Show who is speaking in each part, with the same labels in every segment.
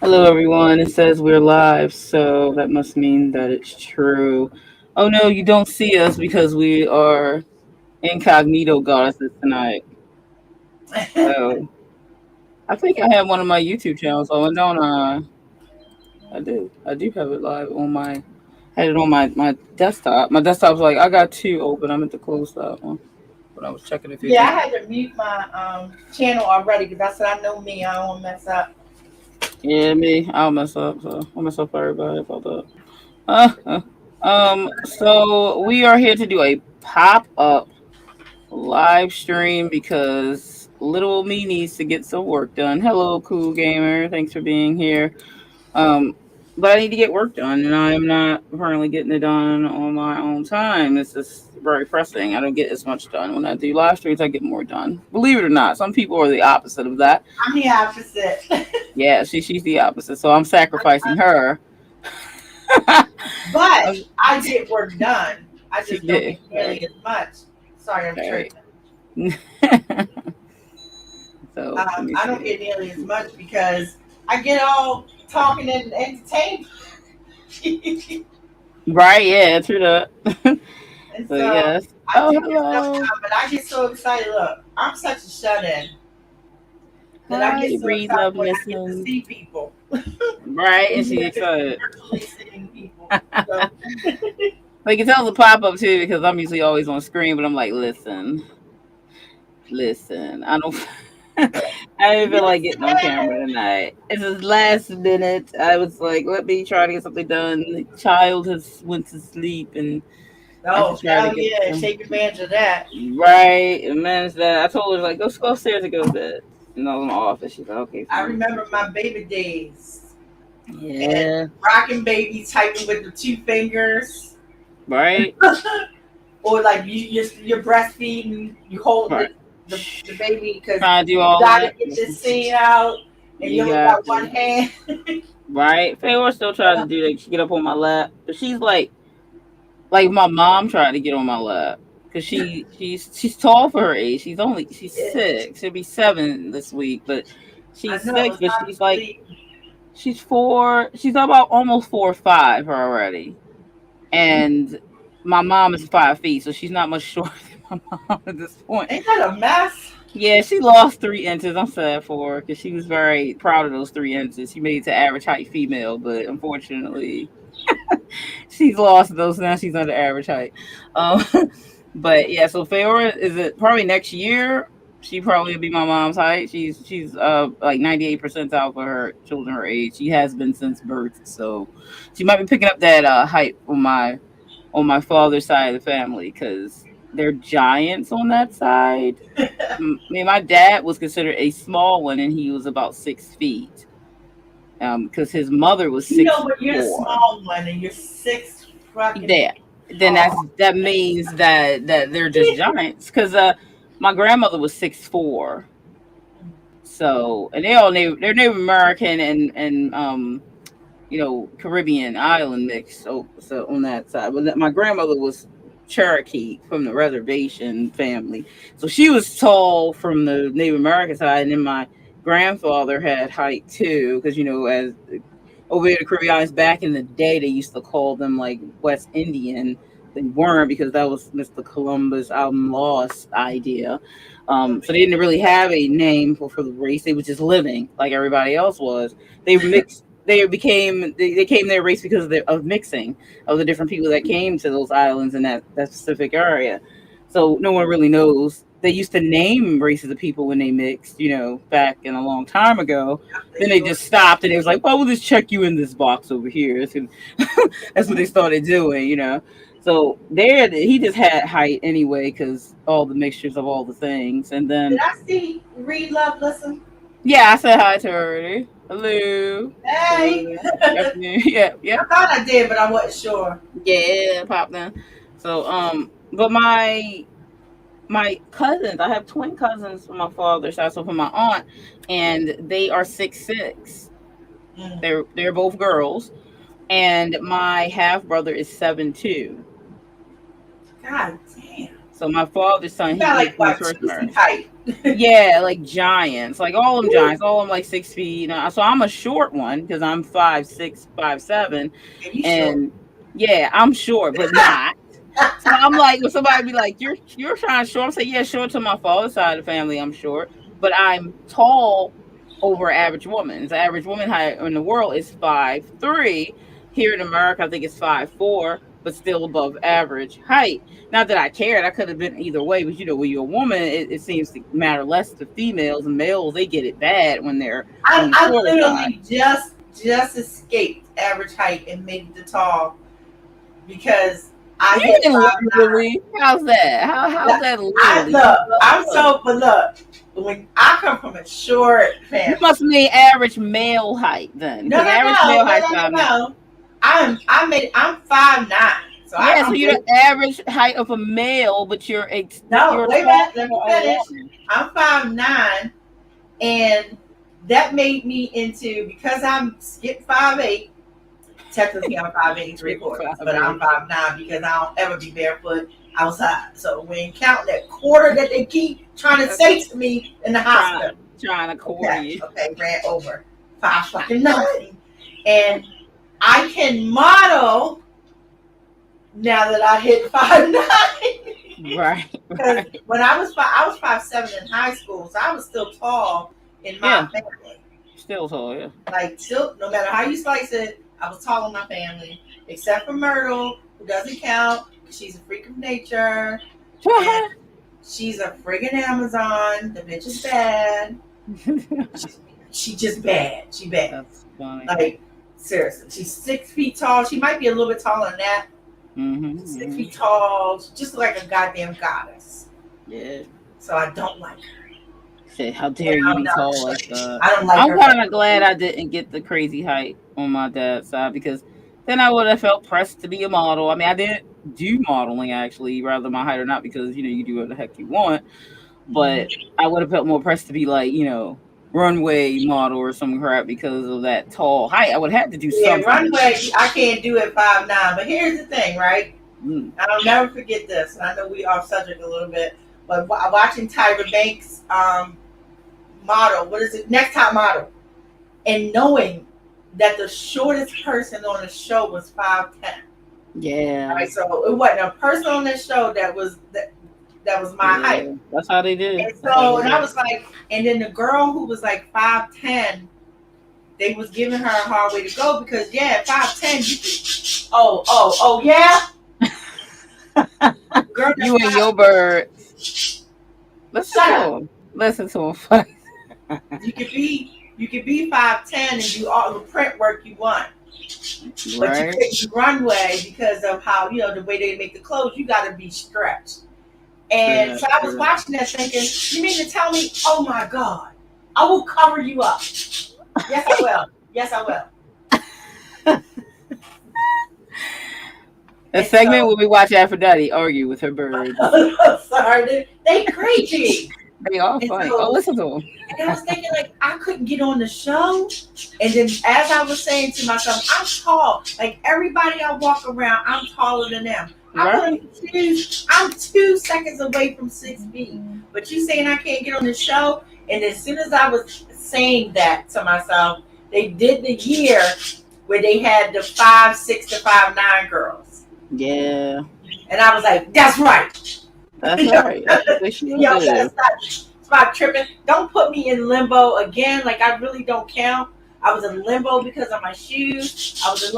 Speaker 1: Hello, everyone. It says we're live, so that must mean that it's true. Oh no, you don't see us because we are incognito goddesses tonight. So I think I have one of my YouTube channels on, don't I? I do. I do have it live on my. Had it on my desktop. My desktop's like I got two open. I meant to close that one, but I was checking a few
Speaker 2: Yeah, I
Speaker 1: things.
Speaker 2: had to mute my channel already because I said I know me, I don't mess up.
Speaker 1: Yeah, me. I'll mess up. So I'll mess up for everybody about that. So we are here to do a pop up live stream because little me needs to get some work done. Hello, cool gamer. Thanks for being here. Um, but I need to get work done, and I am not currently getting it done on my own time. This is very pressing. I don't get as much done when I do live streams. I get more done. Believe it or not, some people are the opposite of that.
Speaker 2: I'm the opposite.
Speaker 1: Yeah, she's the opposite. So I'm sacrificing her.
Speaker 2: But
Speaker 1: Um,
Speaker 2: I get work done. I
Speaker 1: she
Speaker 2: just don't
Speaker 1: did
Speaker 2: get
Speaker 1: right,
Speaker 2: nearly as much. Sorry, I'm
Speaker 1: right.
Speaker 2: tripping.
Speaker 1: So let me
Speaker 2: I don't
Speaker 1: see.
Speaker 2: get nearly as much because I get all talking and entertained.
Speaker 1: Right, yeah, true that.
Speaker 2: And
Speaker 1: So
Speaker 2: so
Speaker 1: yes.
Speaker 2: I
Speaker 1: Oh,
Speaker 2: do get stuff
Speaker 1: hello.
Speaker 2: done, but I get so excited. Look, I'm such a shut in that I
Speaker 1: Hi,
Speaker 2: get so
Speaker 1: Breeze
Speaker 2: excited
Speaker 1: Love
Speaker 2: when I get to
Speaker 1: Missing.
Speaker 2: see people,
Speaker 1: Right, and
Speaker 2: even
Speaker 1: she's
Speaker 2: if it's
Speaker 1: excited.
Speaker 2: virtually seeing people. So
Speaker 1: Like you tell the pop up too because I'm usually always on screen, but I'm like, listen. I don't. I didn't feel like getting on camera
Speaker 2: listen.
Speaker 1: tonight. It's his last minute. I was like, let me try to get something done. The child has went to sleep, and I
Speaker 2: Oh,
Speaker 1: should try to
Speaker 2: hell
Speaker 1: get
Speaker 2: yeah.
Speaker 1: some.
Speaker 2: Take advantage of that.
Speaker 1: Right, and manage that. I told her like, go upstairs and go to bed. And I was in the office. She's like, okay,
Speaker 2: I
Speaker 1: fine.
Speaker 2: remember my baby days and
Speaker 1: Yeah,
Speaker 2: rocking baby typing with the two fingers.
Speaker 1: right,
Speaker 2: Or like you're breastfeeding, you hold
Speaker 1: right.
Speaker 2: the baby because
Speaker 1: Trying to do
Speaker 2: you
Speaker 1: all
Speaker 2: got to
Speaker 1: that.
Speaker 2: get this scene out and you
Speaker 1: You
Speaker 2: only
Speaker 1: got
Speaker 2: got one
Speaker 1: to.
Speaker 2: hand.
Speaker 1: Right. Faye's still trying to do that. She get up on my lap. But she's like my mom tried to get on my lap. Cause she's tall for her age. She's
Speaker 2: Yeah,
Speaker 1: 6. She'll be 7 this week, but
Speaker 2: I
Speaker 1: she's
Speaker 2: know,
Speaker 1: 6.
Speaker 2: it's
Speaker 1: But
Speaker 2: hard
Speaker 1: she's
Speaker 2: to
Speaker 1: like
Speaker 2: believe.
Speaker 1: she's 4. She's about almost 4 or 5 already. And my mom is 5 feet, so she's not much shorter than my mom at this point.
Speaker 2: Ain't that a mess?
Speaker 1: Yeah, she lost 3 inches. I'm sad for her because she was very proud of those 3 inches. She made it to average height female, but unfortunately, she's lost those. Now she's under average height. Um, but yeah, so Feora is it probably next year? She probably will be my mom's height. She's like 98 percentile for her children her age. She has been since birth, so she might be picking up that height on my father's side of the family because they're giants on that side. I mean, my dad was considered a small one, and he was about 6 feet. Because his mother was
Speaker 2: You
Speaker 1: six
Speaker 2: know, but you're the
Speaker 1: four.
Speaker 2: small one and you're six fucking
Speaker 1: Yeah,
Speaker 2: feet
Speaker 1: then
Speaker 2: tall.
Speaker 1: that means that they're just giants. Because my grandmother was 6'4". So and they're Native American and Caribbean island mix. So on that side, but my grandmother was Cherokee from the reservation family, so she was tall from the Native American side, and then my grandfather had height too, because as over there the Caribbean islands back in the day, they used to call them like West Indian. They weren't because that was Mr. Columbus Lost idea. So they didn't really have a name for the race. They was just living like everybody else was. They mixed. They came their race because of mixing of the different people that came to those islands in that specific area. So no one really knows. They used to name races of people when they mixed, back in a long time ago.
Speaker 2: They
Speaker 1: Then they
Speaker 2: sure
Speaker 1: just stopped and it was like, well, we'll just check you in this box over here. That's what they started doing. So there, he just had height anyway because all the mixtures of all the things. And
Speaker 2: did
Speaker 1: then,
Speaker 2: I see read love listen?
Speaker 1: yeah, I said hi to her already. Hello.
Speaker 2: Hey.
Speaker 1: So,
Speaker 2: I
Speaker 1: afternoon. Yeah, yeah,
Speaker 2: thought I did, but I wasn't sure.
Speaker 1: yeah, pop then. So, but my cousins, I have twin cousins from my father's side, so from my aunt, and they are 6'6".
Speaker 2: Mm.
Speaker 1: They're both girls, and my half brother is 7'2".
Speaker 2: God damn.
Speaker 1: So my father's son,
Speaker 2: You
Speaker 1: he
Speaker 2: got
Speaker 1: was
Speaker 2: like
Speaker 1: in the
Speaker 2: what,
Speaker 1: first
Speaker 2: 2 feet
Speaker 1: marriage.
Speaker 2: height.
Speaker 1: Yeah, like giants, like all them giants, all them like 6 feet. So I'm a short one because I'm 5'6", 5'7",
Speaker 2: And you short.
Speaker 1: and yeah, I'm short, but not. So I'm like, when somebody be like, "You're trying short," I'm saying, "Yeah, short to my father's side of the family, I'm short, but I'm tall over average woman. The average woman height in the world is 5'3". Here in America, I think it's 5'4", but still above average height. Not that I cared; I could have been either way. But when you're a woman, it seems to matter less to females, and males they get it bad when they're on the
Speaker 2: I
Speaker 1: shorter side.
Speaker 2: literally just escaped average height and made it to tall because I
Speaker 1: You
Speaker 2: hit
Speaker 1: didn't
Speaker 2: 5'9".
Speaker 1: literally. How's that? How's that
Speaker 2: I
Speaker 1: literally?
Speaker 2: look, I'm so, but look, when I come from a short
Speaker 1: You
Speaker 2: family.
Speaker 1: must mean average male height then,
Speaker 2: No,
Speaker 1: because
Speaker 2: no,
Speaker 1: average
Speaker 2: no,
Speaker 1: male
Speaker 2: no,
Speaker 1: height
Speaker 2: no, no,
Speaker 1: 5'9".
Speaker 2: no. I'm 5'9". So
Speaker 1: Yeah, so
Speaker 2: I'm
Speaker 1: you're
Speaker 2: big.
Speaker 1: the average height of a male, but
Speaker 2: No,
Speaker 1: you're
Speaker 2: wait a
Speaker 1: tall
Speaker 2: minute, let me
Speaker 1: for a
Speaker 2: finish.
Speaker 1: woman.
Speaker 2: I'm 5'9", and that made me into, because I'm skip 5'8". Technically, I'm 5'8" and three
Speaker 1: You're
Speaker 2: quarters, but I'm
Speaker 1: 5'8".
Speaker 2: 5'9" because I don't ever be barefoot outside. So when counting that quarter that they keep trying to say to me in the hospital,
Speaker 1: Trying to quarter
Speaker 2: okay,
Speaker 1: you.
Speaker 2: ran over 5'9", and I can model now that I hit 5'9".
Speaker 1: Right,
Speaker 2: Because
Speaker 1: right.
Speaker 2: when I was 5'7" in high school, so I was still tall in my
Speaker 1: Yeah,
Speaker 2: family.
Speaker 1: still tall, yeah.
Speaker 2: Like, still, no matter how you slice it, I was tall in my family, except for Myrtle, who doesn't count. She's a freak of nature, and she's a friggin' Amazon. The bitch is bad. She just bad. She bad.
Speaker 1: That's funny.
Speaker 2: Like, seriously, she's 6 feet tall. She might be a little bit taller than that.
Speaker 1: Mm-hmm,
Speaker 2: 6 feet tall, just like a goddamn goddess.
Speaker 1: yeah.
Speaker 2: So I don't like her.
Speaker 1: Say, how
Speaker 2: And
Speaker 1: dare you be tall like that?
Speaker 2: I don't like
Speaker 1: I'm
Speaker 2: her.
Speaker 1: kind of glad I didn't get the crazy height on my dad's side because then I would have felt pressed to be a model. I mean, I didn't do modeling actually, rather my height or not, because you do what the heck you want. But I would have felt more pressed to be like runway model or some crap because of that tall height. I would have had to do
Speaker 2: Yeah,
Speaker 1: something.
Speaker 2: runway, I can't do at 5'9". But here's the thing, right?
Speaker 1: Mm.
Speaker 2: I'll never forget this. And I know we off subject a little bit, but watching Tyra Banks model, what is it? Next Top Model, and knowing that the shortest person on the show was 5'10".
Speaker 1: Yeah.
Speaker 2: All right, so it wasn't a person on that show that was my height.
Speaker 1: That's how they did.
Speaker 2: And so, and I was like, and then the girl who was like 5'10", they was giving her a hard way to go because 5'10", you could, oh yeah. Girl,
Speaker 1: You and your bird. Listen to him. Listen to him.
Speaker 2: You could be 5'10" and do all the print work you want. But you couldn't do runway because of how, the way they make the clothes, you gotta be stretched. And so I was watching that thinking, you mean to tell me, oh my God, I will cover you up. Yes, I will. Yes, I will.
Speaker 1: The segment where we watch Aphrodite argue with her birds.
Speaker 2: Sorry, they crazy.
Speaker 1: They are funny.
Speaker 2: So,
Speaker 1: listen to them.
Speaker 2: And I was thinking, like, I couldn't get on the show. And then as I was saying to myself, I'm tall. Like, everybody I walk around, I'm taller than them. I'm 2 seconds away from 6 feet. But you saying I can't get on the show? And as soon as I was saying that to myself, they did the year where they had the 5'6" to 5'9" girls.
Speaker 1: Yeah.
Speaker 2: And I was like, that's right.
Speaker 1: That's right.
Speaker 2: Yo, that's not tripping. Don't put me in limbo again. Like, I really don't count. I was in limbo because of my shoes. I was in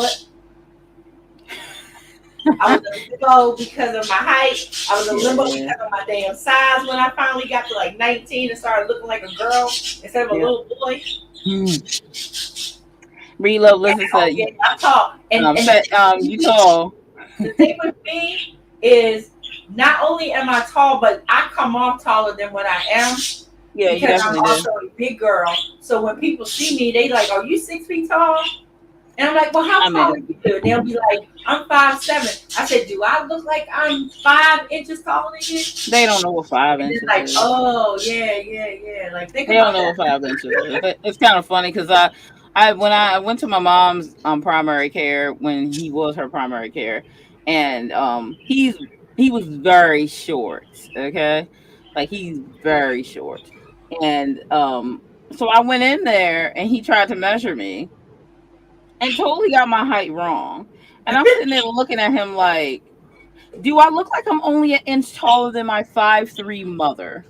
Speaker 2: limbo because of my height. I was in limbo because of my damn size when I finally got to like 19 and started looking like a girl instead of a little boy.
Speaker 1: Reload, listen to
Speaker 2: you. I'm tall.
Speaker 1: You tall.
Speaker 2: The thing with me is not only am I tall, but I come off taller than what I am.
Speaker 1: Yeah,
Speaker 2: because I'm also a big girl. So when people see me, they like, "Are you 6 feet tall?" And I'm like, "Well, how tall are you?" And they'll be like, "I'm 5'7". I said, "Do I look like I'm 5 inches taller than you?"
Speaker 1: They don't know what 5 inches is.
Speaker 2: Like, oh yeah. Like they
Speaker 1: don't know what 5 inches is. It's kind of funny because when I went to my mom's primary care when he was her primary care, and he's He was very short. Okay, like he's very short, and so I went in there and he tried to measure me and totally got my height wrong. And I'm sitting there looking at him like, do I look like I'm only an inch taller than my 5'3" mother,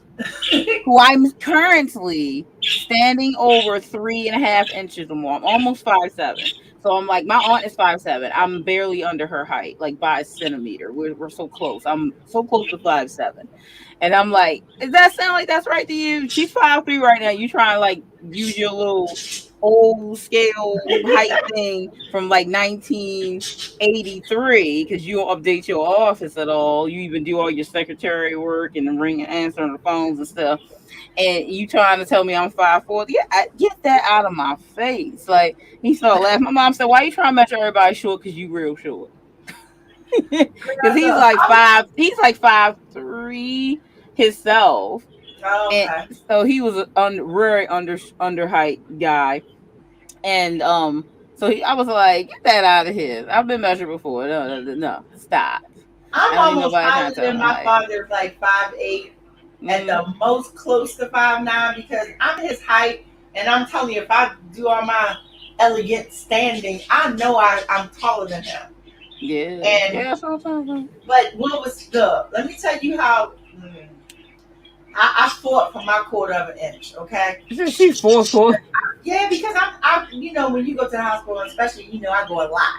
Speaker 1: who I'm currently standing over 3.5 inches or more? I'm almost 5'7". So I'm like, my aunt is 5'7". I'm barely under her height, like by a centimeter. We're so close. I'm so close to 5'7". And I'm like, does that sound like that's right to you? She's 5'3" right now. You trying to like use your little old scale height thing from like 1983 because you don't update your office at all. You even do all your secretary work and ring and answering the phones and stuff. And you trying to tell me I'm 5'4"? Yeah, get that out of my face. Like he started laughing. My mom said, "Why you trying to measure everybody short? Because you real short." Because he's like 5'3" himself.
Speaker 2: Oh,
Speaker 1: And
Speaker 2: okay.
Speaker 1: so he was a very under height guy. And so I was like, get that out of here. I've been measured before. No, stop. I
Speaker 2: I'm
Speaker 1: don't need
Speaker 2: almost
Speaker 1: nobody trying
Speaker 2: higher
Speaker 1: to tell
Speaker 2: than
Speaker 1: my
Speaker 2: my
Speaker 1: height.
Speaker 2: father, like 5'8", at
Speaker 1: Mm,
Speaker 2: the most close to 5'9", because I'm his height, and I'm telling you, if I do all my elegant standing, I know I'm taller than him.
Speaker 1: yeah,
Speaker 2: And
Speaker 1: yeah. Sometimes.
Speaker 2: but what was the? Let me tell you how. I fought for my quarter of an inch. Okay.
Speaker 1: She's 4'4".
Speaker 2: Yeah, because when you go to the hospital, especially, I go a lot.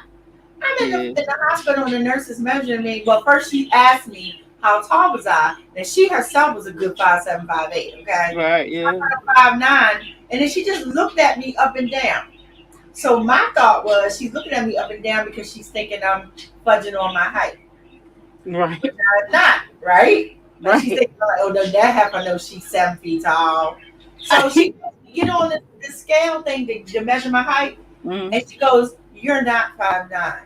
Speaker 2: I'm
Speaker 1: Yeah,
Speaker 2: in the hospital and the nurse is measuring me. Well, first she asked me how tall was I, and she herself was a good 5'7", 5'8". Okay,
Speaker 1: right. Yeah,
Speaker 2: 5'9", and then she just looked at me up and down. So my thought was she's looking at me up and down because she's thinking I'm fudging on my height,
Speaker 1: right,
Speaker 2: which I'm not, right? Like she's
Speaker 1: right.
Speaker 2: thinking like, oh no, that heifer knows she's 7 feet tall. So she get on the scale thing to measure my height,
Speaker 1: Mm.
Speaker 2: and she goes, "You're not 5'9".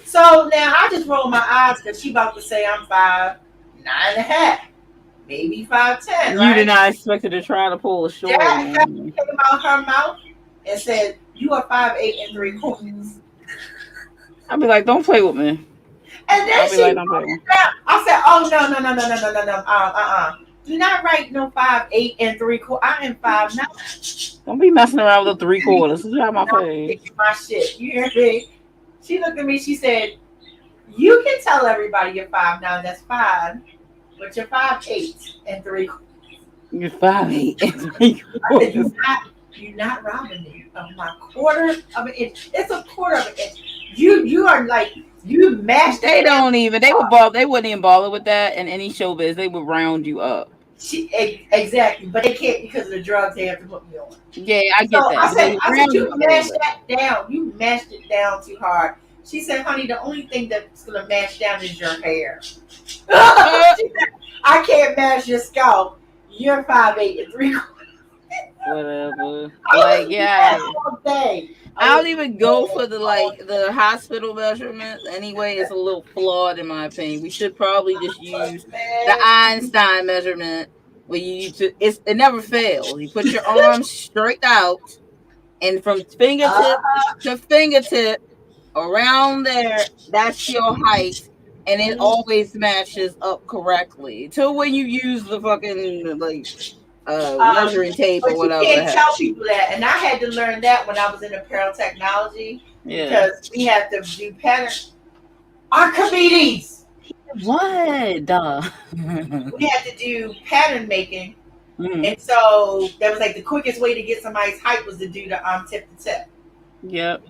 Speaker 2: So now I just roll my eyes because she about to say I'm 5'9.5", maybe 5'10",
Speaker 1: You did
Speaker 2: right?
Speaker 1: not expect her to try to pull a short
Speaker 2: That fact
Speaker 1: one.
Speaker 2: came out her mouth and said, "You are 5'8 3/4".
Speaker 1: I'll be like, don't play with me.
Speaker 2: And then
Speaker 1: I'll be
Speaker 2: she
Speaker 1: like,
Speaker 2: wrote
Speaker 1: don't play with me.
Speaker 2: it down. I said, "Oh no. Do not write no 5'8 3/4". I am 5'9".
Speaker 1: Don't be messing around with the 3/4. Get out my
Speaker 2: Not
Speaker 1: face.
Speaker 2: kicking my shit. You hear me? She looked at me. She said, "You can tell everybody you're 5'9". That's fine, but you're 5'8 3/4".
Speaker 1: You're 5'8" and
Speaker 2: I said,
Speaker 1: 3/4.
Speaker 2: you're not robbing me of my quarter of an inch. It's a quarter of an inch. You are like, you mashed
Speaker 1: They
Speaker 2: it down.
Speaker 1: don't even. They would ball. They wouldn't even bother with that in any showbiz. They would round you up.
Speaker 2: Exactly, but they can't because of the drugs they have to put me on.
Speaker 1: Yeah, I
Speaker 2: So
Speaker 1: get that. But they would
Speaker 2: I said,
Speaker 1: round you
Speaker 2: you
Speaker 1: up a little
Speaker 2: mashed
Speaker 1: bit.
Speaker 2: that down. You mashed it down too hard. She said, "Honey, the only thing that's gonna mash down is your hair." She said, "I can't mash your scalp. You're 5'8 3/4".
Speaker 1: Whatever.
Speaker 2: I
Speaker 1: Like,
Speaker 2: was
Speaker 1: yeah.
Speaker 2: mad all day.
Speaker 1: I don't even go for the hospital measurements anyway. It's a little flawed in my opinion. We should probably just use the
Speaker 2: Man.
Speaker 1: Einstein measurement where it never fails. You put your arms straight out and from fingertip to fingertip around there, that's your height. And it always matches up correctly till when you use the fucking like measuring tape or
Speaker 2: But you
Speaker 1: whatever the
Speaker 2: can't
Speaker 1: heck.
Speaker 2: tell people that. And I had to learn that when I was in apparel technology
Speaker 1: Yeah.
Speaker 2: because we had to do pattern. Archimedes.
Speaker 1: What? Duh.
Speaker 2: We had to do pattern making.
Speaker 1: Mm.
Speaker 2: And so that was like the quickest way to get somebody's height was to do the tip to tip.
Speaker 1: Yep.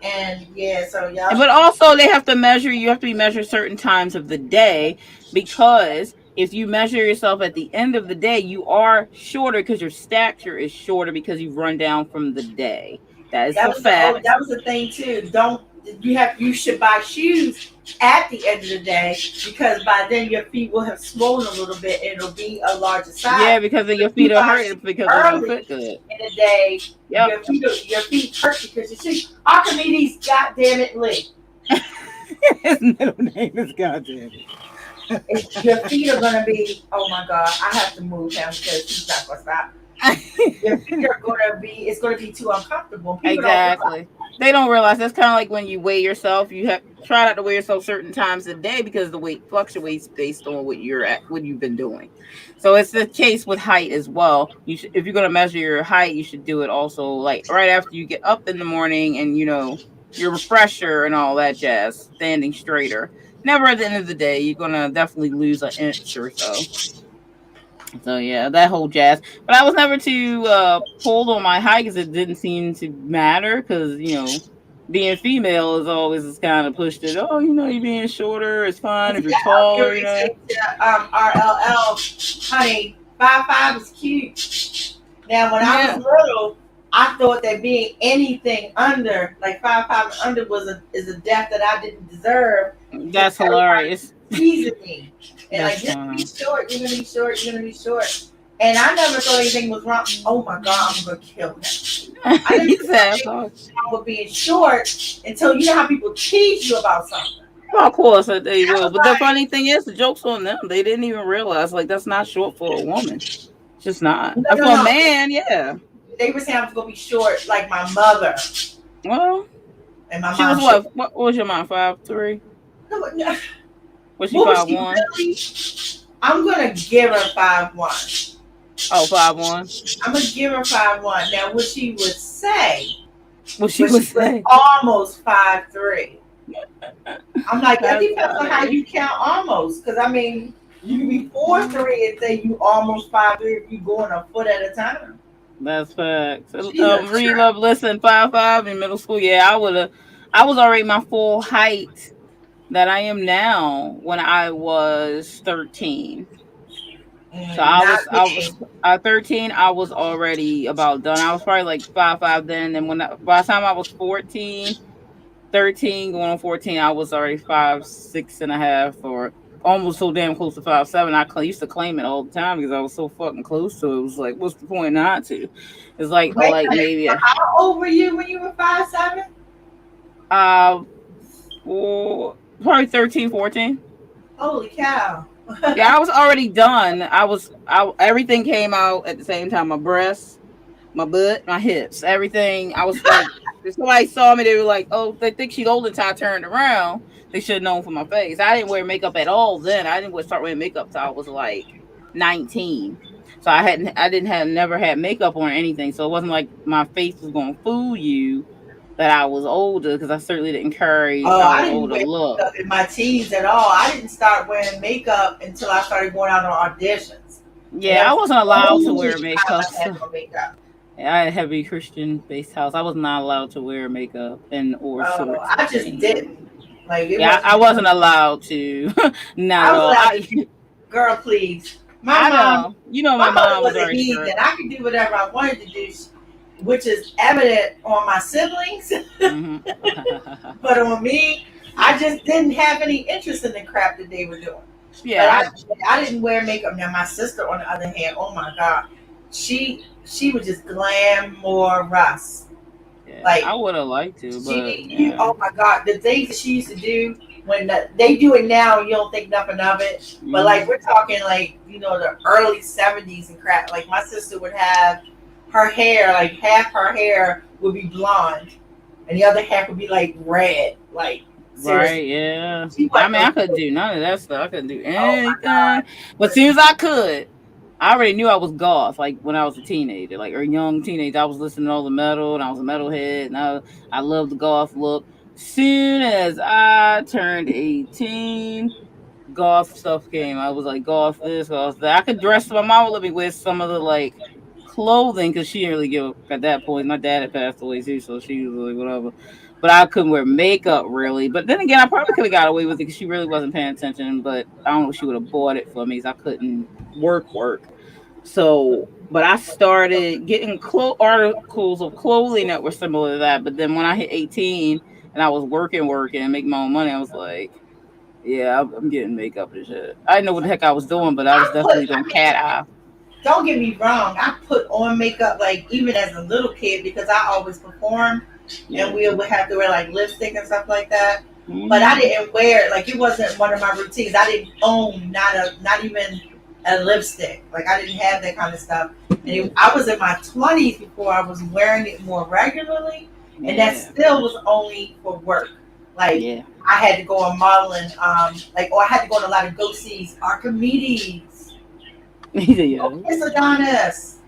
Speaker 2: And yeah, so y'all.
Speaker 1: But also they have to measure. You have to be measured certain times of the day because if you measure yourself at the end of the day, you are shorter because your stature is shorter because you've run down from the day. That is the fact.
Speaker 2: That was the thing too. You should buy shoes at the end of the day because by then your feet will have swollen a little bit and it'll be a larger size.
Speaker 1: Yeah, because then your feet are hurting because they don't fit good.
Speaker 2: In the day,
Speaker 1: yep.
Speaker 2: your feet hurt because you see Archimedes, goddamn it, Lee.
Speaker 1: His middle name is goddamn
Speaker 2: it. Your feet are gonna be, oh my god, I have to move him because he's not gonna stop. Your feet are it's gonna be too uncomfortable. People don't realize.
Speaker 1: Exactly. They don't realize that's kind of like when you weigh yourself. You have try not to weigh yourself certain times a day because the weight fluctuates based on what you're at, what you've been doing. So it's the case with height as well. You should, if you're gonna measure your height, you should do it also like right after you get up in the morning and your refresher and all that jazz, standing straighter. Never at the end of the day, you're gonna definitely lose an inch or so. So yeah, that whole jazz. But I was never too pulled on my height because it didn't seem to matter because being female is always kind of pushed it. Oh, you being shorter is fine if you're
Speaker 2: Yeah, I'll
Speaker 1: taller.
Speaker 2: say to RLL, honey, 5'5" is cute. Now, when I was little, I thought that being anything under, like 5'5" and under, is a death that I didn't deserve.
Speaker 1: That's hilarious.
Speaker 2: Teasing me. And like, you're gonna be short, you're gonna be short, you're gonna be short. And I never thought anything was wrong. Oh my God, I'm gonna kill him. I never thought anything wrong with being short until you know how people tease you about something.
Speaker 1: Well, of course they will. But the funny thing is, the joke's on them. They didn't even realize like that's not short for a woman. It's just not. For a man, yeah.
Speaker 2: They were saying I was gonna be short like my mother.
Speaker 1: Well,
Speaker 2: and my
Speaker 1: she
Speaker 2: mom.
Speaker 1: Was what was your mom? 5'3"?
Speaker 2: No.
Speaker 1: Was she 5'1"?
Speaker 2: Really? I'm gonna give her 5'1".
Speaker 1: Oh, 5'1".
Speaker 2: I'm gonna give her 5'1". Now, what she would say?
Speaker 1: What she would say?
Speaker 2: Almost 5'3". I'm like, that depends on how you count almost, because I mean, you can be 4'3" and say you almost 5'3" if you going a foot at a time.
Speaker 1: That's facts. Read, love, listen. 5'5" in middle school. Yeah, I was already my full height that I am now when I was 13. So I was 13. I was already about done. I was probably like 5'5" then, and by the time I was 14, 13 going on 14, I was already 5'6.5" or almost so damn close to 5'7". I used to claim it all the time because I was so fucking close to it. It was like, what's the point not to? It's like maybe.
Speaker 2: How old were you when you were 5'7"?
Speaker 1: Probably 13, 14.
Speaker 2: Holy cow.
Speaker 1: Yeah, I was already done. Everything came out at the same time. My breasts, my butt, my hips, everything. I was like, if somebody saw me, they were like, oh, they think she's old until I turned around. They should have known from my face. I didn't wear makeup at all then. I didn't start wearing makeup till I was like 19. So never had makeup on or anything. So it wasn't like my face was going to fool you that I was older, because I certainly didn't carry
Speaker 2: I didn't
Speaker 1: older
Speaker 2: wear
Speaker 1: look
Speaker 2: makeup in my teens at all. I didn't start wearing makeup until I started going out on auditions.
Speaker 1: Yeah, I wasn't allowed to wear makeup.
Speaker 2: I
Speaker 1: had a heavy Christian-based house. I was not allowed to wear makeup
Speaker 2: I just didn't. Like,
Speaker 1: I wasn't allowed to.
Speaker 2: Girl, please. My mom.
Speaker 1: My mom was
Speaker 2: a heathen. I could do whatever I wanted to do, which is evident on my siblings. Mm-hmm. But on me, I just didn't have any interest in the crap that they were doing.
Speaker 1: Yeah,
Speaker 2: I didn't wear makeup. Now my sister, on the other hand, oh my God, she was just glamorous.
Speaker 1: Yeah, like, I would have liked to, but
Speaker 2: oh my God, the things that she used to do when they do it now, you don't think nothing of it. Mm-hmm. But like, we're talking like, the early 70s and crap. Like, my sister would have her hair, like half her hair would be blonde and the other half would be like red. Like, seriously.
Speaker 1: Right, yeah. I couldn't do none of that stuff. I couldn't do anything. But as soon as I could, I already knew I was goth. Like, when I was a teenager, like, or young teenager, I was listening to all the metal, and I was a metalhead, and I loved the goth look. Soon as I turned 18, goth stuff came. I was like, goth this, goth that. I could dress. My mom would let me wear some of the, like, clothing, because she didn't really give up at that point. My dad had passed away too, so she was like, whatever. But I couldn't wear makeup, really. But then again, I probably could have got away with it because she really wasn't paying attention. But I don't know if she would have bought it for me, because I couldn't work. So, but I started getting articles of clothing that were similar to that. But then when I hit 18 and I was working and making my own money, I was like, yeah, I'm getting makeup and shit. I didn't know what the heck I was doing, but I was definitely doing cat eye.
Speaker 2: Don't get me wrong. I put on makeup, like, even as a little kid, because I always performed. Yeah. And we would have to wear like lipstick and stuff like that. Mm-hmm. But I didn't wear it. Like, it wasn't one of my routines. I didn't own not even and lipstick. Like I didn't have that kind of stuff. And I was in my 20s before I was wearing it more regularly, and that still was only for work. Like I had to go on modeling, or I had to go on a lot of go-sees, Archimedes, Adonis.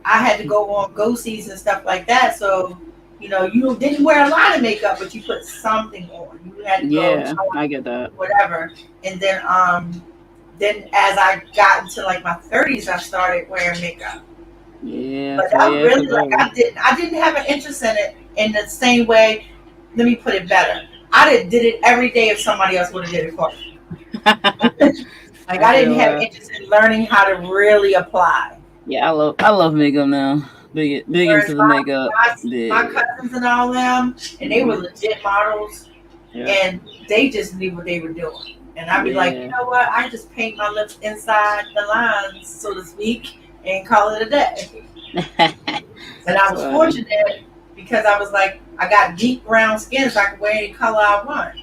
Speaker 2: I had to go on go-sees and stuff like that. So, you didn't wear a lot of makeup, but you put something on. You had to go.
Speaker 1: I get that.
Speaker 2: Whatever. And then as I got into like my 30s, I started wearing makeup.
Speaker 1: Yeah.
Speaker 2: But I really I didn't have an interest in it in the same way. Let me put it better. I did it every day if somebody else would have did it for me. I didn't have interest in learning how to really apply.
Speaker 1: Yeah, I love makeup now. Big into the makeup.
Speaker 2: My cousins and all them, and they were legit models, and they just knew what they were doing. And I'd be like, you know what? I just paint my lips inside the lines, so to speak, and call it a day. And I was fortunate because I was like, I got deep brown skin, so I could wear any color I want.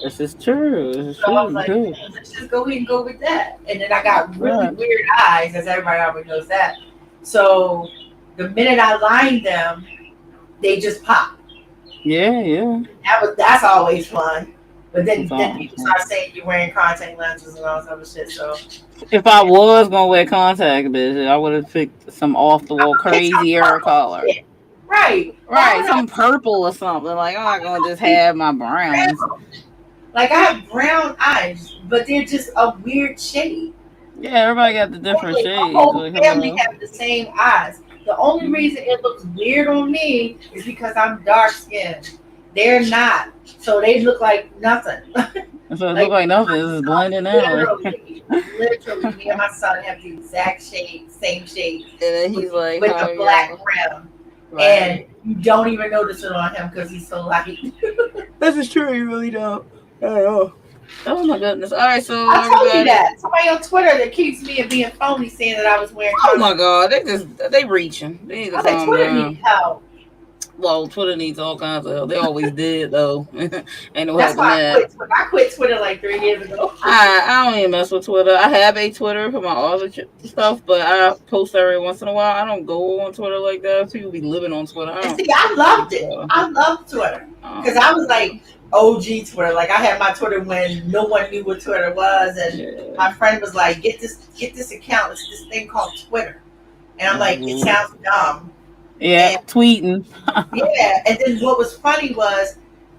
Speaker 1: This is true.
Speaker 2: So I was like, let's just go ahead and go with that. And then I got really weird eyes, as everybody already knows that. So the minute I lined them, they just pop.
Speaker 1: Yeah.
Speaker 2: That's always fun. But then people start saying you're wearing contact lenses and all this other shit. So
Speaker 1: if I was gonna wear contact, bitch, I would have picked some off the wall crazy hair color.
Speaker 2: Right.
Speaker 1: Some purple or something. Like I'm not gonna just have my browns.
Speaker 2: Like I have brown eyes, but they're just a weird shade.
Speaker 1: Yeah, everybody got the different shades.
Speaker 2: The whole family have the same eyes. The only reason it looks weird on me is because I'm dark skinned. They're not. So they look like nothing.
Speaker 1: So it look like nothing. This is blending out.
Speaker 2: Literally, me and my son have the exact shade, same shade.
Speaker 1: And then he's like,
Speaker 2: with the black rim. Right. And you don't even notice it on him because he's so light.
Speaker 1: This is true. You really don't. Oh my goodness! All right, so
Speaker 2: I told you that somebody on Twitter that keeps me being phony saying that I was wearing.
Speaker 1: Oh my god, they reaching. They need to calm
Speaker 2: Twitter
Speaker 1: down.
Speaker 2: Needs help.
Speaker 1: Well, Twitter needs all kinds of help. They always did though. Ain't no
Speaker 2: That's
Speaker 1: helping
Speaker 2: why
Speaker 1: that.
Speaker 2: I quit Twitter like 3 years ago.
Speaker 1: I don't even mess with Twitter. I have a Twitter for my other stuff, but I post every once in a while. I don't go on Twitter like that. People be living on Twitter.
Speaker 2: I loved it. I loved Twitter because I was like OG Twitter. Like I had my Twitter when no one knew what Twitter was, and my friend was like, "Get this account. It's this thing called Twitter," and I'm like, "It sounds dumb."
Speaker 1: Yeah, tweeting.
Speaker 2: Yeah, and then what was funny was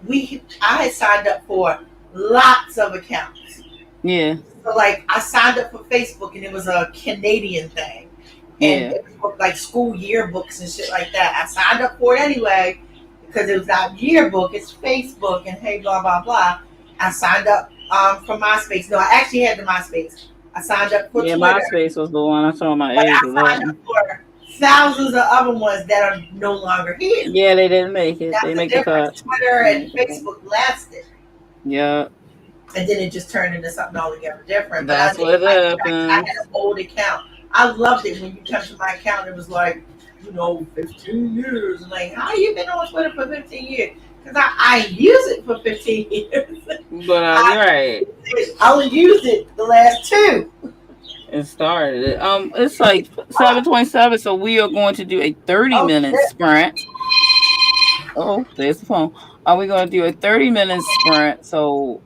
Speaker 2: I had signed up for lots of accounts.
Speaker 1: Yeah.
Speaker 2: So like I signed up for Facebook and it was a Canadian thing. And it was like school yearbooks and shit like that. I signed up for it anyway because it was our yearbook, it's Facebook and hey blah blah blah. I signed up for MySpace. No, I actually had the MySpace. I signed up for Twitter.
Speaker 1: MySpace was the one I saw my age.
Speaker 2: I signed up for thousands of other ones that are no longer here.
Speaker 1: Yeah, they didn't make it. They make the cut.
Speaker 2: Twitter and Facebook lasted.
Speaker 1: Yeah.
Speaker 2: And then it just turned into something altogether different.
Speaker 1: That's what happened.
Speaker 2: I had an old account. I loved it when you come to my account. It was like, 15 years. I'm like, how you been on Twitter for 15 years? Because I use it for 15 years. But
Speaker 1: right.
Speaker 2: I only used it the last 2.
Speaker 1: It started. It's like 7:27, so we are going to do a 30-minute sprint. Oh, there's the phone. Are we going to do a 30-minute sprint? So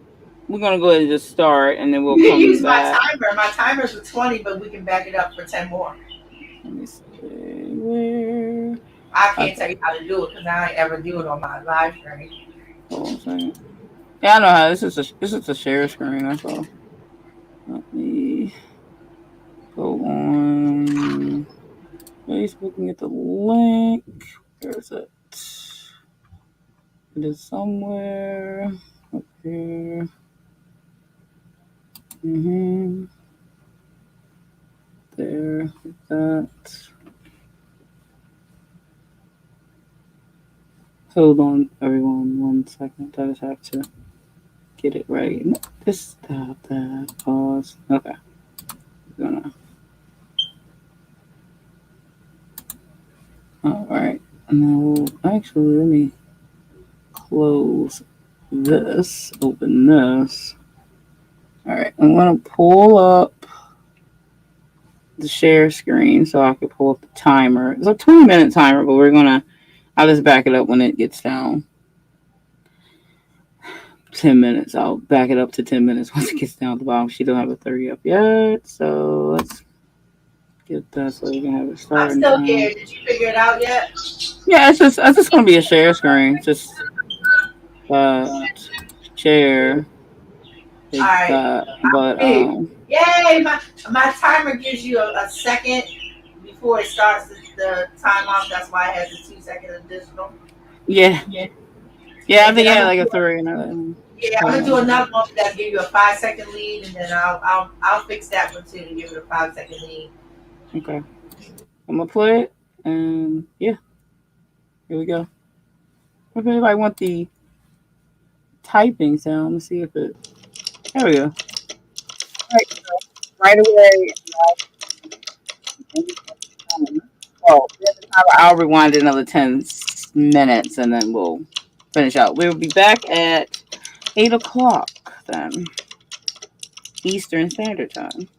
Speaker 1: we're going to go ahead and just start, and then we'll come
Speaker 2: use
Speaker 1: back.
Speaker 2: My timer. My timer's for 20, but we can back it up for 10 more.
Speaker 1: Let me see where.
Speaker 2: I can't tell you how to do it because I ain't ever do it on my live stream.
Speaker 1: Hold on a second. Yeah, I know how. This is a share screen. That's all. Let me go on Facebook and get the link. Where is it? It is somewhere up here. There, like that. Hold on, everyone, 1 second. I just have to get it right. Just stop that. Pause. Okay. Alright. Now, actually, let me close this, open this. All right, I'm gonna pull up the share screen so I can pull up the timer. It's a 20-minute timer, but I'll just back it up when it gets down 10 minutes. I'll back it up to 10 minutes once it gets down at the bottom. She don't have a 30 up yet, so let's get that so we can have it
Speaker 2: I'm
Speaker 1: starting
Speaker 2: still
Speaker 1: time.
Speaker 2: here. Did you figure it out yet?
Speaker 1: Yeah, it's just gonna be a share screen. Just uh share.
Speaker 2: All right.
Speaker 1: But
Speaker 2: Hey, yay! My timer gives you a second before it starts the time off. That's why it has a 2 second additional.
Speaker 1: yeah. Yeah, I
Speaker 2: And
Speaker 1: think
Speaker 2: then
Speaker 1: it
Speaker 2: I'm
Speaker 1: had
Speaker 2: gonna
Speaker 1: like a
Speaker 2: do,
Speaker 1: 3 and
Speaker 2: yeah, I'm gonna do another one that give you a 5 second lead, and then I'll fix that one too to give it a 5 second lead.
Speaker 1: okay. I'm gonna play it and yeah, here we go. If anybody want the typing sound, let's see if it there we go. Right, right away. Well, I'll rewind another 10 minutes and then we'll finish out. We'll be back at 8 o'clock then, Eastern Standard Time.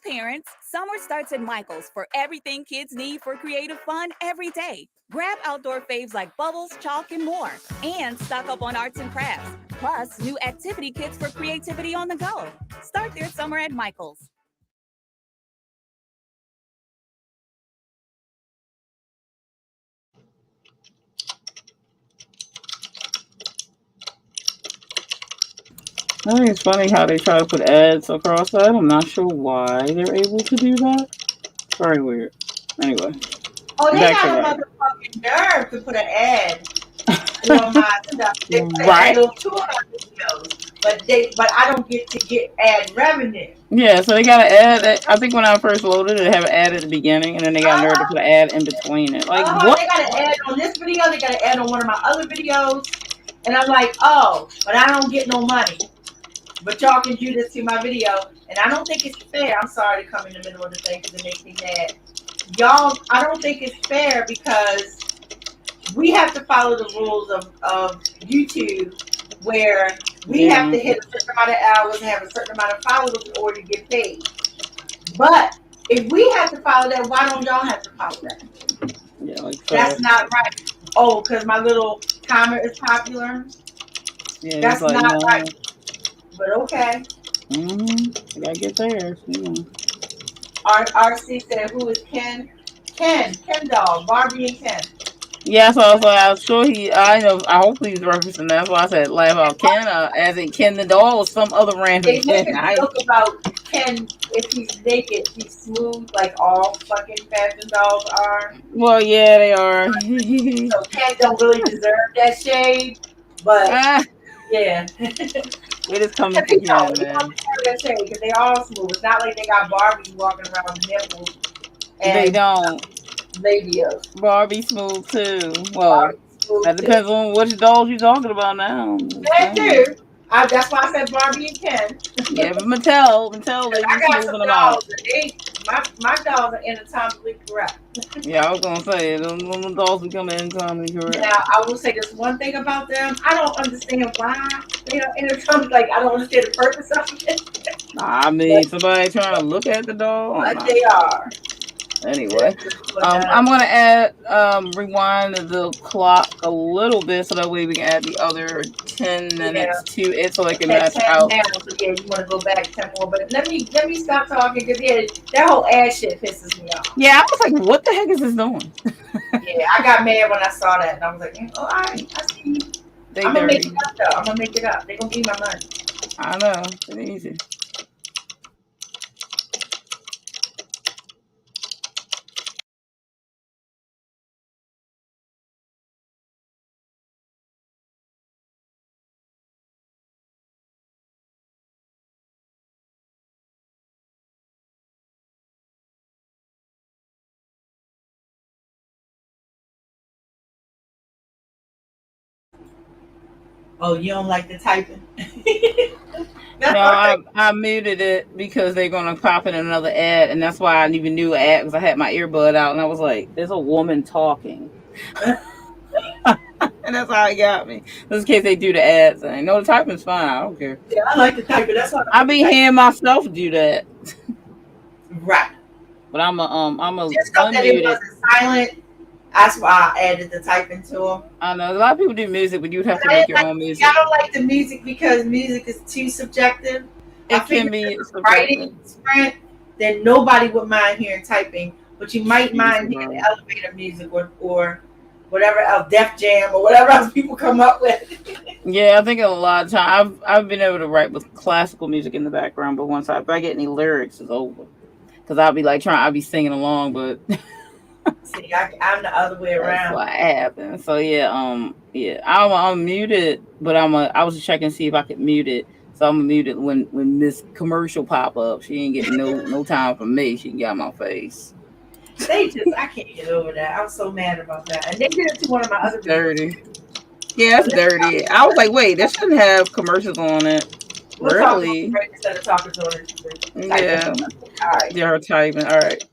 Speaker 3: Hey parents, summer starts at Michael's for everything kids need for creative fun every day. Grab outdoor faves like bubbles, chalk, and more. And stock up on arts and crafts. Plus, new activity kits for creativity on the go. Start their summer at Michael's.
Speaker 1: I think it's funny how they try to put ads across that. I'm not sure why they're able to do that. Very weird. Anyway,
Speaker 2: Oh, they
Speaker 1: back to
Speaker 2: got a
Speaker 1: that.
Speaker 2: motherfucking nerve to put an ad on my stuff. They put an
Speaker 1: Right?
Speaker 2: ad on 200 videos, but I don't get to get ad revenue.
Speaker 1: Yeah, so they got an ad. I think when I first loaded it, they have an ad at the beginning, and then they got a nerve to
Speaker 2: Uh-huh.
Speaker 1: put an ad in between it. Like,
Speaker 2: They
Speaker 1: what?
Speaker 2: got an ad on this video. They got an ad on one of my other videos. And I'm like, oh, but I don't get no money. But y'all can do this to my video. And I don't think it's fair. I'm sorry to come in the middle of the thing because it makes me mad. Y'all, I don't think it's fair because we have to follow the rules of YouTube where we have to hit a certain amount of hours and have a certain amount of followers in order to get paid. But if we have to follow that, why don't y'all have to follow that?
Speaker 1: Yeah, like
Speaker 2: that's not right. Oh, because my little comment is popular.
Speaker 1: Yeah,
Speaker 2: that's
Speaker 1: like,
Speaker 2: not
Speaker 1: no.
Speaker 2: right. But okay.
Speaker 1: I gotta get theirs.
Speaker 2: RC said, "Who is Ken? Ken doll, Barbie and Ken."
Speaker 1: Yeah, so I was like, I'm sure I know, I hope he's referencing that. That's why I said laugh out Ken, as in Ken the doll or some other random
Speaker 2: They
Speaker 1: Ken.
Speaker 2: make a joke about Ken if he's naked, he's smooth like all fucking fashion dolls are.
Speaker 1: Well, yeah, they are.
Speaker 2: So Ken don't really deserve that shade, but yeah.
Speaker 1: It is coming for Ken, man.
Speaker 2: That shade because they all smooth. It's not like they got Barbies walking around with nipples. And
Speaker 1: they don't.
Speaker 2: Labia.
Speaker 1: Barbie smooth too. Well, that depends on which dolls you're talking about now.
Speaker 2: That too. That's why I said Barbie and Ken.
Speaker 1: Yeah, but Mattel, they be smoothing them out.
Speaker 2: My dolls are anatomically correct.
Speaker 1: Yeah, I was gonna say them dolls become anatomically correct.
Speaker 2: Now I will say this one thing about them. I don't understand why they are anatomically. Like I don't understand the purpose of it.
Speaker 1: I mean, somebody trying to look at the doll.
Speaker 2: But they are.
Speaker 1: Anyway, I'm gonna rewind the clock a little bit so that way we can add the other 10 minutes to it so it can match out.
Speaker 2: Now, so yeah, you want to go back 10 more, but let me stop talking because that whole ad shit pisses me off.
Speaker 1: Yeah, I was like, what the heck is this doing?
Speaker 2: Yeah, I got mad when I saw that and I was like, oh, all right, I see you. I'm gonna make it up though. I'm gonna make it up. They're gonna give me my money.
Speaker 1: I know, it's easy.
Speaker 2: Oh, you don't like the typing?
Speaker 1: No, I muted it because they're gonna pop in another ad, and that's why I even knew an ad because I had my earbud out and I was like, "There's a woman talking," and that's how it got me. Just in case they do the ads, and no, the typing's fine. I don't care.
Speaker 2: Yeah, I like the typing. That's what
Speaker 1: I be hearing myself do that.
Speaker 2: Right.
Speaker 1: But I'm a
Speaker 2: just so that it wasn't silent. That's why I added the typing to them.
Speaker 1: I know a lot of people do music, but you'd have to make your own music.
Speaker 2: I don't like the music because music is too subjective.
Speaker 1: It can be
Speaker 2: writing sprint, then nobody would mind hearing typing, but you might mind hearing elevator music or whatever else, Def Jam or whatever else people come up with.
Speaker 1: Yeah, I think a lot of time I've been able to write with classical music in the background, but once if I get any lyrics, it's over. Because I'll be like I'll be singing along, but
Speaker 2: see, I'm the other way around.
Speaker 1: That's what happened. So yeah, I'm muted, but I was checking to see if I could mute it. So I'm muted when this commercial pop up. She ain't getting no time from me. She can get out my face.
Speaker 2: I can't get over that. I'm so mad about that. And they did it to one of my other
Speaker 1: dirty. Yeah, it's dirty. I was like, wait, that shouldn't have commercials on it.
Speaker 2: We'll
Speaker 1: really?
Speaker 2: Talk instead of talking to her.
Speaker 1: Yeah.
Speaker 2: All right.
Speaker 1: Yeah, her typing. All right.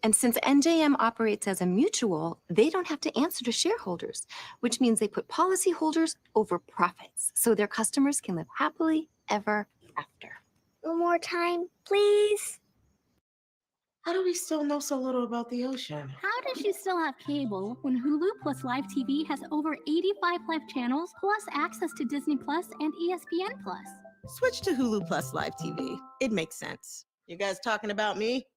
Speaker 4: And since NJM operates as a mutual, they don't have to answer to shareholders, which means they put policyholders over profits so their customers can live happily ever after.
Speaker 5: One more time, please.
Speaker 6: How do we still know so little about the ocean?
Speaker 7: How does she still have cable when Hulu Plus Live TV has over 85 live channels plus access to Disney Plus and ESPN Plus?
Speaker 8: Switch to Hulu Plus Live TV. It makes sense. You guys talking about me?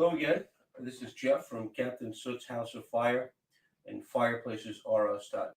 Speaker 9: Hello again. This is Jeff from Captain Soot's House of Fire and fireplacesrus.com.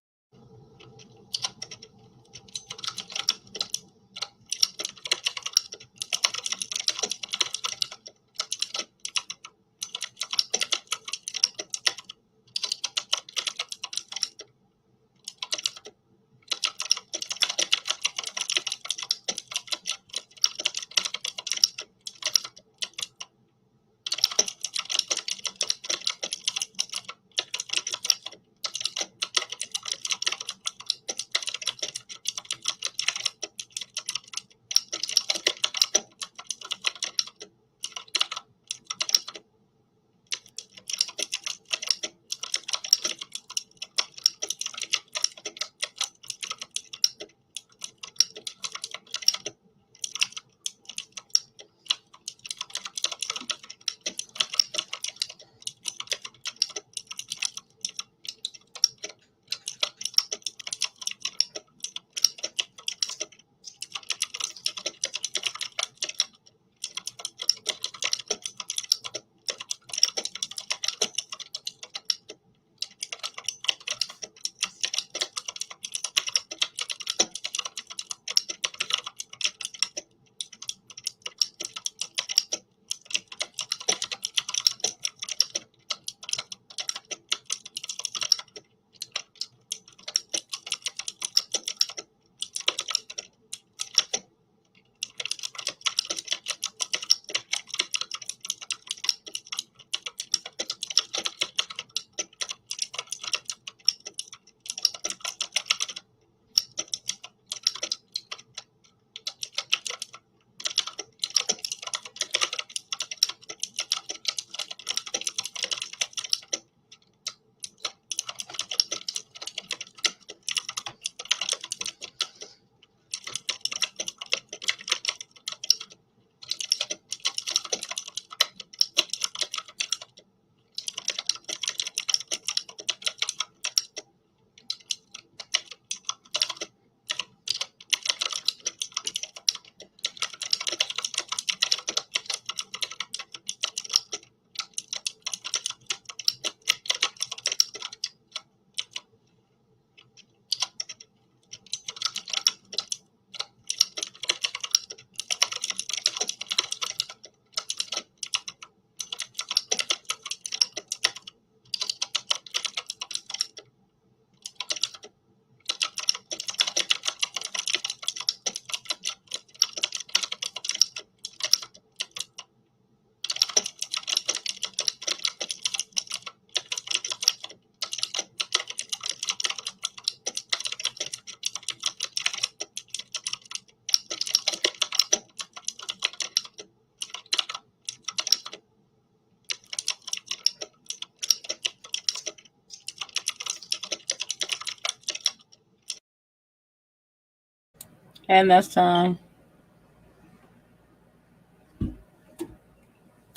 Speaker 1: And that's time.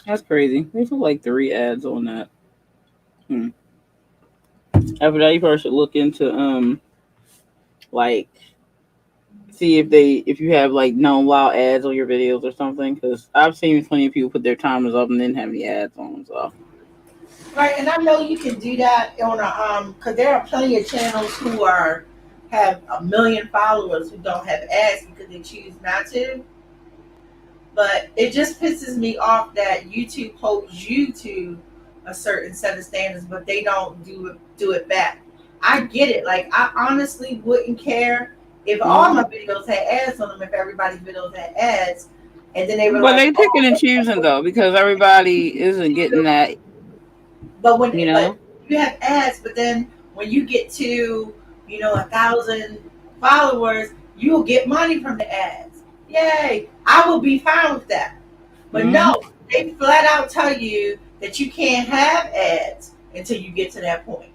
Speaker 1: That's crazy. They put like 3 ads on that. After that, you probably should look into like see if you have like non allow ads on your videos or something. Because I've seen plenty of people put their timers up and then have any ads on. So
Speaker 2: Right, and I know you can do that on a because there are plenty of channels who have 1 million followers who don't have ads because they choose not to. But it just pisses me off that YouTube holds you to a certain set of standards, but they don't do it back. I get it. Like I honestly wouldn't care if all my videos had ads on them. If everybody's videos had ads, and then they were
Speaker 1: but
Speaker 2: like,
Speaker 1: they picking and choosing though because everybody isn't getting that.
Speaker 2: But when
Speaker 1: But
Speaker 2: you have ads, but then when you get to 1,000 followers, you will get money from the ads. Yay! I will be fine with that. But no, they flat out tell you that you can't have ads until you get to that point.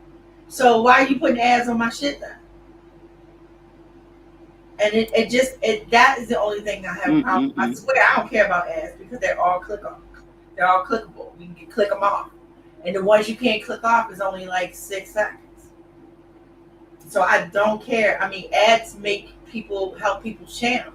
Speaker 2: So why are you putting ads on my shit then? And that is the only thing I have. I swear I don't care about ads because they're all clickable. They're all clickable. You can click them off. And the ones you can't click off is only like 6 seconds. So I don't care. I mean, ads help people's channels.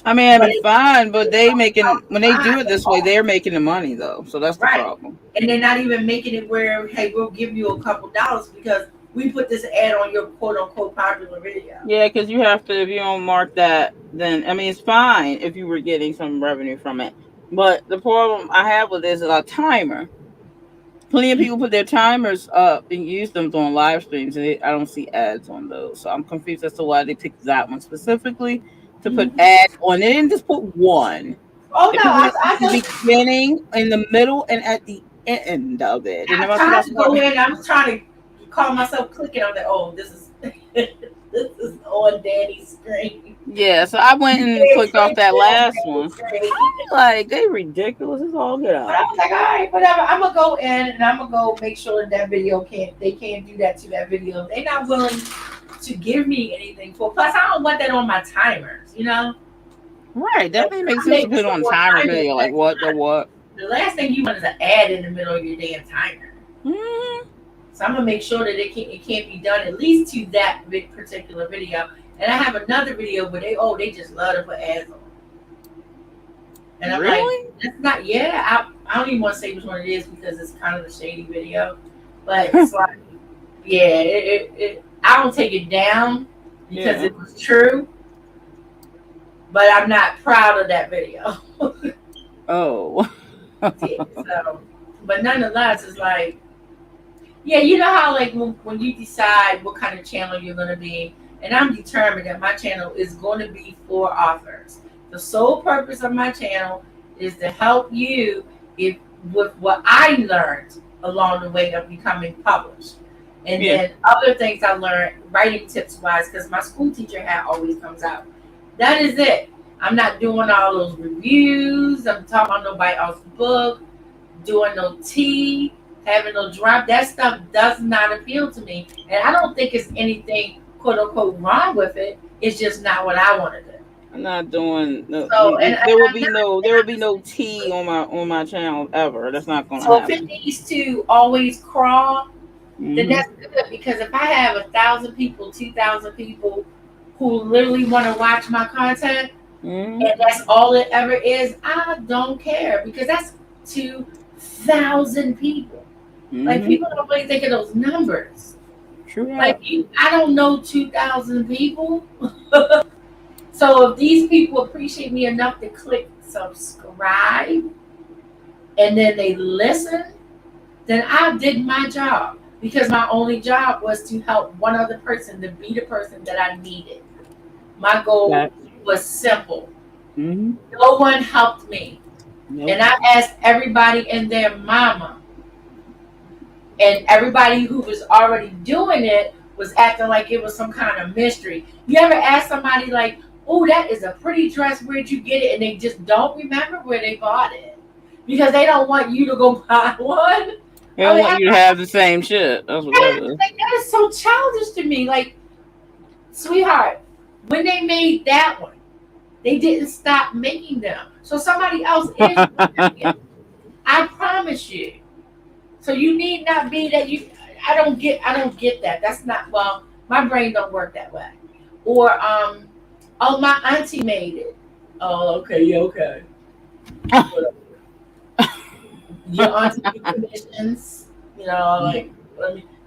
Speaker 1: I mean,
Speaker 2: But
Speaker 1: it's fine, but they making when they do
Speaker 2: fine.
Speaker 1: it this way, they're making the money though. So that's the
Speaker 2: Right.
Speaker 1: problem.
Speaker 2: And they're not even making it where, hey, we'll give you a couple dollars because we put this ad on your quote unquote popular video.
Speaker 1: Yeah, because you have to. If you don't mark that, then I mean, it's fine if you were getting some revenue from it. But the problem I have with this is a timer. Plenty of people put their timers up and use them on live streams. And I don't see ads on those, so I'm confused as to why they picked that one specifically to put ads on. They didn't just put one.
Speaker 2: Oh
Speaker 1: They
Speaker 2: no,
Speaker 1: put one
Speaker 2: I
Speaker 1: at the
Speaker 2: just
Speaker 1: beginning, in the middle, and at the end of it. And
Speaker 2: I
Speaker 1: if I see
Speaker 2: tried
Speaker 1: that's
Speaker 2: to go
Speaker 1: what,
Speaker 2: in. I was trying to call myself clicking on the. Oh, this is this is on Daddy's screen.
Speaker 1: yeah. So I went and clicked off that last one. Like they ridiculous. It's all good
Speaker 2: But I
Speaker 1: out.
Speaker 2: was like, all right, whatever. I'm gonna go in and I'm gonna go make sure that video can't. They can't do that to that video. They're not willing to give me anything for. Plus, I don't want that on my timers. You know.
Speaker 1: Right. That may make sense to put on timer video. Like what the what?
Speaker 2: The last thing you want is an ad in the middle of your damn timer.
Speaker 1: Mm-hmm.
Speaker 2: So I'm gonna make sure that it can't be done at least to that particular video. And I have another video where they just love to put ads on. And I'm
Speaker 1: Really?
Speaker 2: like, that's not. Yeah, I don't even want to say which one it is because it's kind of a shady video. But it's like, yeah, I don't take it down because it was true. But I'm not proud of that video.
Speaker 1: Oh.
Speaker 2: So, but nonetheless, it's like, yeah, you know how like when you decide what kind of channel you're going to be, and I'm determined that my channel is going to be for authors. The sole purpose of my channel is to help you with what I learned along the way of becoming published. And then other things I learned writing tips wise, because my school teacher hat always comes out. That is it. I'm not doing all those reviews. I'm talking about nobody else's book, doing no tea, having no drop. That stuff does not appeal to me. And I don't think it's anything quote unquote wrong with it. It's just not what I want to do.
Speaker 1: I'm not doing no.
Speaker 2: So,
Speaker 1: there will be no tea on my channel ever. That's not going to
Speaker 2: So
Speaker 1: happen.
Speaker 2: if it needs to always crawl, then that's good, because if I have 1,000 people, 2,000 people who literally want to watch my content, and that's all it ever is, I don't care, because that's 2,000 people. Like, people don't really think of those numbers.
Speaker 1: True.
Speaker 2: Like, I don't know 2,000 people. So if these people appreciate me enough to click subscribe and then they listen, then I did my job, because my only job was to help one other person to be the person that I needed. My goal was simple. No one helped me. And I asked everybody and their mama. And everybody who was already doing it was acting like it was some kind of mystery. You ever ask somebody like, oh, that is a pretty dress, where'd you get it? And they just don't remember where they bought it, because they don't want you to go buy one.
Speaker 1: They don't want you to have the same shit. That's what that is.
Speaker 2: Like, that is so childish to me. Like, sweetheart, when they made that one, they didn't stop making them. So somebody else is making it. I promise you. So you need not be that you. I don't get that. That's not, well, my brain don't work that way. Or oh, my auntie made it. Oh, okay, yeah, okay. Your auntie commissions, you know, like,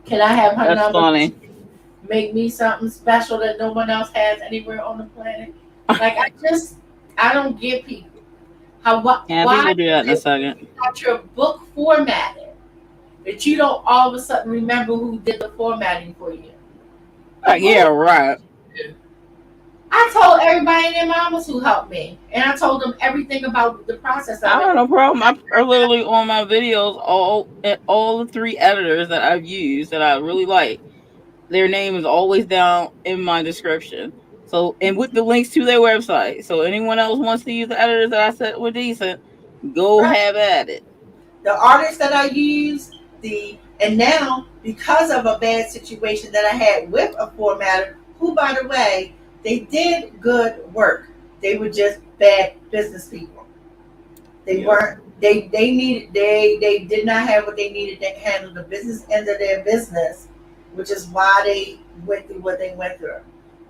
Speaker 2: can I have her number?
Speaker 1: Funny.
Speaker 2: Make me something special that no one else has anywhere on the planet. Like, I don't get people. Why
Speaker 1: We'll do that in a second.
Speaker 2: You got your book formatted, but you don't all of a sudden remember who did the formatting for you.
Speaker 1: Yeah, right.
Speaker 2: I told everybody and their mamas who helped me, and I told them everything about the process.
Speaker 1: I have no problem. I literally on my videos, all the 3 editors that I've used that I really like, their name is always down in my description. So, and with the links to their website. So anyone else wants to use the editors that I said were decent, go have at it.
Speaker 2: The artists that I use, and now because of a bad situation that I had with a formatter, who, by the way, they did good work. They were just bad business people. They weren't. They did not have what they needed to handle the business end of their business, which is why they went through what they went through.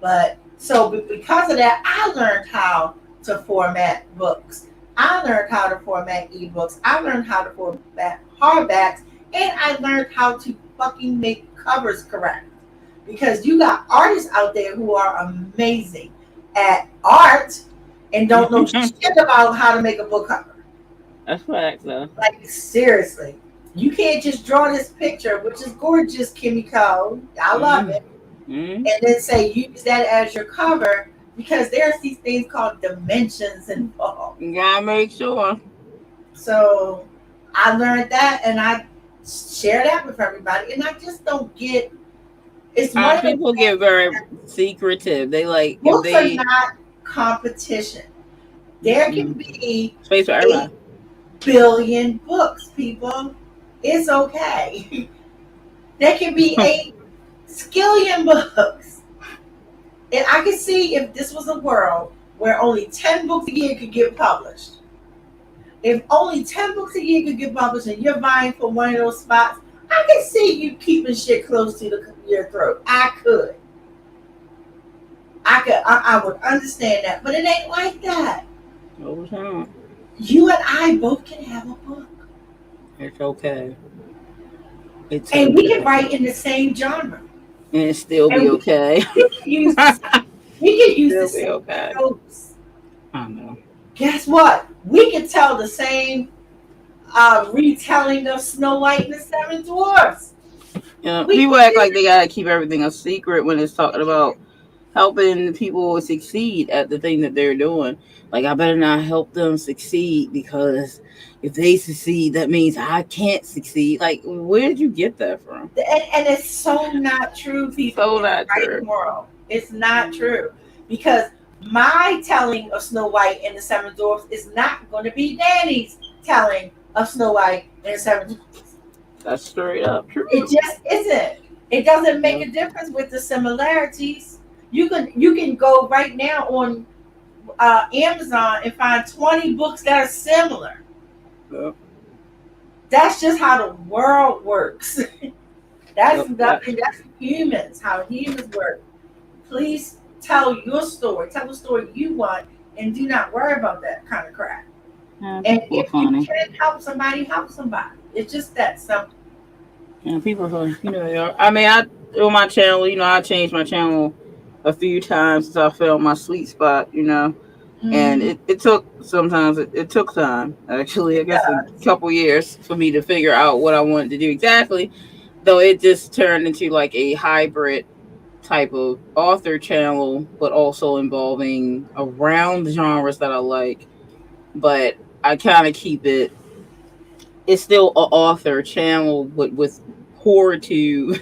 Speaker 2: But so because of that, I learned how to format books. I learned how to format ebooks. I learned how to format hardbacks, and I learned how to fucking make covers correct. Because you got artists out there who are amazing at art and don't know shit about how to make a book cover.
Speaker 1: That's facts, though.
Speaker 2: Like, seriously. You can't just draw this picture, which is gorgeous, Kimiko. I love it. And then say use that as your cover, because there's these things called dimensions involved.
Speaker 1: You gotta make sure.
Speaker 2: So I learned that, and I share that with everybody. And I just don't get. It's one
Speaker 1: people get very secretive. They like
Speaker 2: books
Speaker 1: if they
Speaker 2: are not competition. There can be
Speaker 1: space for everybody.
Speaker 2: 8 billion books, people. It's okay. There can be 8 skillion books. And I can see if this was a world where only 10 books a year could get published. If only 10 books a year could get published and you're vying for one of those spots, I can see you keeping shit close to your throat. I could. I would understand that, but it ain't like that.
Speaker 1: Over time.
Speaker 2: You and I both can have a book.
Speaker 1: It's okay. It's
Speaker 2: and
Speaker 1: okay.
Speaker 2: we can write in the same genre.
Speaker 1: And still be okay.
Speaker 2: We can use the same
Speaker 1: okay.
Speaker 2: tropes.
Speaker 1: I know.
Speaker 2: Guess what? We can tell the same retelling of Snow White and the Seven Dwarfs.
Speaker 1: Yeah, people act like they gotta keep everything a secret when it's talking about helping people succeed at the thing that they're doing. Like, I better not help them succeed, because if they succeed, that means I can't succeed. Like, where did you get that from?
Speaker 2: And it's so not true, people.
Speaker 1: So not true.
Speaker 2: World. It's not true. Because my telling of Snow White and the Seven Dwarfs is not going to be Danny's telling of Snow White and the Seven Dwarfs.
Speaker 1: That's straight up true.
Speaker 2: It just isn't. It doesn't make a difference with the similarities. You can go right now on Amazon and find 20 books that are similar.
Speaker 1: Yeah.
Speaker 2: That's just how the world works. That's humans, how humans work. Please tell your story. Tell the story you want, and do not worry about that kind of crap.
Speaker 1: Yeah,
Speaker 2: and if you can help somebody, help somebody. It's just that simple.
Speaker 1: Yeah, people are, I mean, on my channel, I changed my channel a few times since I found my sweet spot, and it took it took time, actually. I guess a couple years for me to figure out what I wanted to do exactly, though it just turned into like a hybrid type of author channel, but also involving around the genres that I like. But I kind of keep it's still an author channel, but with horror tube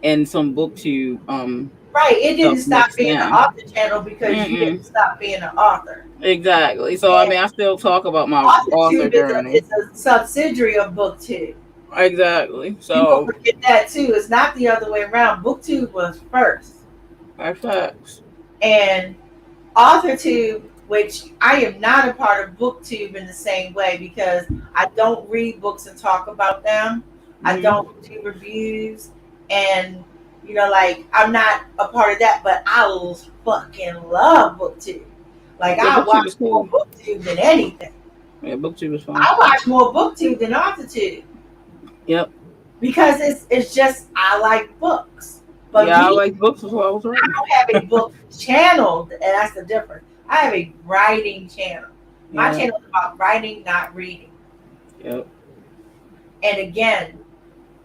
Speaker 1: and some booktube.
Speaker 2: Right, it didn't stop being an author channel because you didn't stop being an author.
Speaker 1: Exactly. So I mean, I still talk about my author journey.
Speaker 2: It's a subsidiary of booktube.
Speaker 1: Exactly. So
Speaker 2: people forget that too. It's not the other way around. Booktube was first.
Speaker 1: That's facts.
Speaker 2: And AuthorTube, which I am not a part of Booktube in the same way, because I don't read books and talk about them. I don't do reviews, and like, I'm not a part of that, but I fucking love Booktube. Like, I watch more Booktube than anything.
Speaker 1: Yeah, Booktube is fun.
Speaker 2: I watch more Booktube than AuthorTube.
Speaker 1: Yep.
Speaker 2: Because it's just, I like books. But
Speaker 1: I like books as well.
Speaker 2: I don't have a book channel, and that's the difference. I have a writing channel. My channel is about writing, not reading.
Speaker 1: Yep.
Speaker 2: And again,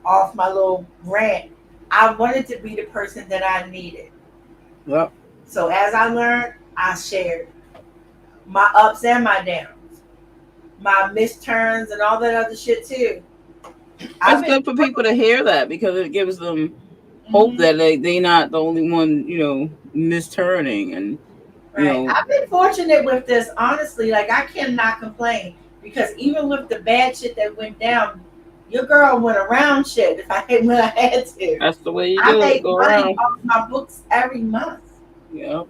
Speaker 2: off my little rant, I wanted to be the person that I needed.
Speaker 1: Yep.
Speaker 2: So as I learned, I shared my ups and my downs, my misturns and all that other shit too.
Speaker 1: It's good for people to hear that, because it gives them hope that they're not the only one, misturning. And
Speaker 2: I've been fortunate with this, honestly. Like, I cannot complain, because even with the bad shit that went down, your girl went around shit when I had to.
Speaker 1: That's the way you do it.
Speaker 2: I make
Speaker 1: go
Speaker 2: money
Speaker 1: around
Speaker 2: off my books every month.
Speaker 1: Yeah.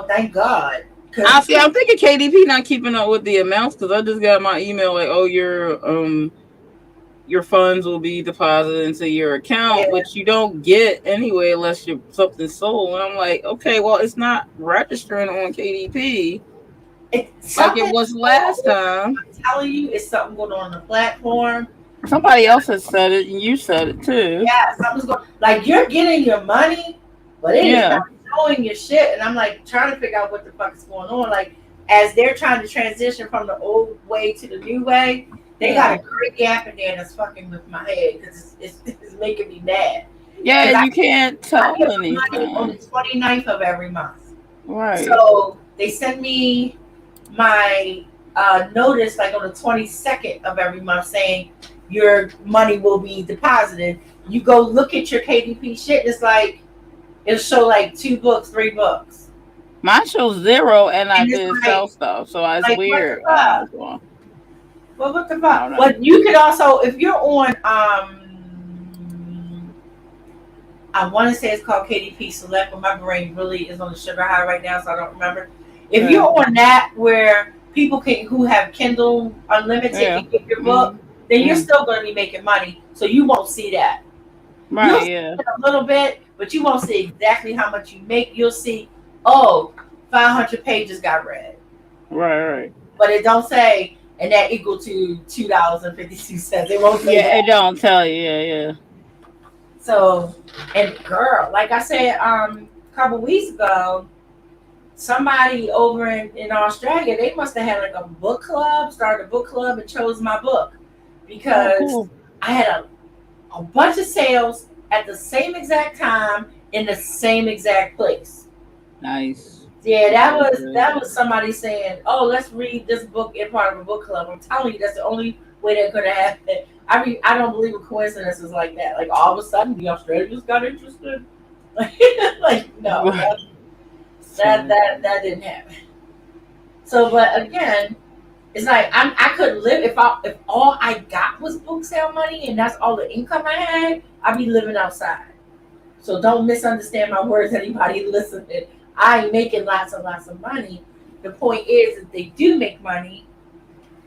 Speaker 2: Thank God.
Speaker 1: I'm thinking KDP not keeping up with the amounts, because I just got my email like, oh, your funds will be deposited into your account, which you don't get anyway unless something's sold. And I'm like, okay, well, it's not registering on KDP. Like it was last time.
Speaker 2: I'm telling you, it's something going on the platform.
Speaker 1: Somebody else has said it, and you said it too.
Speaker 2: Yeah, something's going. Like you're getting your money, but it is not showing your shit. And I'm like trying to figure out what the fuck is going on. Like as they're trying to transition from the old way to the new way, they got a great gap in there that's fucking with my head because it's making me mad.
Speaker 1: Yeah, you can't tell anything.
Speaker 2: On the 29th of every month.
Speaker 1: Right.
Speaker 2: So they send me my notice like on the 22nd of every month saying your money will be deposited. You go look at your KDP shit, it's like it'll show like 2 books, 3 books.
Speaker 1: Mine shows 0 and I did sell stuff, so it's like, weird.
Speaker 2: Well, what the fuck? But you could also, if you're on I want to say it's called KDP Select, but my brain really is on the sugar high right now, so I don't remember. If you're on that where people who have Kindle Unlimited can get your book, then you're still going to be making money, so you won't see that.
Speaker 1: Right,
Speaker 2: you'll see a little bit, but you won't see exactly how much you make. You'll see, 500 pages got read.
Speaker 1: Right.
Speaker 2: But it don't say, and that equal to $2.52. It won't say that.
Speaker 1: It don't tell you, yeah.
Speaker 2: So, and girl, like I said a couple weeks ago, somebody over in Australia, they must have had like a book club, started a book club and chose my book because I had a bunch of sales at the same exact time in the same exact place.
Speaker 1: Nice.
Speaker 2: Yeah, that was somebody saying, "Oh, let's read this book in part of a book club." I'm telling you, that's the only way that could have happened. I mean, I don't believe in coincidences like that. Like all of a sudden, the Australians got interested. Like no, that didn't happen. So, but again, it's like I couldn't live if all I got was book sale money and that's all the income I had. I'd be living outside. So don't misunderstand my words, anybody listening. I ain't making lots and lots of money. The point is that they do make money,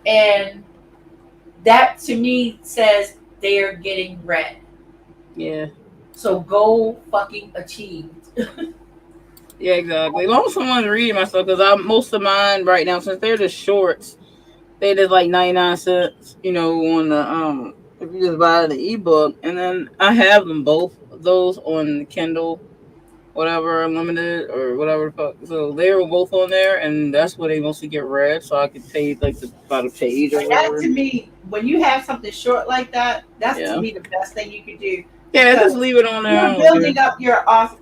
Speaker 2: and that to me says they're getting read.
Speaker 1: Yeah.
Speaker 2: So go fucking achieve.
Speaker 1: Yeah, exactly. As long as someone's reading my stuff, because most of mine right now, since they're just shorts, they did like 99 cents, on the if you just buy the ebook, and then I have them both those on the Kindle, whatever, Unlimited or whatever the fuck. So they were both on there, and that's where they mostly get read. So I could pay like about a page or whatever.
Speaker 2: That to me, when you have something short like that, that's to me the best thing you could do.
Speaker 1: Yeah, just leave it on there.
Speaker 2: You're building up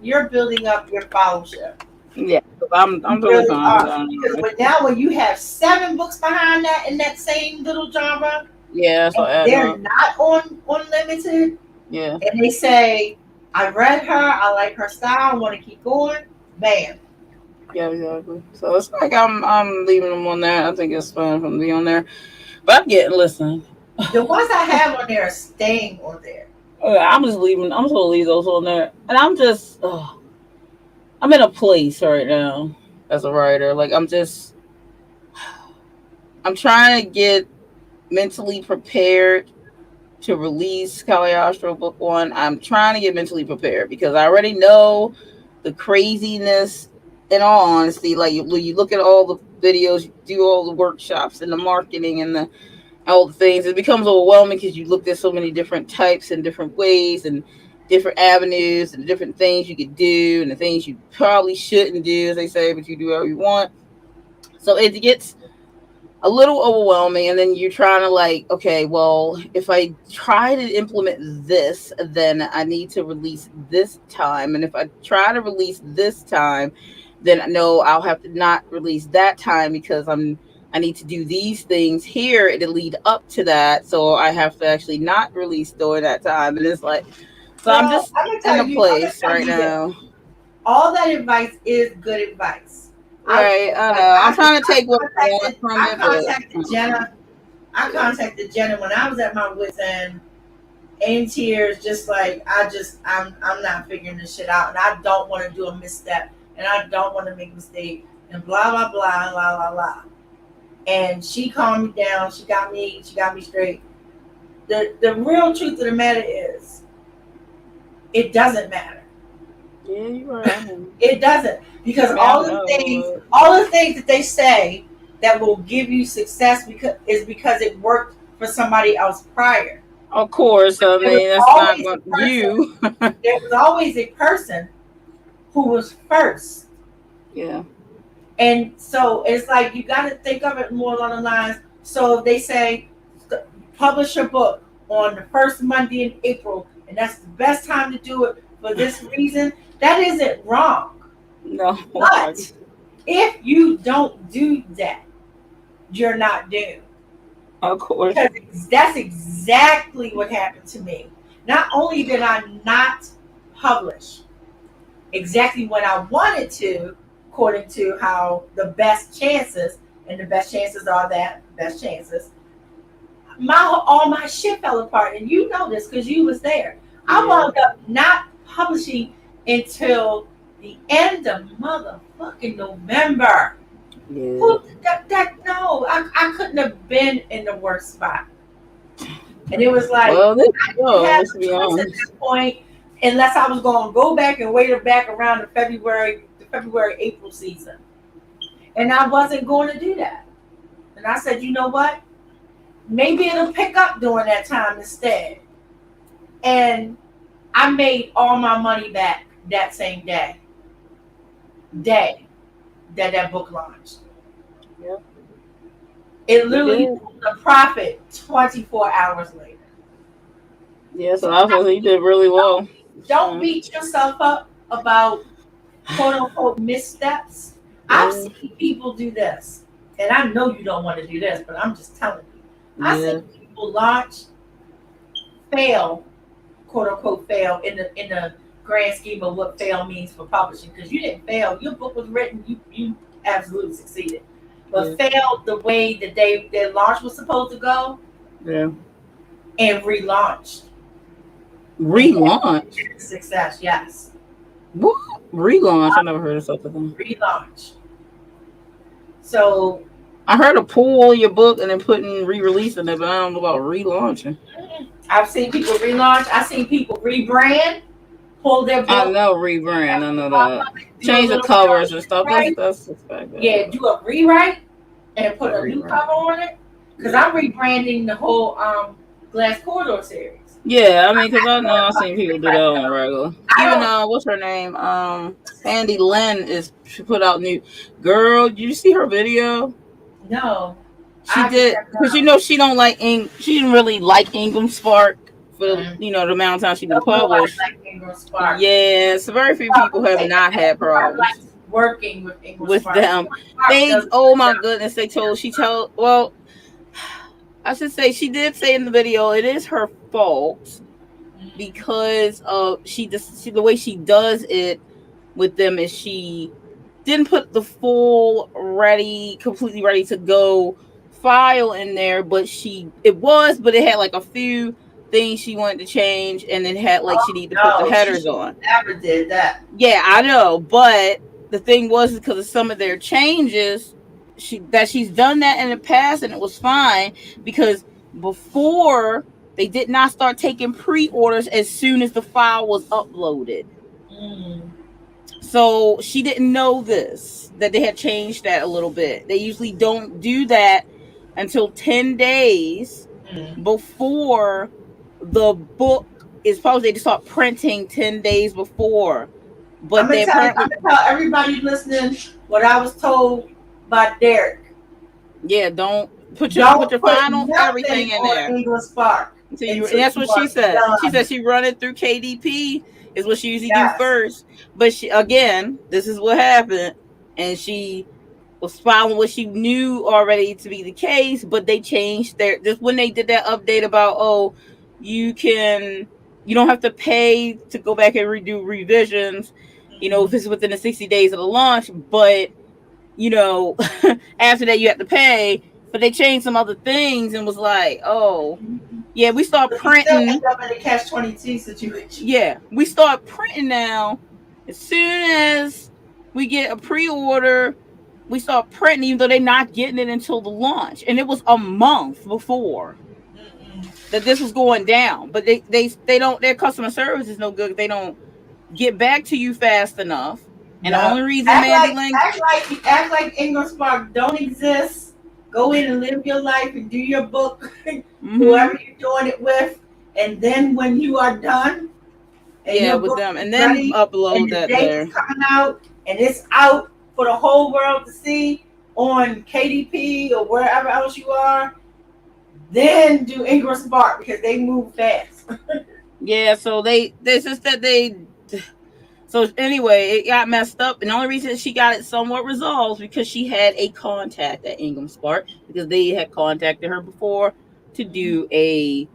Speaker 2: you're building up your followership.
Speaker 1: Yeah, I'm really fine.
Speaker 2: Because now when you have 7 books behind that in that same little genre,
Speaker 1: so
Speaker 2: they're not on limited.
Speaker 1: Yeah,
Speaker 2: and they say, I read her, I like her style, I want to keep going. Bam.
Speaker 1: Yeah, exactly. So it's like I'm leaving them on there. I think it's fun for them to be on there. But listen.
Speaker 2: The ones I have on there are staying on there.
Speaker 1: I'm just leaving. I'm just gonna leave those on there, and I'm just. I'm in a place right now as a writer. Like I'm trying to get mentally prepared to release Caliostro book 1. I'm trying to get mentally prepared because I already know the craziness. In all honesty, like when you look at all the videos, you do all the workshops and the marketing and all the things, it becomes overwhelming because you looked at so many different types and different ways and different avenues and different things you could do and the things you probably shouldn't do, as they say, but you do whatever you want. So it gets a little overwhelming, and then you're trying to like, okay, well, if I try to implement this, then I need to release this time, and if I try to release this time, then I know I'll have to not release that time because I need to do these things here to lead up to that, so I have to actually not release during that time, and it's like, so I'm just in a place right now.
Speaker 2: All that advice is good advice.
Speaker 1: Right, I know. I'm trying to take what I want from it.
Speaker 2: I contacted Jenna when I was at my wit's end, in tears, just like I'm not figuring this shit out, and I don't want to do a misstep, and I don't want to make a mistake, and blah blah blah blah blah blah. And she calmed me down. She got me straight. The real truth of the matter is, it doesn't matter.
Speaker 1: Yeah, you're right.
Speaker 2: It doesn't, because all the things that they say that will give you success because it worked for somebody else prior.
Speaker 1: Of course, I mean that's not what you.
Speaker 2: There was always a person who was first.
Speaker 1: Yeah.
Speaker 2: And so it's like you got to think of it more along the lines. So if they say publish a book on the first Monday in April, and that's the best time to do it for this reason, that isn't wrong.
Speaker 1: No.
Speaker 2: But if you don't do that, you're not doomed.
Speaker 1: Of course.
Speaker 2: Because that's exactly what happened to me. Not only did I not publish exactly when I wanted to, according to how the best chances, and the best chances are that best chances, all my shit fell apart. And you know this because you was there. I wound up not publishing until the end of motherfucking November.
Speaker 1: Yeah.
Speaker 2: No, I couldn't have been in the worst spot. And it was like,
Speaker 1: well,
Speaker 2: let's be honest. At this point, unless I was going to go back and wait it back around the February-April season. And I wasn't going to do that. And I said, you know what? Maybe it'll pick up during that time instead. And I made all my money back that same day that book launched.
Speaker 1: Yeah.
Speaker 2: It literally was a profit 24 hours later.
Speaker 1: Yeah, so obviously you did really well.
Speaker 2: Don't beat yourself up about quote unquote missteps. I've seen people do this, and I know you don't want to do this, but I'm just telling you. I've seen people launch, fail, quote unquote fail in the grand scheme of what fail means for publishing, because you didn't fail. Your book was written, you absolutely succeeded. But failed the way that their launch was supposed to go.
Speaker 1: Yeah.
Speaker 2: And relaunched.
Speaker 1: Relaunch?
Speaker 2: Success, yes.
Speaker 1: What? Relaunch? I never heard of such a thing.
Speaker 2: Relaunch. So
Speaker 1: I heard of pull your book and then putting re-releasing it, but I don't know about relaunching.
Speaker 2: I've seen people relaunch. I've seen people rebrand, pull their book.
Speaker 1: I know rebrand. I know that. Change the covers and stuff. That's expected.
Speaker 2: Yeah, do a rewrite and put a new cover on it. Because I'm rebranding the whole Glass Corridor series.
Speaker 1: Yeah, I mean, because I know I've seen people do that on regular. Even what's her name? Andy Lynn she put out new. Girl, did you see her video?
Speaker 2: No.
Speaker 1: She did, because she don't like she didn't really like Ingram Spark for the amount of time she been published. Yeah, so very few people have not had problems
Speaker 2: working with Ingram
Speaker 1: with
Speaker 2: Spark.
Speaker 1: them. My goodness, I should say she did say in the video it is her fault because of the way she does it with them is she didn't put the full completely ready to go file in there, but it had like a few things she wanted to change, and then had like she needed to put the headers on.
Speaker 2: Never did that.
Speaker 1: Yeah, I know, but the thing was because of some of their changes, she's done that in the past, and it was fine because before they did not start taking pre-orders as soon as the file was uploaded. So she didn't know that they had changed that a little bit. They usually don't do that until 10 days before the book is published. They just start printing 10 days before. But
Speaker 2: I'm gonna tell everybody listening what I was told by Derek.
Speaker 1: Yeah, don't put your final everything in there.
Speaker 2: English Spark.
Speaker 1: And that's what she said. She said she run it through KDP is what she usually do first. But this is what happened, and she was following what she knew already to be the case. But they changed just when they did that update about you don't have to pay to go back and redo revisions. If it's within the 60 days of the launch, but after that you have to pay. But they changed some other things and was like, we start printing.
Speaker 2: End up in a catch-22 situation.
Speaker 1: Yeah, we start printing now. As soon as we get a pre-order, we start printing, even though they're not getting it until the launch. And it was a month before that this was going down. But they don't. Their customer service is no good. They don't get back to you fast enough. And the only reason
Speaker 2: act like Ingram Spark don't exist go in and live your life and do your book,
Speaker 1: Mm-hmm.
Speaker 2: whoever you're doing it with, and then when you are done, and
Speaker 1: Yeah,
Speaker 2: your
Speaker 1: with
Speaker 2: book
Speaker 1: them,
Speaker 2: is
Speaker 1: and then
Speaker 2: ready,
Speaker 1: upload
Speaker 2: and the
Speaker 1: that
Speaker 2: date
Speaker 1: there.
Speaker 2: is coming out, and it's out for the whole world to see on KDP or wherever else you are, then do Ingram Spark because they move fast.
Speaker 1: Yeah, so they just that they. So anyway, it got messed up, and the only reason she got it somewhat resolved because she had a contact at Ingram Spark because they had contacted her before to do a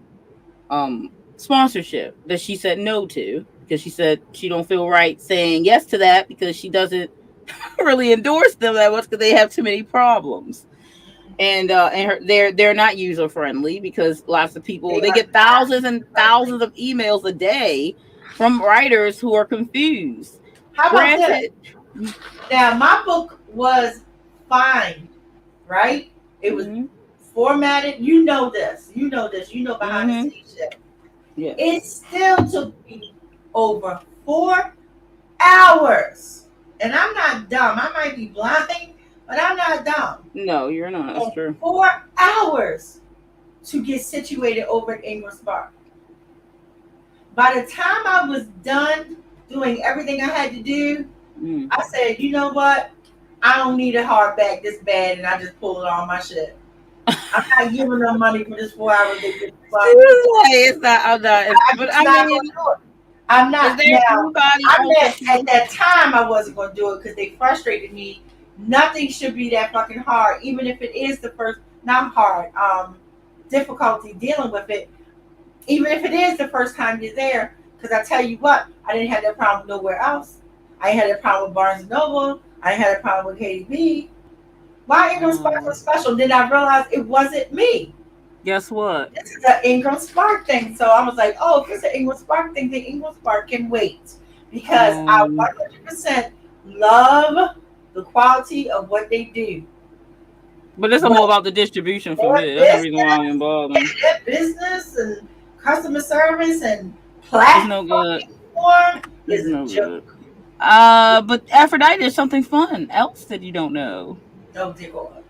Speaker 1: sponsorship that she said no to because she said she don't feel right saying yes to that because she doesn't really endorse them that much because they have too many problems. And they're not user friendly because lots of people they get thousands and thousands of emails a day from writers who are confused.
Speaker 2: How about
Speaker 1: Granted,
Speaker 2: this? Now my book was fine, right? It was formatted. You know this. You know this. You know behind the scenes shit.
Speaker 1: Yeah.
Speaker 2: It still took me over 4 hours. And I'm not dumb. I might be blind, but I'm not dumb.
Speaker 1: No, you're not. That's true.
Speaker 2: 4 hours to get situated over at Ingram Spark. By the time I was done doing everything I had to do, I said, you know what? I don't need a hardback this bad, and I just pulled it on my shit. I'm not giving them money for this 4 hours.
Speaker 1: It's not. I'm not. But I mean,
Speaker 2: I'm not. Now, I meant
Speaker 1: that
Speaker 2: at that time I wasn't going to do it because they frustrated me. Nothing should be that fucking hard, even if it is the first. Not hard. Difficulty dealing with it, even if it is the first time you're there. Because I tell you what, I didn't have that problem nowhere else. I had a problem with Barnes and Noble. I had a problem with KDP. Why Ingram Spark was special? Then I realized it wasn't me.
Speaker 1: Guess what?
Speaker 2: This is an Ingram Spark thing. So I was like, oh, if it's an Ingram Spark thing, then Ingram Spark can wait. Because I 100% love the quality of what they do.
Speaker 1: But it's more about the distribution for me. That's the reason why I'm involved.
Speaker 2: Their business and customer service and platform
Speaker 1: is no good. But Aphrodite, there's something fun else that you don't know.
Speaker 2: Oh, dear God.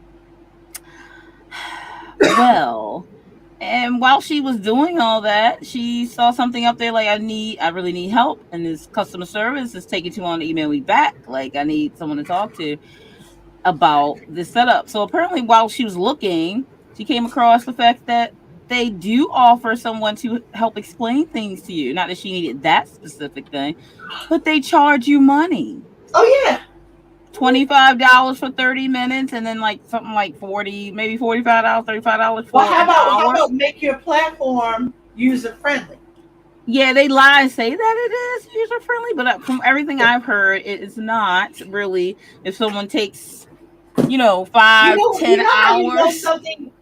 Speaker 1: Well, and while she was doing all that, she saw something up there like I really need help, and this customer service is taking too long to email me back. Like I need someone to talk to about this setup. So apparently, while she was looking, she came across the fact that they do offer someone to help explain things to you. Not that she needed that specific thing, but they charge you money.
Speaker 2: Oh yeah.
Speaker 1: $25 for 30 minutes and then like something like 40, maybe $45, $35 for
Speaker 2: how about make your platform user friendly?
Speaker 1: Yeah, they lie and say that it is user friendly, but from everything I've heard, it is not really. If someone takes, 5, 10 hours.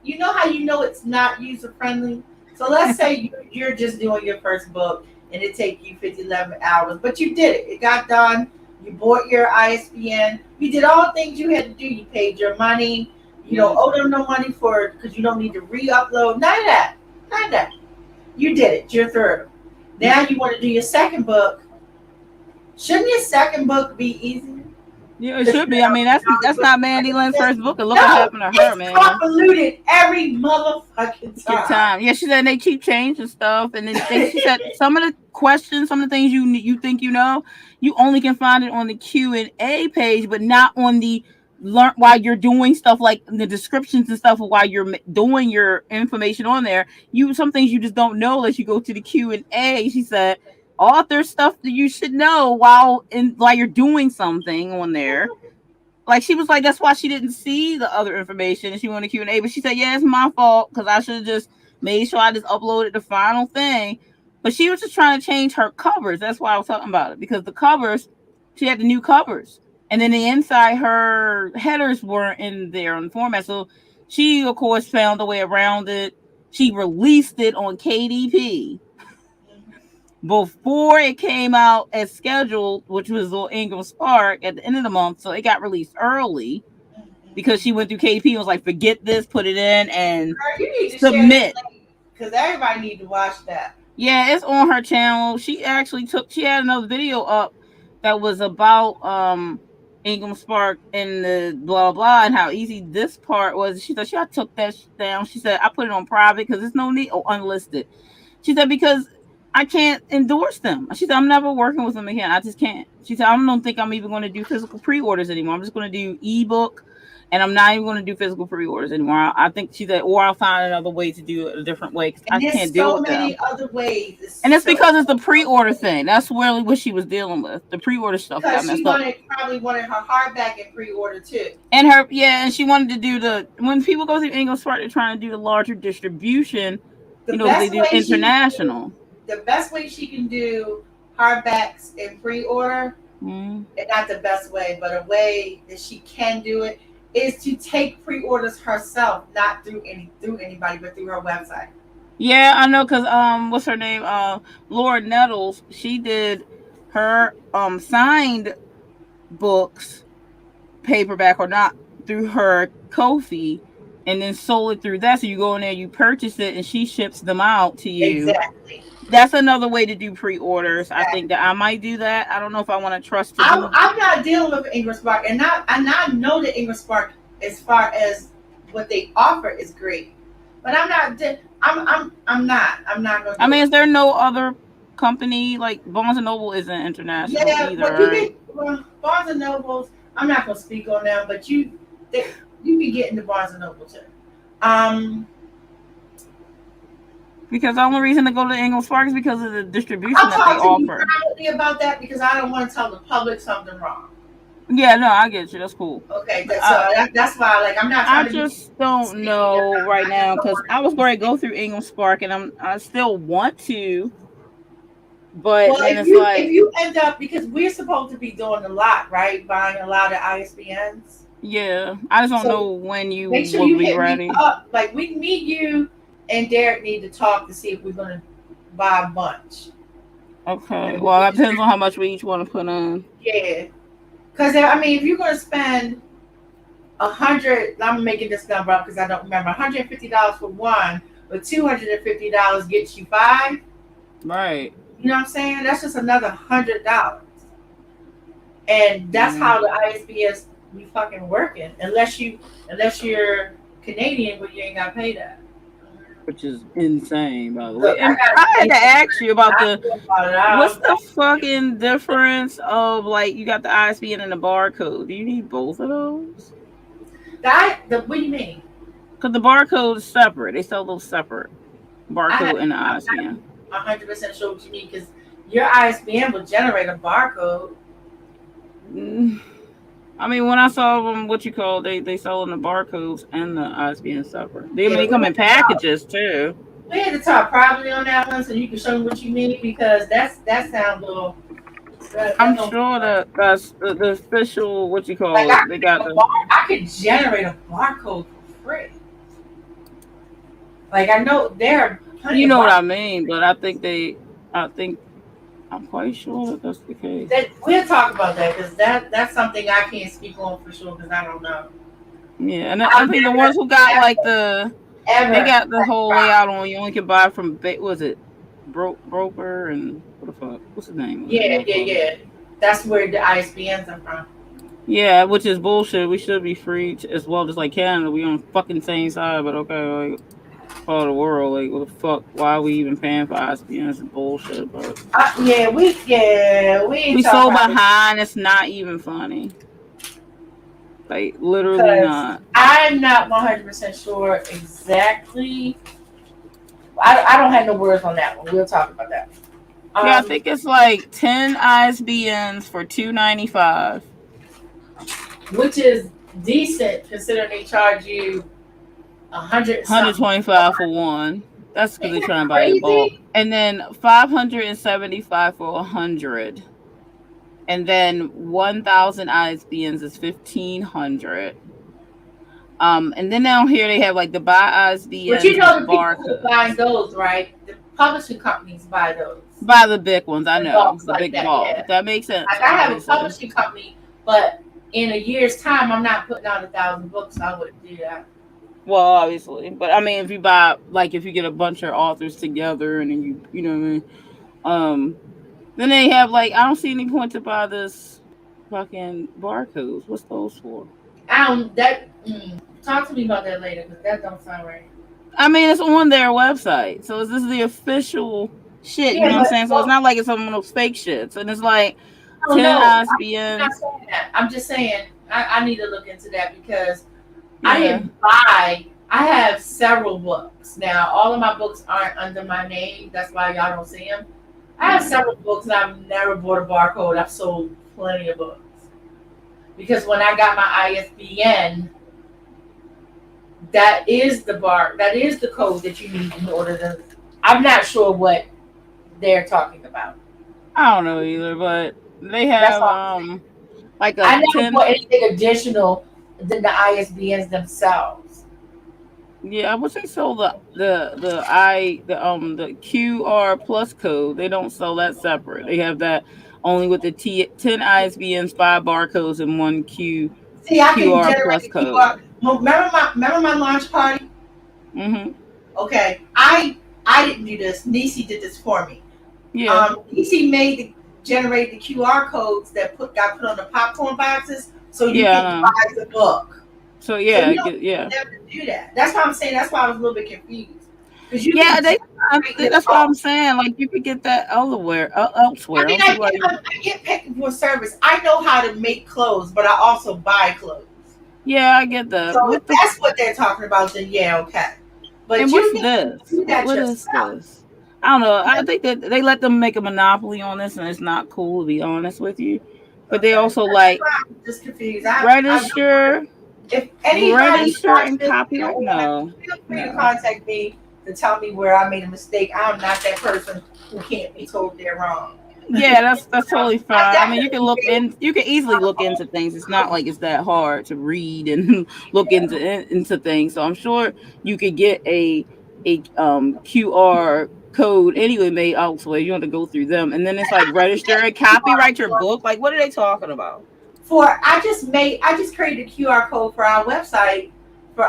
Speaker 2: You know how you know it's not user friendly? So let's say you're just doing your first book and it takes you 11 hours, but you did it. It got done. You bought your ISBN. You did all the things you had to do. You paid your money. You don't owe them no money for it because you don't need to re-upload. None of that. You did it. You're through. Now you want to do your second book. Shouldn't your second book be easy?
Speaker 1: Yeah, it should be. I mean, that's not Mandy Lynn's first book. And look what happened to her, man.
Speaker 2: Convoluted every motherfucking time.
Speaker 1: Yeah, she said they keep changing stuff, and then she said some of the questions, some of the things you think you know, you only can find it on the Q&A page, but not on the learn while you're doing stuff like the descriptions and stuff while you're doing your information on there. Some things you just don't know unless you go to the Q&A. She said author stuff that you should know while you're doing something on there. Like she was like, that's why she didn't see the other information and she wanted Q&A. But she said, yeah, it's my fault because I should have just made sure I just uploaded the final thing. But she was just trying to change her covers. That's why I was talking about it, because the covers, she had the new covers, and then the inside her headers weren't in there on the format. So she, of course, found a way around it. She released it on KDP before it came out as scheduled, which was on Ingram Spark at the end of the month. So it got released early because she went through KDP and was like, forget this, put it in and submit.
Speaker 2: Because everybody needs to watch that.
Speaker 1: Yeah, it's on her channel. She actually had another video up that was about Ingram Spark and the blah blah and how easy this part was. She said, I took that down. She said, I put it on private because there's no need, unlisted. She said, because I can't endorse them. She said, I'm never working with them again. I just can't. She said, I don't think I'm even going to do physical pre-orders anymore. I'm just going to do ebook, and I'm not even going to do physical pre-orders anymore. I think she said, or I'll find another way to do it a different way because I can't deal with them.
Speaker 2: There's so many other ways.
Speaker 1: And it's because it's the pre-order thing. That's really what she was dealing with. The pre-order stuff got
Speaker 2: Because she probably wanted her hardback in pre-order too.
Speaker 1: And and she wanted to do when people go through Ingram Spark, they're trying to do the larger distribution. They do international.
Speaker 2: The best way she can do hardbacks in pre-order, and not the best way, but a way that she can do it, is to take pre-orders herself, not through anybody, but through her website.
Speaker 1: Yeah, I know, because what's her name? Laura Nettles. She did her signed books, paperback or not, through her Ko-fi, and then sold it through that. So you go in there, you purchase it, and she ships them out to you.
Speaker 2: Exactly.
Speaker 1: That's another way to do pre-orders. Exactly. I think that I might do that. I don't know if I want to trust.
Speaker 2: I'm not dealing with Ingram Spark, and I know that Ingram Spark, as far as what they offer, is great. But I'm not. I'm not going.
Speaker 1: I mean, is there no other company like Barnes and Noble isn't international either?
Speaker 2: Well, Barnes and Nobles. I'm not going to speak on them, but you can get into Barnes and Noble too.
Speaker 1: Because the only reason to go to Ingram Spark is because of the distribution
Speaker 2: that
Speaker 1: they offer.
Speaker 2: I'm talking about that because I don't want to tell the public something wrong.
Speaker 1: Yeah, no, I get you. That's cool.
Speaker 2: Okay, that's why, I'm not.
Speaker 1: I just don't know right now because I was going to go through Ingram Spark, and I still want to, but then
Speaker 2: if you end up, because we're supposed to be doing a lot, right? Buying a lot of ISBNs.
Speaker 1: Yeah, I just don't know when you
Speaker 2: make sure
Speaker 1: will
Speaker 2: you
Speaker 1: be
Speaker 2: hit
Speaker 1: ready.
Speaker 2: Me up. Like me, you, and Derek need to talk to see if we're going to buy a bunch.
Speaker 1: Okay. Well, that depends on how much we each want to put on.
Speaker 2: Yeah. Because, I mean, if you're going to spend $100, I'm making this number up because I don't remember, $150 for one, but $250 gets you 5.
Speaker 1: Right.
Speaker 2: You know what I'm saying? That's just another $100. And that's how the ISBS be fucking working. Unless you're Canadian, but you ain't got to pay that.
Speaker 1: Which is insane, by the way. And I had to ask you about what's the fucking difference of, like, you got the ISBN and the barcode? Do you need both of those?
Speaker 2: What do you mean?
Speaker 1: Because the barcode is separate. They sell those separate. Barcode and the ISBN.
Speaker 2: I'm 100% sure what you mean, because your ISBN will generate a barcode.
Speaker 1: I mean, when I saw them, they sell the barcodes and the ISBN separate. They come in packages too.
Speaker 2: We had to talk privately on that one so you can show me what you mean, because that sounds a little.
Speaker 1: I'm sure that's the official they got
Speaker 2: I could generate a barcode for free. Like, I know there are plenty.
Speaker 1: You know what I mean, but I'm quite sure that's the case.
Speaker 2: We'll talk about that, because that's something I can't speak on for sure, because I don't know.
Speaker 1: Yeah, and I think the ones who got they got the whole layout on. You only can buy from broker and what the fuck? What's his name?
Speaker 2: Yeah. That's where the ISBNs are from. Yeah,
Speaker 1: which is bullshit. We should be free as well, just like Canada. We on fucking same side, but okay, like, all the world, like, what the fuck? Why are we even paying for ISBNs? It's bullshit, but
Speaker 2: we
Speaker 1: so behind. It's not even funny. Like, literally not.
Speaker 2: I'm not 100% sure exactly. I don't have no words on that one. We'll talk about that.
Speaker 1: I think it's like 10 ISBNs for $2.95,
Speaker 2: which is decent considering they charge you
Speaker 1: $125 for one. That's because they're trying to buy it bulk. And then $575 for 100. And then 1,000 ISBNs is $1,500. And then down here they have like the buy ISBNs.
Speaker 2: But you know the people who buy those, right? The publishing companies buy those.
Speaker 1: Buy the big ones, I know. The big bulk. Yeah. That makes sense.
Speaker 2: Like, I have a publishing company, but in a year's time, I'm not putting out 1,000 books. I wouldn't do that.
Speaker 1: Well, obviously, but I mean, if you buy, like, if you get a bunch of authors together, and then you know what I mean. Then they have, like, I don't see any point to buy this fucking barcodes. What's those for?
Speaker 2: Talk to me about that later because that don't sound right.
Speaker 1: I mean, it's on their website, so this is the official shit. You
Speaker 2: Yeah,
Speaker 1: know what I'm
Speaker 2: but
Speaker 1: saying? So it's not like it's some of those fake shits, and it's like
Speaker 2: oh
Speaker 1: 10
Speaker 2: no, I'm not
Speaker 1: ISBNs.
Speaker 2: saying that. I'm just saying I need to look into that because I
Speaker 1: Yeah.
Speaker 2: didn't buy. I have several books now. All of my books aren't under my name. That's why y'all don't see them. I have several books and I've never bought a barcode. I've sold plenty of books because when I got my ISBN, that is the code that you need in order to. I'm not sure what they're talking about.
Speaker 1: I don't know either, but they
Speaker 2: That's
Speaker 1: have
Speaker 2: all.
Speaker 1: like
Speaker 2: I
Speaker 1: a
Speaker 2: never
Speaker 1: 10.
Speaker 2: bought anything additional than the ISBNs themselves.
Speaker 1: Yeah, I would say so. The QR plus code, they don't sell that separate. They have that only with the 10 ISBNs, 5 barcodes, and 1
Speaker 2: See, I can
Speaker 1: QR
Speaker 2: generate
Speaker 1: plus
Speaker 2: the
Speaker 1: code.
Speaker 2: QR. Remember my launch party?
Speaker 1: Mm-hmm.
Speaker 2: Okay, I didn't do this. Nisi did this for me.
Speaker 1: Yeah.
Speaker 2: Nisi generate the QR codes that got put on the popcorn boxes, so you can buy the book.
Speaker 1: So yeah,
Speaker 2: so you don't
Speaker 1: yeah.
Speaker 2: have to do that. That's what I'm saying. That's why I was a little bit confused.
Speaker 1: Yeah, that's what I'm saying. Like you could get that elsewhere.
Speaker 2: I mean, I get paid for service. I know how to make clothes, but I also buy clothes.
Speaker 1: Yeah, I get that.
Speaker 2: So if that's what they're talking about, then yeah, okay. But
Speaker 1: and
Speaker 2: you
Speaker 1: what's
Speaker 2: can
Speaker 1: this?
Speaker 2: do that
Speaker 1: What
Speaker 2: yourself.
Speaker 1: is this? I don't know. I think that they let them make a monopoly on this, and it's not cool to be honest with you. But they also like
Speaker 2: I'm just confused.
Speaker 1: register.
Speaker 2: If anybody
Speaker 1: Register and
Speaker 2: this,
Speaker 1: copyright? No.
Speaker 2: Feel free to contact me to tell me where I made a mistake. I'm not that person who can't be told they're wrong.
Speaker 1: Yeah, that's totally fine. I mean, you can easily look into things. It's not like it's that hard to read and look into things. So I'm sure you could get a QR code anyway made elsewhere. You don't have to go through them, and then it's like register and copyright your book. Like, what are they talking about?
Speaker 2: I just created a QR code for our website for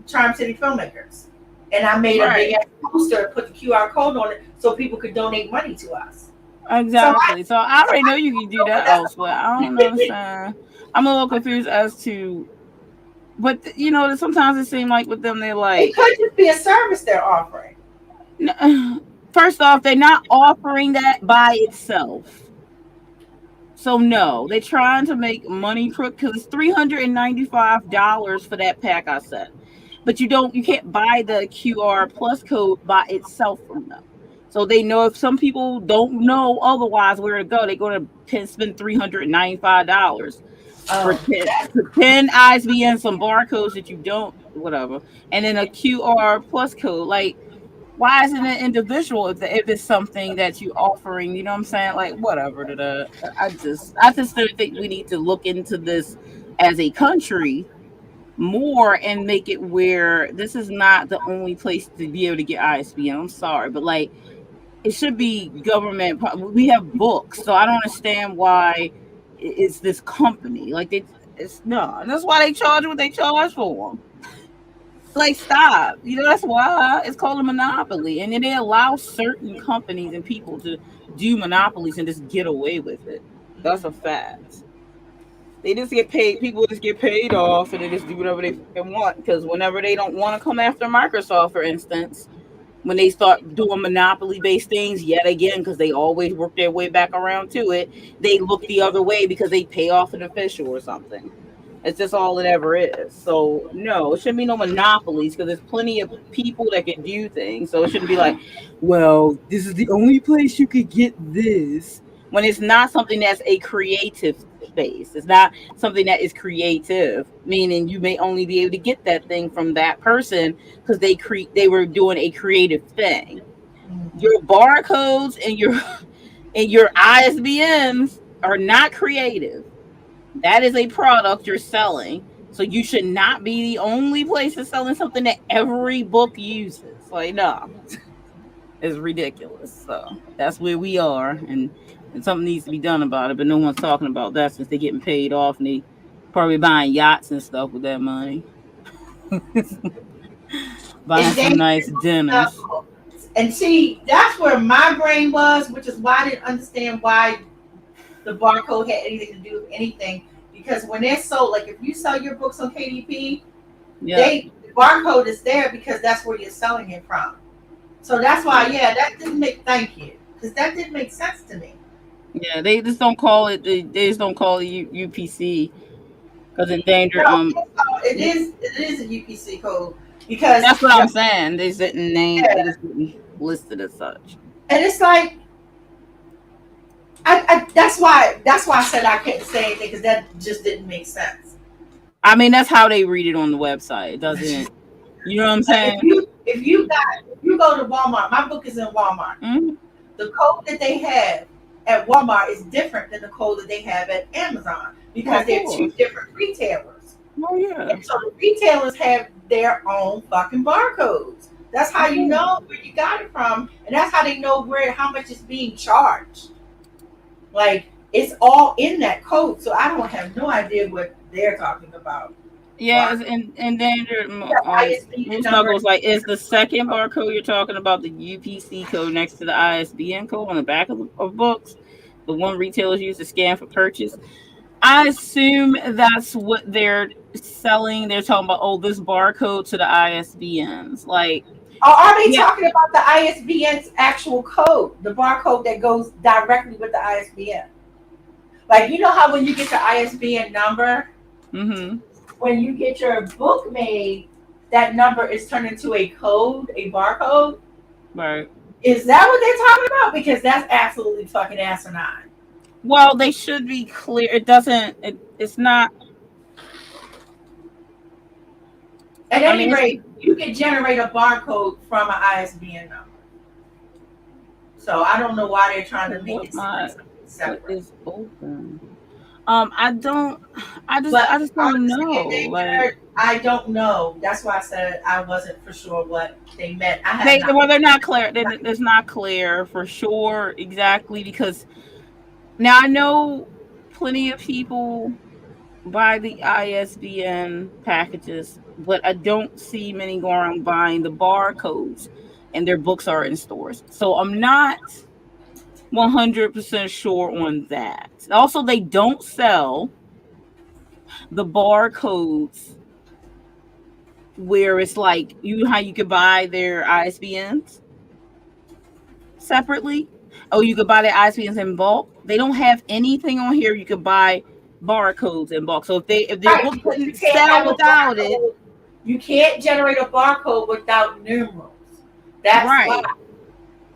Speaker 2: Charm City Filmmakers, and I made a big poster, put the QR code on it so people could donate money to us.
Speaker 1: Exactly. So I already know you can do that elsewhere. I don't understand. I'm a little confused as to, but sometimes it seems like with them they're like
Speaker 2: it could just be a service they're offering.
Speaker 1: First off, they're not offering that by itself. So no, they're trying to make money because it's $395 for that pack I said. But you can't buy the QR plus code by itself from them. So they know if some people don't know otherwise where to go, they're going to spend $395 for 10 ISBN, some barcodes that you don't, whatever, and then a QR plus code. Like, why isn't it individual if it's something that you're offering? You know what I'm saying? Like, whatever. I just think we need to look into this as a country more and make it where this is not the only place to be able to get ISBN. I'm sorry, but like, it should be government. We have books, so I don't understand why it's this company. Like, it's no, and that's why they charge what they charge for them. Like, stop. That's why it's called a monopoly. And then they allow certain companies and people to do monopolies and just get away with it. That's a fact. They just get paid. People just get paid off and they just do whatever they want. Because whenever they don't want to come after Microsoft, for instance, when they start doing monopoly-based things yet again, because they always work their way back around to it, they look the other way because they pay off an official or something. It's just all it ever is. So no, it shouldn't be no monopolies because there's plenty of people that can do things. So it shouldn't be like, well, this is the only place you could get this, when it's not something that's a creative space. It's not something that is creative, meaning you may only be able to get that thing from that person because they were doing a creative thing. Your barcodes and your ISBNs are not creative. That is a product you're selling. So you should not be the only place that's selling something that every book uses. Like, no. It's ridiculous. So that's where we are. And something needs to be done about it. But no one's talking about that since they're getting paid off and they probably buying yachts and stuff with that money. Buying some nice dinners.
Speaker 2: And see, that's where my brain was, which is why I didn't understand why the barcode had anything to do with anything. Because when they're sold, like if you sell your books on KDP, the barcode is there because that's where you're selling it from. So that's why, that didn't make, thank you, because that didn't make sense to me.
Speaker 1: Yeah, they just don't call it. They just don't call it UPC because endangered.
Speaker 2: It is a UPC code because
Speaker 1: that's what I'm saying. They didn't name. They just didn't list it as such.
Speaker 2: And it's like, that's why I said I couldn't say anything because that just didn't make sense.
Speaker 1: I mean, that's how they read it on the website. It doesn't. You know what I'm saying?
Speaker 2: If you go to Walmart, my book is in Walmart.
Speaker 1: Mm-hmm.
Speaker 2: The code that they have at Walmart is different than the code that they have at Amazon because they're two different retailers.
Speaker 1: Oh yeah.
Speaker 2: And so the retailers have their own fucking barcodes. That's how you know where you got it from, and that's how they know how much is being charged. Like it's all in that code, so I don't have no idea what they're talking about.
Speaker 1: Yeah, it's endangered. Snuggles like is the second barcode you're talking about the UPC code next to the ISBN code on the back of books, the one retailers use to scan for purchase. I assume that's what they're selling. They're talking about this barcode to the ISBNs. Like,
Speaker 2: are they talking about the ISBN's actual code, the barcode that goes directly with the ISBN? Like, you know how when you get the ISBN number.
Speaker 1: Mm-hmm.
Speaker 2: When you get your book made, that number is turned into a code, a barcode.
Speaker 1: Right.
Speaker 2: Is that what they're talking about? Because that's absolutely fucking asinine.
Speaker 1: Well, they should be clear. It doesn't. It's not.
Speaker 2: At any rate, you can generate a barcode from an ISBN number. So I don't know why they're trying to make it separate.
Speaker 1: What is open? I just don't know. Like,
Speaker 2: I don't know. That's why I said I wasn't for sure what they meant.
Speaker 1: They're not clear. It's not clear for sure exactly because now I know plenty of people buy the ISBN packages, but I don't see many going around buying the barcodes, and their books are in stores. So I'm not 100% sure on that. Also, they don't sell the barcodes where it's like how you could buy their ISBNs separately. Oh, you could buy their ISBNs in bulk. They don't have anything on here you could buy barcodes in bulk. So if their book couldn't sell without it,
Speaker 2: you can't generate a barcode without numerals. That's
Speaker 1: right.
Speaker 2: Why.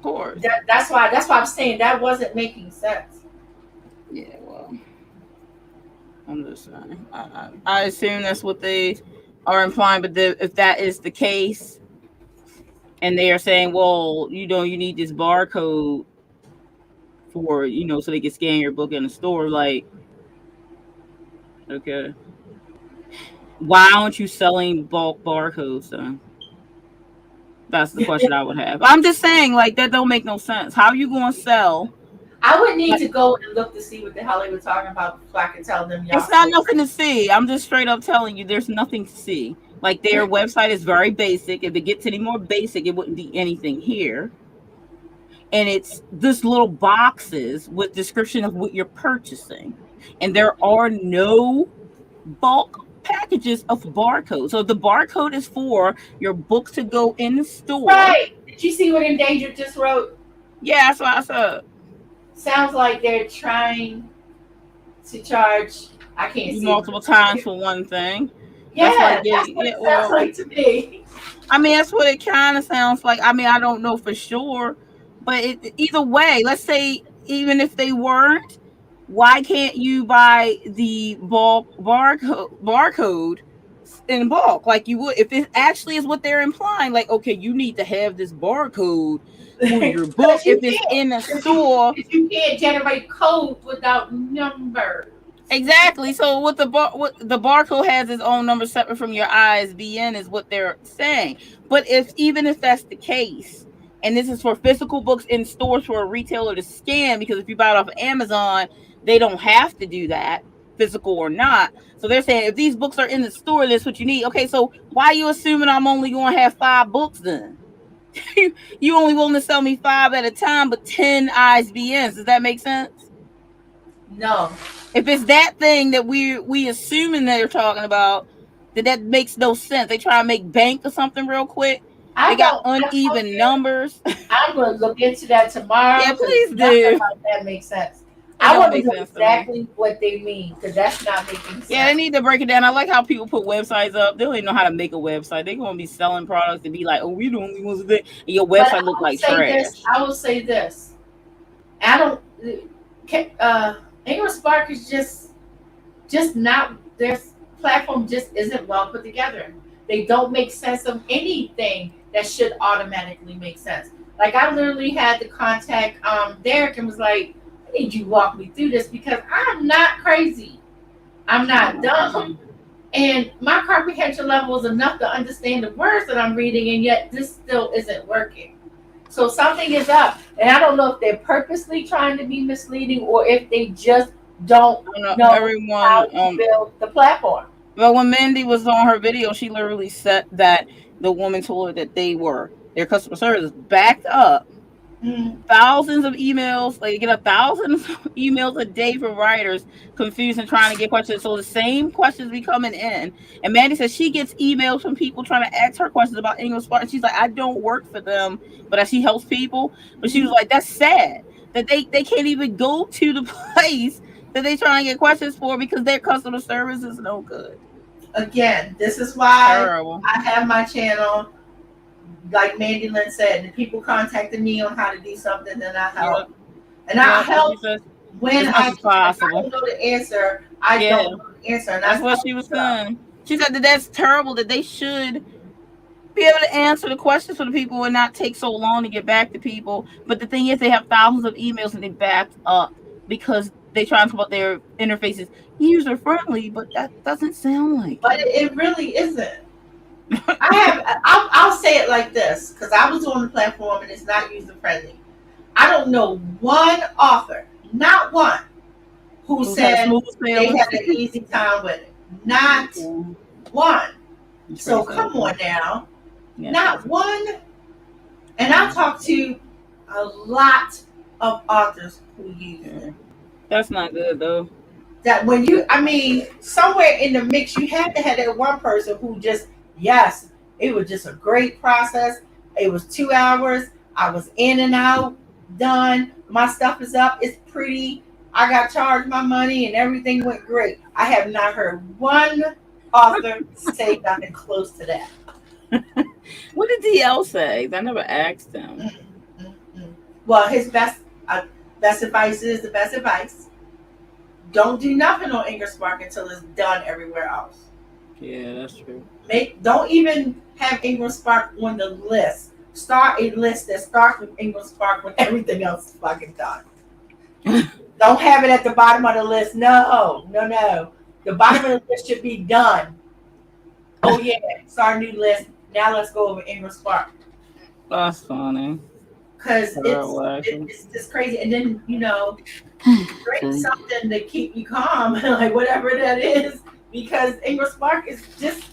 Speaker 1: Course.
Speaker 2: That's why I'm saying that wasn't making sense.
Speaker 1: Yeah, well, I'm just saying. I assume that's what they are implying, but if that is the case, and they are saying, well, you need this barcode for, so they can scan your book in the store, like, okay, why aren't you selling bulk barcodes then? That's the question I would have. I'm just saying, like, that don't make no sense. How are you going to sell?
Speaker 2: I would need to go and look to see what the hell they were talking about before I can tell them.
Speaker 1: It's not nothing to see. I'm just straight up telling you there's nothing to see. Like, their website is very basic. If it gets any more basic, it wouldn't be anything here. And it's this little boxes with description of what you're purchasing. And there are no bulk packages of barcodes. So the barcode is for your book to go in the store.
Speaker 2: Right. Did you see what Endangered just wrote?
Speaker 1: Yeah, that's what I said.
Speaker 2: Sounds like they're trying to charge. I can't see
Speaker 1: multiple times for one thing.
Speaker 2: Yeah, that's what it sounds like to me.
Speaker 1: I mean, that's what it kind of sounds like. I mean, I don't know for sure, but either way, let's say even if they weren't, why can't you buy the bulk barcode in bulk like you would if it actually is what they're implying? Like, okay, you need to have this barcode for your book if it's in a store.
Speaker 2: You can't generate code without numbers.
Speaker 1: Exactly. So what the barcode has its own number separate from your ISBN is what they're saying. But even if that's the case, and this is for physical books in stores for a retailer to scan, because if you buy it off of Amazon, they don't have to do that, physical or not. So they're saying if these books are in the store, that's what you need. Okay, so why are you assuming I'm only going to have 5 books then? You only willing to sell me 5 at a time, but 10 ISBNs. Does that make sense?
Speaker 2: No.
Speaker 1: If it's that thing that we assuming they're talking about, that makes no sense. They try to make bank or something real quick. They got uneven numbers.
Speaker 2: I'm going to look into that tomorrow.
Speaker 1: Yeah, please do.
Speaker 2: Nothing like that makes sense. I want to know exactly what they mean, because that's not making sense.
Speaker 1: Yeah, they need to break it down. I like how people put websites up. They don't even know how to make a website. They're going to be selling products and be like, oh, we the only ones that do. And your website look like trash.
Speaker 2: I will say this. I don't... English Spark is just not... Their platform just isn't well put together. They don't make sense of anything that should automatically make sense. Like, I literally had to contact Derek and was like, I need you to walk me through this, because I'm not crazy. I'm not dumb. And my comprehension level is enough to understand the words that I'm reading, and yet this still isn't working. So something is up. And I don't know if they're purposely trying to be misleading or if they just don't know how to build the platform.
Speaker 1: But when Mandy was on her video, she literally said that the woman told her that their customer service backed up thousands of emails. They get 1,000 emails a day from writers confused and trying to get questions. So the same questions be coming in. And Mandy says she gets emails from people trying to ask her questions about English Spark. And she's like, I don't work for them, but she helps people. But she was like, that's sad that they can't even go to the place that they trying to get questions for because their customer service is no good.
Speaker 2: Again, this is why I have my channel. Like Mandy Lynn said, the people contacted me on how to do something, and I help. And I help when I don't know the answer. I don't know the answer. And
Speaker 1: that's what she was saying. She said that that's terrible, that they should be able to answer the questions for the people and not take so long to get back to people. But the thing is, they have thousands of emails and they backed up because they try to come up their interfaces user friendly, but that doesn't sound like.
Speaker 2: But it really isn't. I'll say it like this, because I was on the platform and it's not user friendly. I don't know one author, not one, who said they had an easy time with it. Not one. So come on now. Not one. And I talked to a lot of authors who use it.
Speaker 1: That's not good though.
Speaker 2: That when somewhere in the mix, you had to have that one person who just, yes, it was just a great process. It was 2 hours. I was in and out, done. My stuff is up. It's pretty. I got charged my money and everything went great. I have not heard one author say nothing close to that.
Speaker 1: What did DL say? I never asked him.
Speaker 2: Well, his best advice is the best advice. Don't do nothing on English Spark until it's done everywhere else.
Speaker 1: Yeah, that's true.
Speaker 2: Don't even have English Spark on the list. Start a list that starts with English Spark when everything else is fucking done. Don't have it at the bottom of the list. No. The bottom of the list should be done. Oh yeah, start a new list. Now let's go over English Spark.
Speaker 1: That's funny.
Speaker 2: Because it's just crazy. And then, drink something to keep you calm, like whatever that is. Because English Spark is just...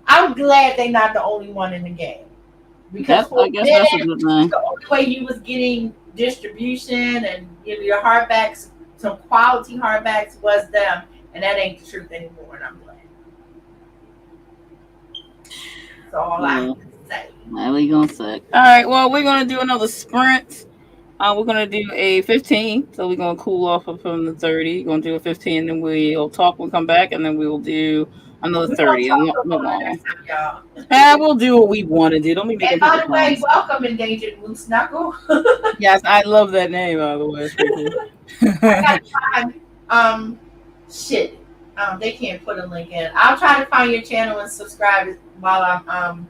Speaker 2: I'm glad they're not the only one in the game. Because
Speaker 1: I guess that's a good thing.
Speaker 2: The only way you was getting distribution and your hardbacks, some quality hardbacks, was them. And that ain't the truth anymore, and I'm glad. That's all I have to say.
Speaker 1: What we gonna say? All right, well, we're gonna do another sprint. We're gonna do a 15, so we're gonna cool off from the 30. We're gonna do a 15, then we'll talk. We'll come back, and then we'll do another 30. We'll do what we want to do. Don't be making.
Speaker 2: And by the way, welcome, Endangered Moose Knuckle.
Speaker 1: Yes, I love that name. By the way,
Speaker 2: I gotta find, shit. They can't put a link in. I'll try to find your channel and subscribe while I'm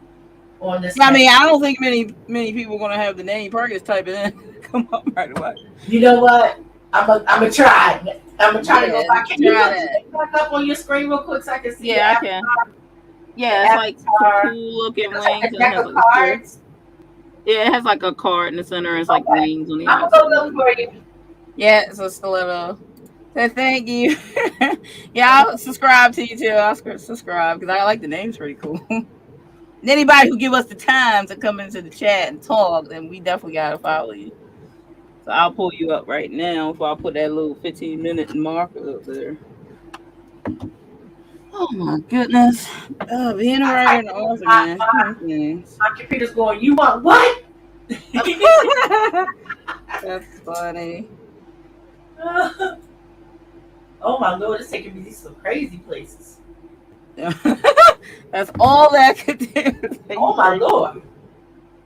Speaker 2: on this.
Speaker 1: I mean, I don't think many people are gonna have the name. Probably just type it in. Come on, right away.
Speaker 2: You know what? I'm gonna try. I'm gonna try to go back. Can you look up on your screen real quick so I can see?
Speaker 1: Yeah, I can. Yeah, it's like cool looking wings. And it has cards. Yeah, it has like a card in the center. And it's like wings on the outside.
Speaker 2: I'm gonna go look for you.
Speaker 1: Yeah, it's a stiletto. So thank you. Yeah, I'll subscribe to you too. I'll subscribe because I like the name's pretty cool. And anybody who give us the time to come into the chat and talk, then we definitely gotta follow you. So I'll pull you up right now before I put that little 15-minute marker up there. Oh my goodness. Being a writer and an author, man.
Speaker 2: My computer's going, you want what?
Speaker 1: That's funny.
Speaker 2: Oh my Lord, it's taking me to some crazy places.
Speaker 1: That's all that could do.
Speaker 2: Oh my Lord.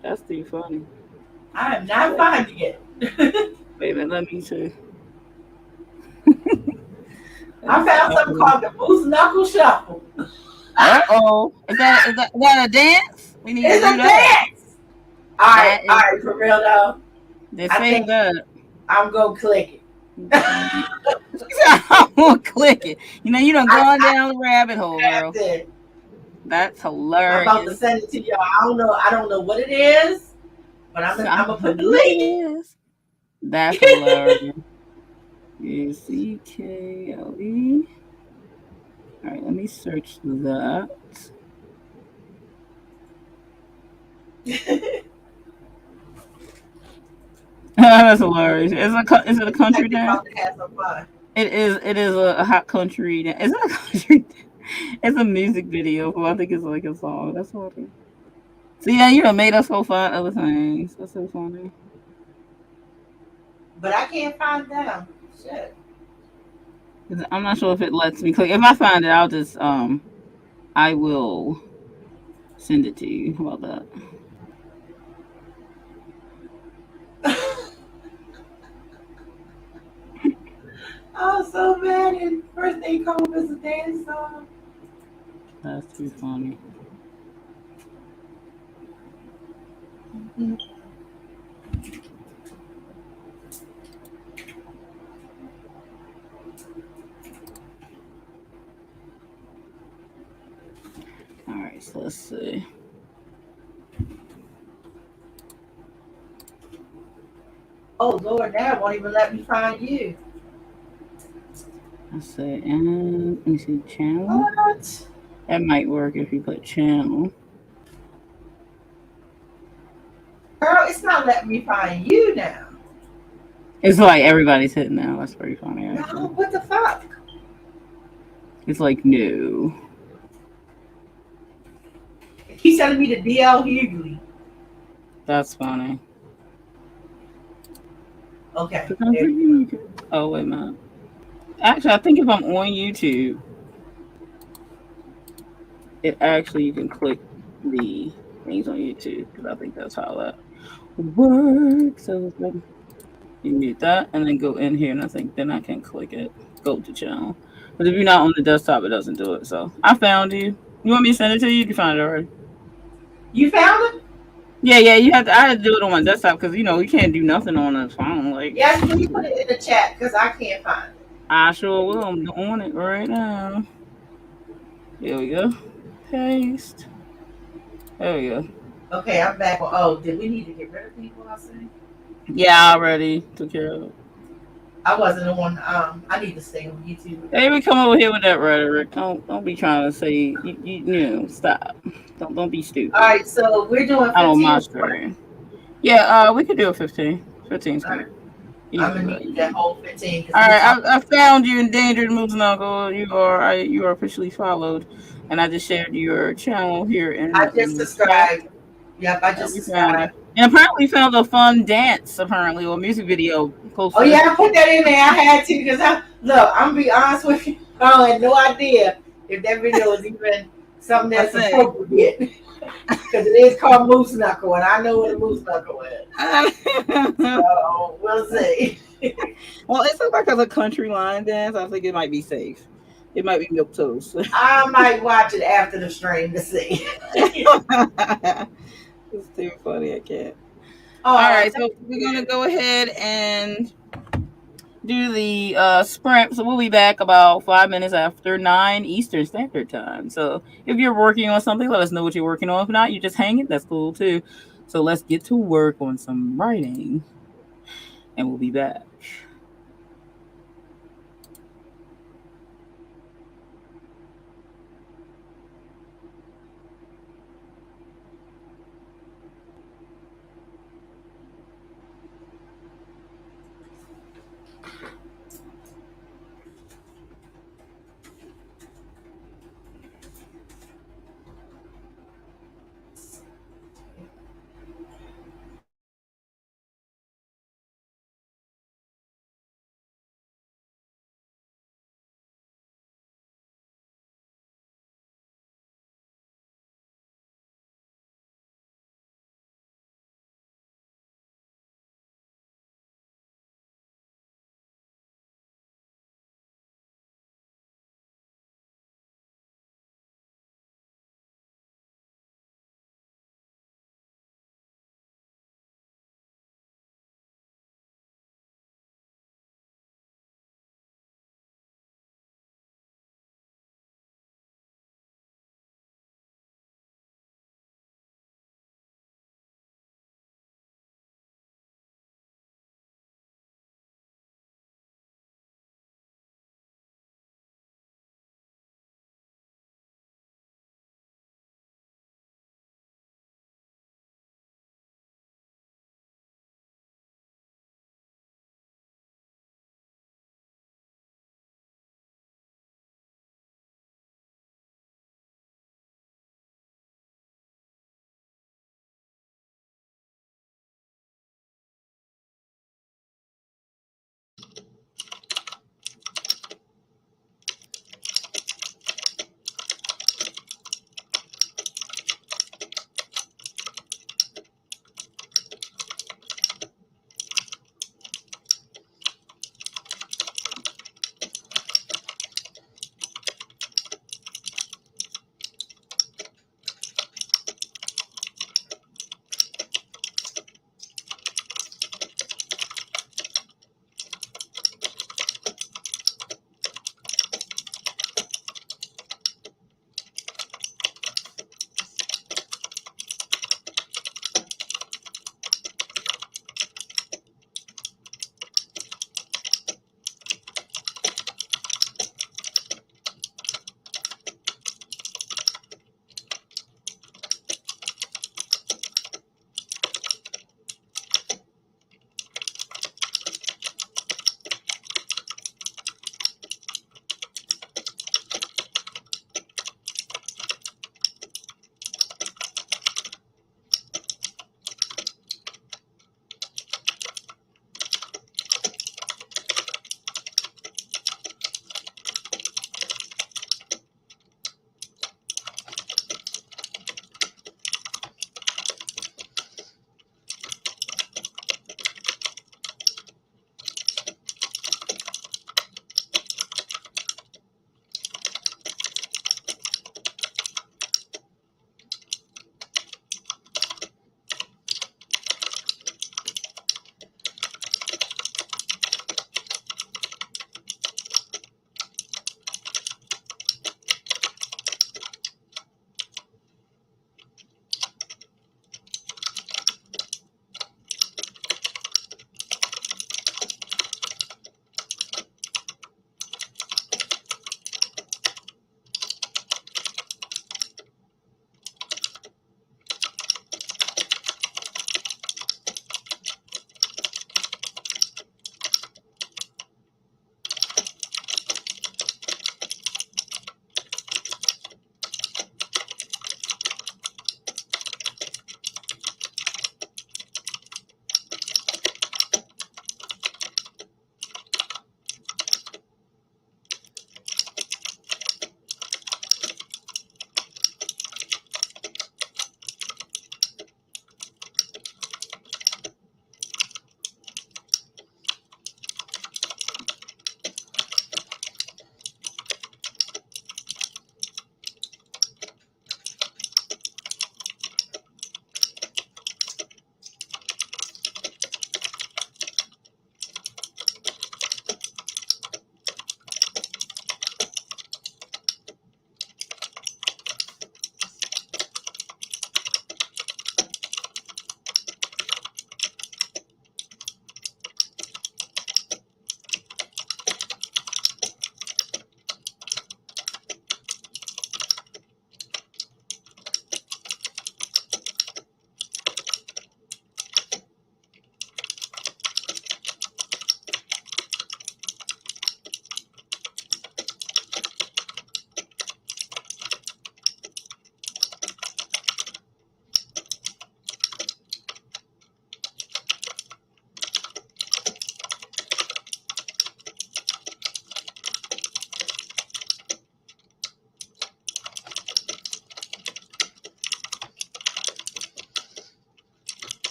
Speaker 1: That's too funny.
Speaker 2: I am not finding it.
Speaker 1: Wait a minute, let me see.
Speaker 2: I found something called the Moose Knuckle Shuffle.
Speaker 1: Uh-oh. Is that a dance? We need
Speaker 2: It's
Speaker 1: to do
Speaker 2: a
Speaker 1: that.
Speaker 2: dance. All right, for real though.
Speaker 1: I think that.
Speaker 2: I'm gonna click it.
Speaker 1: I'm gonna click it. You done gone down the rabbit hole, girl. That's hilarious.
Speaker 2: I'm about to send it to y'all. I don't know what it is, but I'm gonna put the link.
Speaker 1: That's hilarious. UCKLE. All right, let me search that. That's hilarious. Is it a country dance? It is a hot country dance. Is it a country? It's a music video. I think it's like a song. That's funny. So yeah, you done made us go find other things. That's so funny.
Speaker 2: But I can't find them. Shit.
Speaker 1: I'm not sure if it lets me click. If I find it, I'll just I will send it to you. How about that?
Speaker 2: I was so mad and first thing come up as a dance song.
Speaker 1: That's too funny. All right, so let's see.
Speaker 2: Oh Lord, now it won't even let me find you.
Speaker 1: Let's see, and let me see channel.
Speaker 2: What?
Speaker 1: That might work if you put channel.
Speaker 2: Girl, it's not letting me find you now.
Speaker 1: It's like everybody's hitting now. That's pretty funny. Actually.
Speaker 2: No, what the fuck?
Speaker 1: It's like no.
Speaker 2: He's telling me to DL Hughley.
Speaker 1: That's funny.
Speaker 2: Okay.
Speaker 1: Oh wait a minute. Actually, I think if I'm on YouTube, it actually you can click the things on YouTube because I think that's how that works. So you mute that and then go in here, and I think then I can click it. Go to channel. But if you're not on the desktop, it doesn't do it. So I found you. You want me to send it to you? You can find it already.
Speaker 2: You found it?
Speaker 1: Yeah. You have to. I had to do it on my desktop because you can't do nothing on a phone. Like
Speaker 2: yes, can you put it in the chat because I can't find it.
Speaker 1: I sure will. I'm on it right now. Here we go. Paste. There we go.
Speaker 2: Okay, I'm back. Oh, did we need to get rid of people? I say.
Speaker 1: Yeah, I already took care of it.
Speaker 2: I wasn't on. I need to stay on YouTube.
Speaker 1: Hey, we come over here with that rhetoric. Don't be trying to say stop. Don't be stupid.
Speaker 2: All right, so we're doing 15.
Speaker 1: I don't my screen. Yeah, we could do a 15. 15's good.
Speaker 2: I'm gonna need that whole 15.
Speaker 1: All right, I found you endangered moose knuckle. You are officially followed, and I just shared your channel here.
Speaker 2: I just subscribed. Yep, I just subscribed.
Speaker 1: And apparently found a fun dance, apparently, or music video. Posted.
Speaker 2: Oh yeah, I put that in there. I had to because I'm gonna be honest with you. I had no idea if that video was even something that's appropriate because it is called Moose Knuckle, and I know what a moose knuckle is. So we'll see.
Speaker 1: Well, it's like a country line dance. I think it might be safe. It might be milk toast.
Speaker 2: I might watch it after the stream to see.
Speaker 1: It's too funny. I can't. All right, so we're gonna go ahead and do the sprint. So we'll be back about 5 minutes after 9 Eastern Standard Time. So if you're working on something, let us know what you're working on. If not, you just hang it. That's cool too. So let's get to work on some writing, and we'll be back.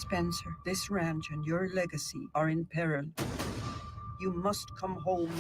Speaker 10: Spencer, this ranch and your legacy are in peril. You must come home.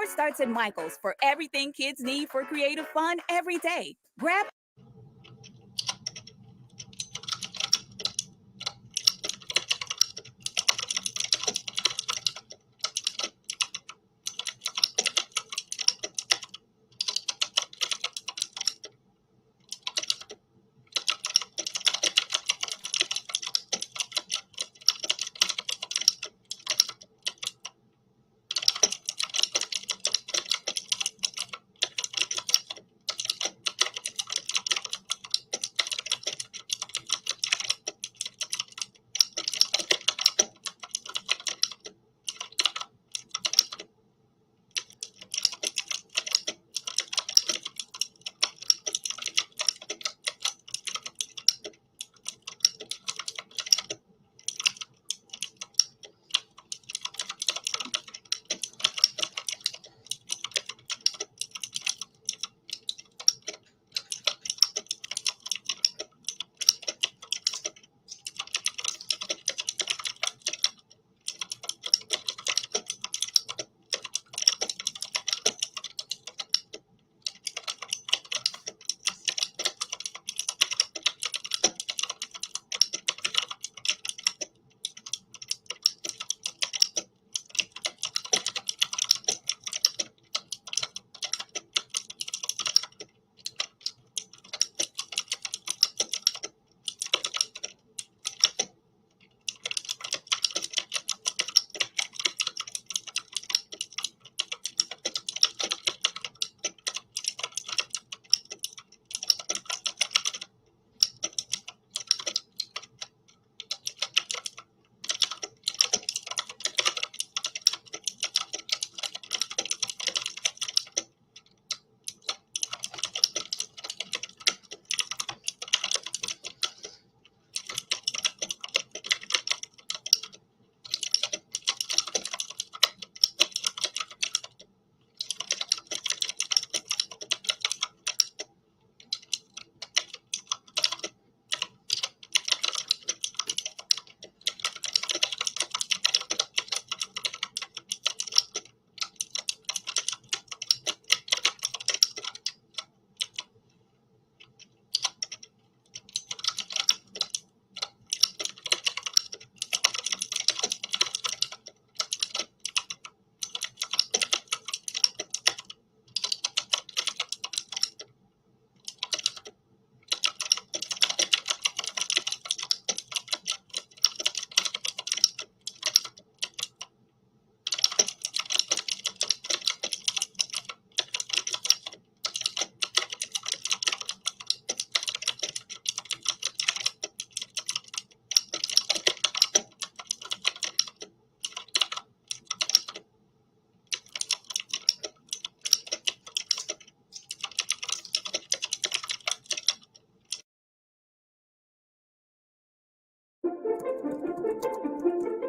Speaker 3: Power starts at Michael's for everything kids need for creative fun every day. Grab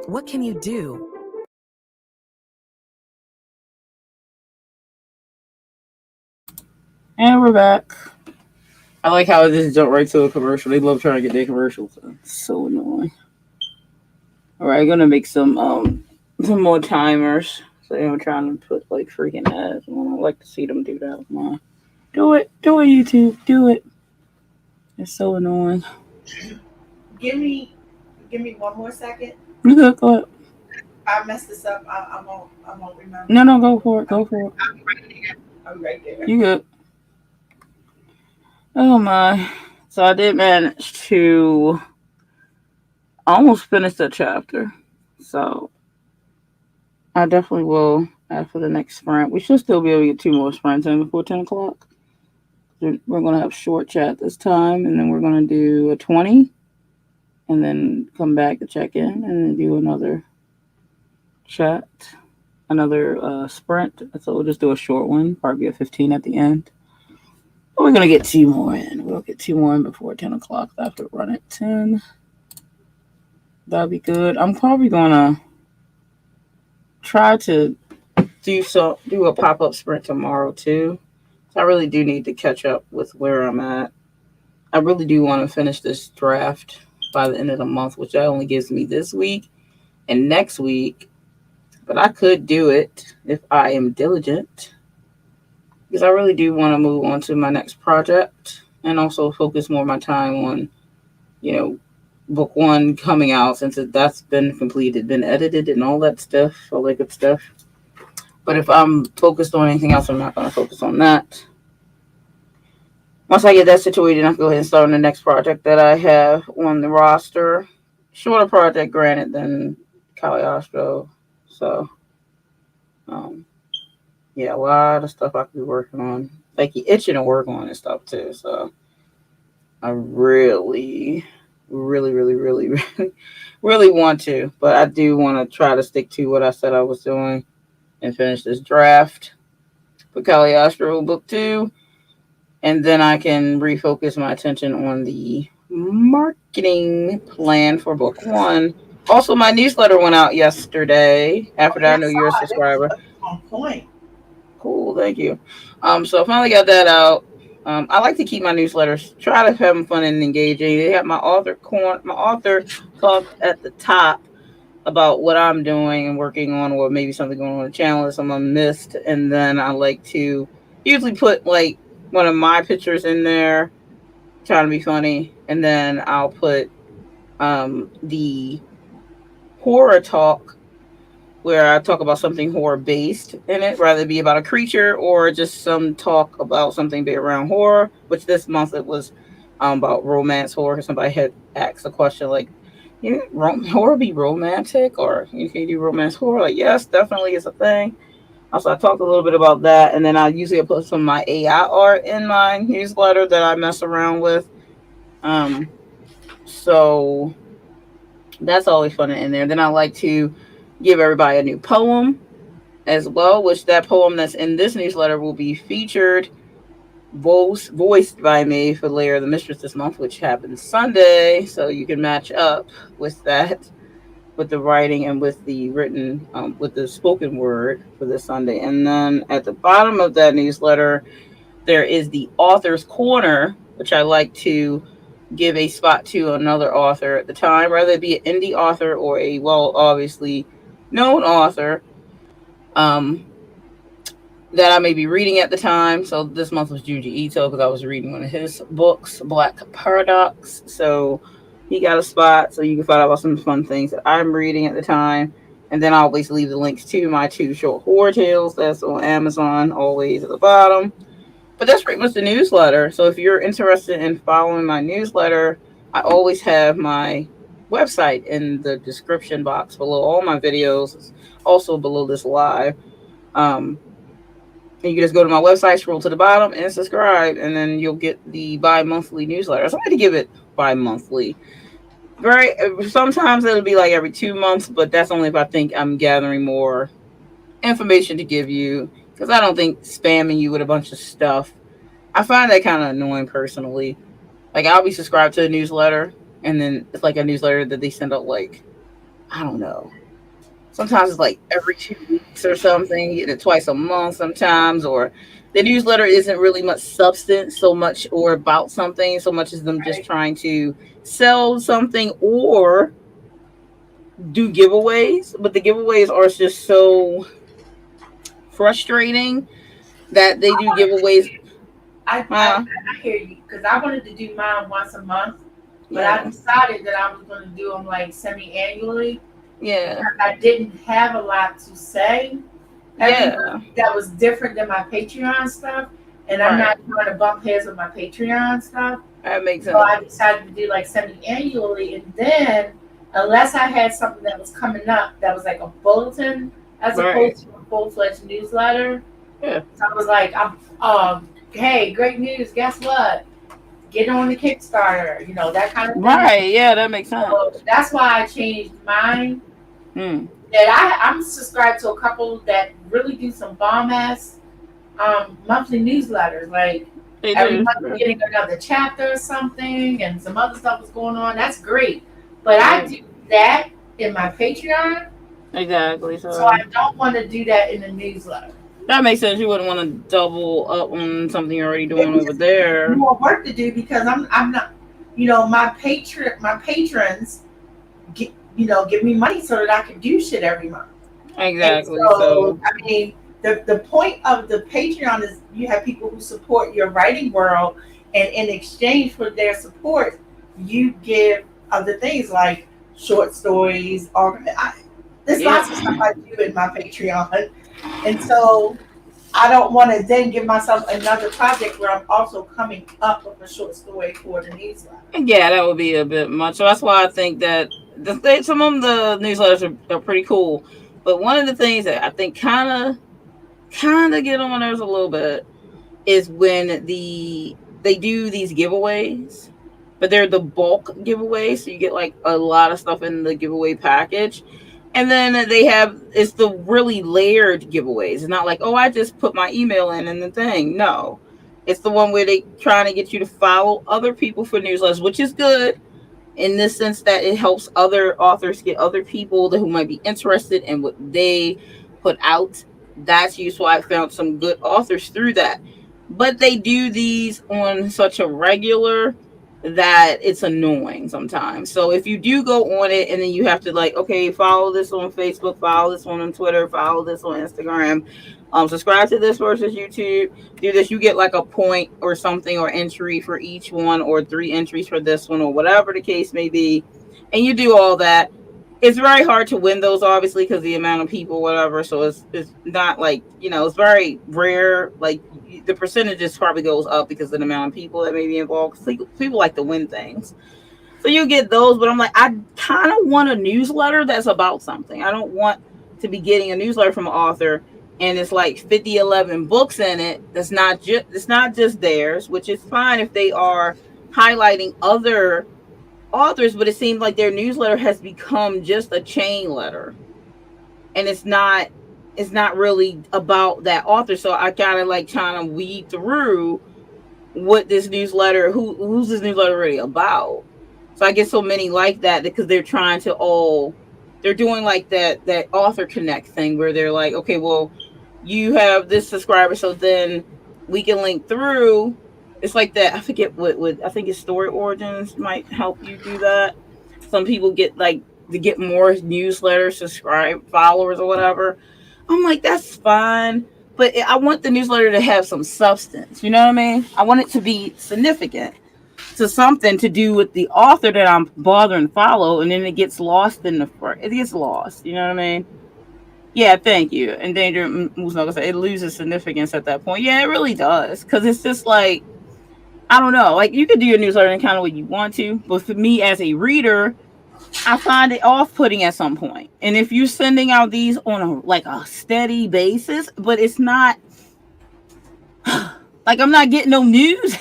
Speaker 11: What can you do?
Speaker 1: And we're back. I like how it just jumped right to a commercial. They love trying to get their commercials. It's so annoying. All right, gonna make some more timers. So I'm trying to put like freaking ads. I don't like to see them do that. Come on. Do it, YouTube. Do it. It's so annoying.
Speaker 2: Give me one more second.
Speaker 1: You good? Go ahead.
Speaker 2: I messed this up. I won't remember.
Speaker 1: No, go for it. Go for it.
Speaker 2: I'm right there.
Speaker 1: You good? Oh my! So I did manage to almost finish the chapter. So I definitely will after the next sprint. We should still be able to get 2 more sprints in before 10 o'clock. We're going to have short chat this time, and then we're going to do a 20, and then come back to check in, and then do another chat, another sprint. So we'll just do a short one, probably a 15 at the end. But we're going to get 2 more in. We'll get 2 more in before 10 o'clock. I have to run at 10. That'll be good. I'm probably going to try to do a pop-up sprint tomorrow too. So I really do need to catch up with where I'm at. I really do want to finish this draft by the end of the month, which that only gives me this week and next week. but I could do it if I am diligent. Because I really do want to move on to my next project and also focus more of my time on, book one coming out since that's been completed, been edited, and all that stuff, all that good stuff. But if I'm focused on anything else, I'm not going to focus on that. Once I get that situated, I can go ahead and start on the next project that I have on the roster. Shorter project, granted, than Caliostro. So, yeah, a lot of stuff I could be working on. Like, you're itching to work on and stuff, too. So, I really, really, really, really, really, really want to. But I do want to try to stick to what I said I was doing and finish this draft for Caliostro Book 2. And then I can refocus my attention on the marketing plan for Book 1. Also, my newsletter went out yesterday. Aphrodite, I know you're a subscriber.
Speaker 2: On point.
Speaker 1: Cool, thank you. So I finally got that out. I like to keep my newsletters, try to have them fun and engaging. They have my author talk at the top about what I'm doing and working on, or maybe something going on the channel or something I missed. And then I like to usually put like one of my pictures in there, trying to be funny, and then I'll put the horror talk where I talk about something horror based in it, rather be about a creature or just some talk about something big around horror, which this month it was about romance horror. Somebody had asked a question like, horror be romantic, or can you do romance horror? Like, yes, definitely is a thing. Also, I talked a little bit about that, and then I usually put some of my AI art in my newsletter that I mess around with. So that's always fun in there. Then I like to give everybody a new poem as well, which that poem that's in this newsletter will be featured, voiced by me for Layer of the Mistress this month, which happens Sunday. So you can match up with that, with the writing and with the written, with the spoken word for this Sunday. And then at the bottom of that newsletter, there is the author's corner, which I like to give a spot to another author at the time, whether it be an indie author or a obviously known author that I may be reading at the time. So this month was Junji Ito because I was reading one of his books, Black Paradox. So he got a spot, so you can find out about some fun things that I'm reading at the time. And then I always leave the links to my 2 short horror tales that's on Amazon, always at the bottom. But that's pretty much the newsletter. So if you're interested in following my newsletter, I always have my website in the description box below all my videos, also below this live. And you can just go to my website, scroll to the bottom, and subscribe, and then you'll get the bi-monthly newsletter. So I like to give it bi-monthly. Sometimes it'll be like every 2 months, but that's only if I think I'm gathering more information to give you, because I don't think spamming you with a bunch of stuff, I find that kind of annoying personally. Like, I'll be subscribed to a newsletter, and then it's like a newsletter that they send out, like, I don't know. Sometimes it's like every 2 weeks or something, either twice a month sometimes, or the newsletter isn't really much substance so much or about something so much as them just trying to sell something or do giveaways. But the giveaways are just so frustrating that they do giveaways.
Speaker 2: I hear you, because I wanted to do mine once a month, but I decided that I was going to do them like semi-annually.
Speaker 1: Yeah.
Speaker 2: I didn't have a lot to say. That was different than my Patreon stuff, and I'm not trying to bump heads with my Patreon stuff.
Speaker 1: That makes sense.
Speaker 2: So I decided to do like semi-annually, and then unless I had something that was coming up that was like a bulletin as opposed to a full-fledged newsletter.
Speaker 1: Yeah.
Speaker 2: So I was like, hey, great news! Guess what? Get on the Kickstarter, that kind of thing.
Speaker 1: Right, yeah, that makes sense.
Speaker 2: So that's why I changed mine.
Speaker 1: That
Speaker 2: I'm subscribed to a couple that really do some bomb-ass monthly newsletters. Like, every month we're getting another chapter or something, and some other stuff is going on. That's great. But I do that in my Patreon.
Speaker 1: Exactly.
Speaker 2: So I don't want to do that in the newsletter.
Speaker 1: That makes sense. You wouldn't want to double up on something you're already doing over there.
Speaker 2: More work to do because I'm not, my patrons give me money so that I can do shit every month.
Speaker 1: Exactly.
Speaker 2: So,
Speaker 1: So
Speaker 2: I mean, the point of the Patreon is you have people who support your writing world, and in exchange for their support, you give other things like short stories. Or there's
Speaker 1: yeah.
Speaker 2: lots of stuff I do in my Patreon, and so I don't want to then give myself another project where I'm also coming up with a short story for the newsletter.
Speaker 1: Yeah, that would be a bit much. So that's why I think that some of the newsletters are pretty cool. But one of the things that I think kind of get on my nerves a little bit is when they do these giveaways, but they're the bulk giveaways, so you get like a lot of stuff in the giveaway package. And then it's the really layered giveaways. It's not like, oh, I just put my email in the thing. No. It's the one where they trying to get you to follow other people for newsletters, which is good in the sense that it helps other authors get other people who might be interested in what they put out. That's useful. I found some good authors through that. But they do these on such a regular that it's annoying sometimes. So if you do go on it and then you have to like, okay, follow this on Facebook, follow this one on Twitter, follow this on Instagram, subscribe to this versus YouTube, do this, you get like a point or something or entry for each one or 3 entries for this one or whatever the case may be. And you do all that. It's very hard to win those, obviously, because the amount of people, whatever. So it's not like, it's very rare. Like the percentages probably goes up because of the amount of people that may be involved. People like to win things. So you get those, but I'm like, I kind of want a newsletter that's about something. I don't want to be getting a newsletter from an author and it's like 11 books in it. It's not just theirs, which is fine if they are highlighting other authors, but it seems like their newsletter has become just a chain letter, and it's not really about that author. So I gotta like trying to weed through what this newsletter, who's this newsletter really about. So I get so many like that because they're trying to they're doing like that author connect thing where they're like, okay, well, you have this subscriber, so then we can link through. It's like that. I forget what I think it's Story Origins might help you do that. Some people get like to get more newsletters, subscribe followers or whatever. I'm like, that's fine, but I want the newsletter to have some substance. You know what I mean? I want it to be significant to something to do with the author that I'm bothering to follow, and then it gets lost it gets lost. You know what I mean? Yeah, thank you. And Danger Musnoga said it loses significance at that point. Yeah, it really does, because it's just like, I don't know. Like you could do your newsletter in kind of what you want to, but for me as a reader, I find it off-putting at some point. And if you're sending out these on a steady basis, but it's not like I'm not getting no news.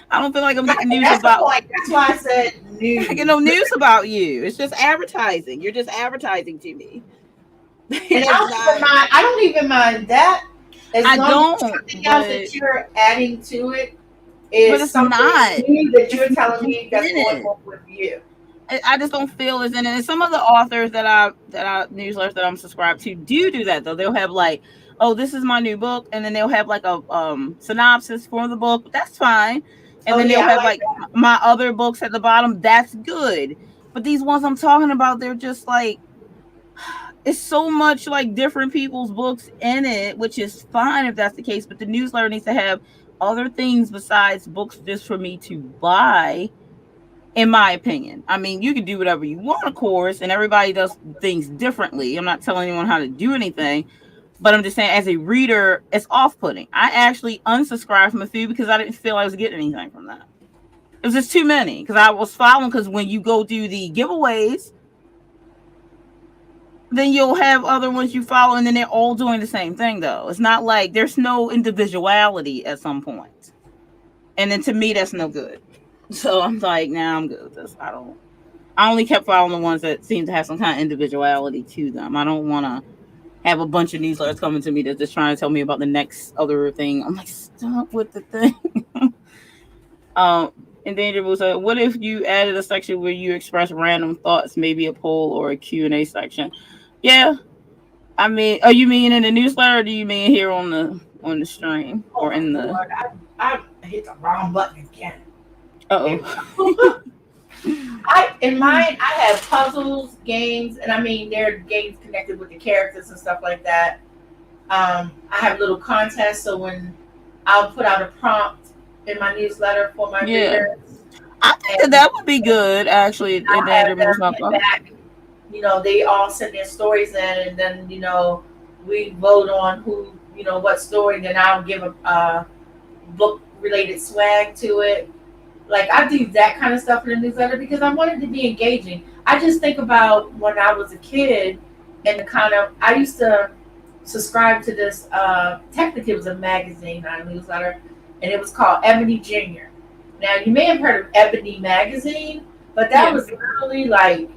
Speaker 1: I don't feel like I'm getting news about.
Speaker 2: That's why I said news.
Speaker 1: I get no news about you. It's just advertising. You're just advertising to me.
Speaker 2: And I don't even mind that. As long as something else that you're adding to it is something new that you're telling me that's going on with you.
Speaker 1: I just don't feel as in it. And some of the authors that I newsletters that I'm subscribed to do that though. They'll have like, oh, this is my new book, and then they'll have like a synopsis for the book. That's fine. And then they'll have like my other books at the bottom. That's good. But these ones I'm talking about, they're just like, it's so much like different people's books in it, which is fine if that's the case. But the newsletter needs to have other things besides books just for me to buy, in my opinion. I mean, you can do whatever you want, of course, and everybody does things differently. I'm not telling anyone how to do anything, but I'm just saying as a reader, it's off-putting. I actually unsubscribed from a few because I didn't feel I was getting anything from that. It was just too many because I was following, because when you go do the giveaways, then you'll have other ones you follow, and then they're all doing the same thing, though. It's not like there's no individuality at some point. And then to me, that's no good. So I'm like, nah, I'm good with this. I only kept following the ones that seem to have some kind of individuality to them. I don't want to have a bunch of newsletters coming to me that's just trying to tell me about the next other thing. I'm like, stop with the thing. And Danger Boo said, what if you added a section where you express random thoughts, maybe a poll or a Q&A section? Yeah. I mean, are you mean in the newsletter, or do you mean here on the stream or in the?
Speaker 2: Lord, I hit the wrong button again.
Speaker 1: Uh-oh.
Speaker 2: In mine, I have puzzles, games, and I mean there are games connected with the characters and stuff like that. I have little contests, so when I'll put out a prompt in my newsletter for my readers.
Speaker 1: I think that would be good, actually. In
Speaker 2: have them get back. They all send their stories in, and then we vote on who what story. Then I'll give a book related swag to it. Like I do that kind of stuff in the newsletter because I want it to be engaging. I just think about when I was a kid and the kind of I used to subscribe to this. Technically, it was a magazine, not a newsletter, and it was called Ebony Junior. Now you may have heard of Ebony magazine, but that was literally like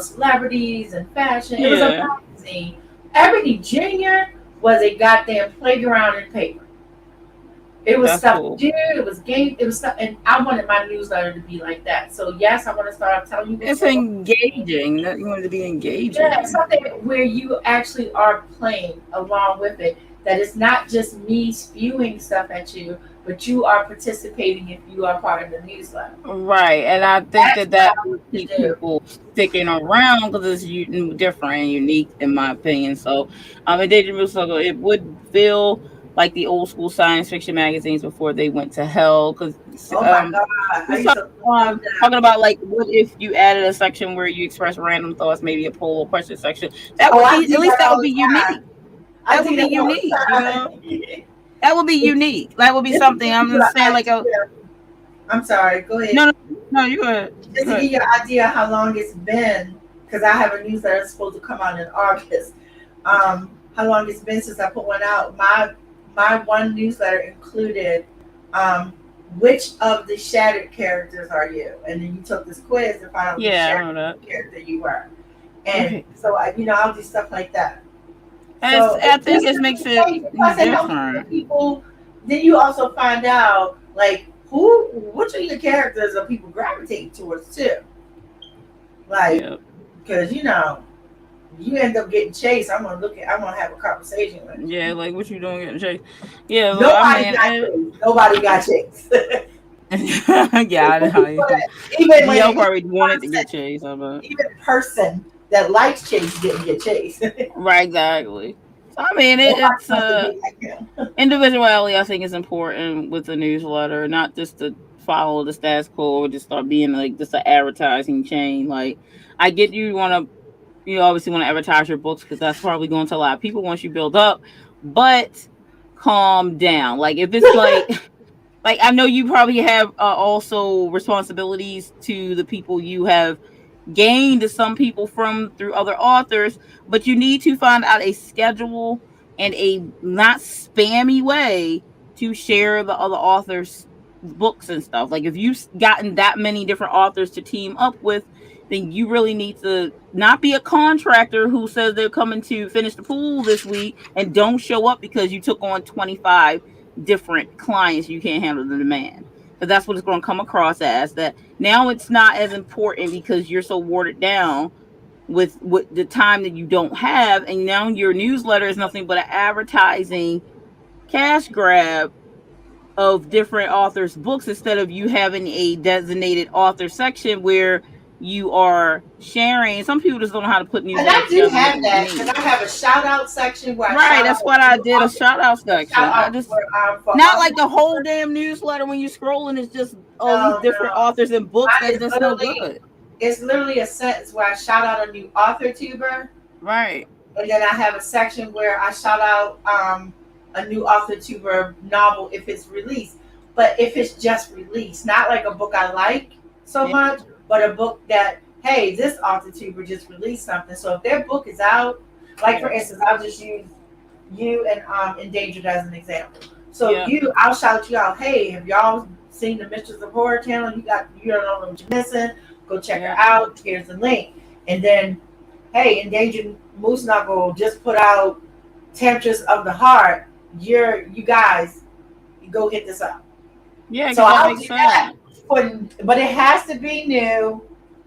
Speaker 2: celebrities and fashion. It was a magazine. Ebony Junior was a goddamn playground in paper. It was stuff to do. It was game. It was stuff, and I wanted my newsletter to be like that. So yes, I want to start off telling you.
Speaker 1: It's engaging. You want it to be engaging.
Speaker 2: Yeah, something where you actually are playing along with it. That it's not just me spewing stuff at you, but you are participating if you are part of the newsletter.
Speaker 1: Right, and I think that will keep people sticking around because it's different and unique, in my opinion. So, Endangered Struggle, it would feel like the old school science fiction magazines before they went to hell. Because talking about like, what if you added a section where you express random thoughts, maybe a poll or question section? That would be at least that would be unique. That would be unique, you know. That would be unique. That would be something. I'm just saying, like
Speaker 2: I'm sorry. Go ahead.
Speaker 1: No, you go ahead.
Speaker 2: Just to give you an idea how long it's been, because I have a newsletter that's supposed to come out in August. How long it's been since I put one out? My one newsletter included which of the shattered characters are you, and then you took this quiz to find out which shattered character you were. And so I'll do stuff like that. So
Speaker 1: I think it makes it different.
Speaker 2: People, then you also find out like which of your characters are people gravitating towards too. Like, because you end up getting chased. I'm gonna have a conversation with you.
Speaker 1: Yeah, like what you doing getting chased? Yeah,
Speaker 2: nobody got chased.
Speaker 1: Yeah, I know. Even y'all probably wanted to get chased. Even
Speaker 2: the person that likes chase didn't get chased.
Speaker 1: Right, exactly. So, I mean, it's individuality. I think is important with the newsletter, not just to follow the status quo or just start being like just an advertising chain. Like, I get you obviously want to advertise your books because that's probably going to a lot of people once you build up, but calm down. Like if it's like I know you probably have also responsibilities to the people you have gained some people through other authors, but you need to find out a schedule and a not spammy way to share the other authors' books and stuff. Like if you've gotten that many different authors to team up with, then you really need to not be a contractor who says they're coming to finish the pool this week and don't show up because you took on 25 different clients. You can't handle the demand. Because that's what it's going to come across as. That now it's not as important because you're so watered down with the time that you don't have. And now your newsletter is nothing but an advertising cash grab of different authors' books instead of you having a designated author section where you are sharing. Some people just don't know how to put newsletters. And
Speaker 2: I do have that because I have a shout out section where
Speaker 1: that's what I did, a shout out section. I just not like the whole damn newsletter when you scrolling is just all these different authors and books that just no good.
Speaker 2: It's literally a sentence where I shout out a new author tuber.
Speaker 1: Right.
Speaker 2: And then I have a section where I shout out a new author tuber novel if it's released. But if it's just released, not like a book I like so much, but a book that, hey, this author tuber just released something. So if their book is out, like for instance, I'll just use you and Endangered as an example. So I'll shout you out, hey, have y'all seen the Mistress of Horror channel? You don't know what you're missing. Go check her out. Here's the link. And then, hey, Endangered Moose Knuckle just put out Temptress of the Heart. You guys, go hit this up.
Speaker 1: Yeah,
Speaker 2: so I'll do that. But it has to be new.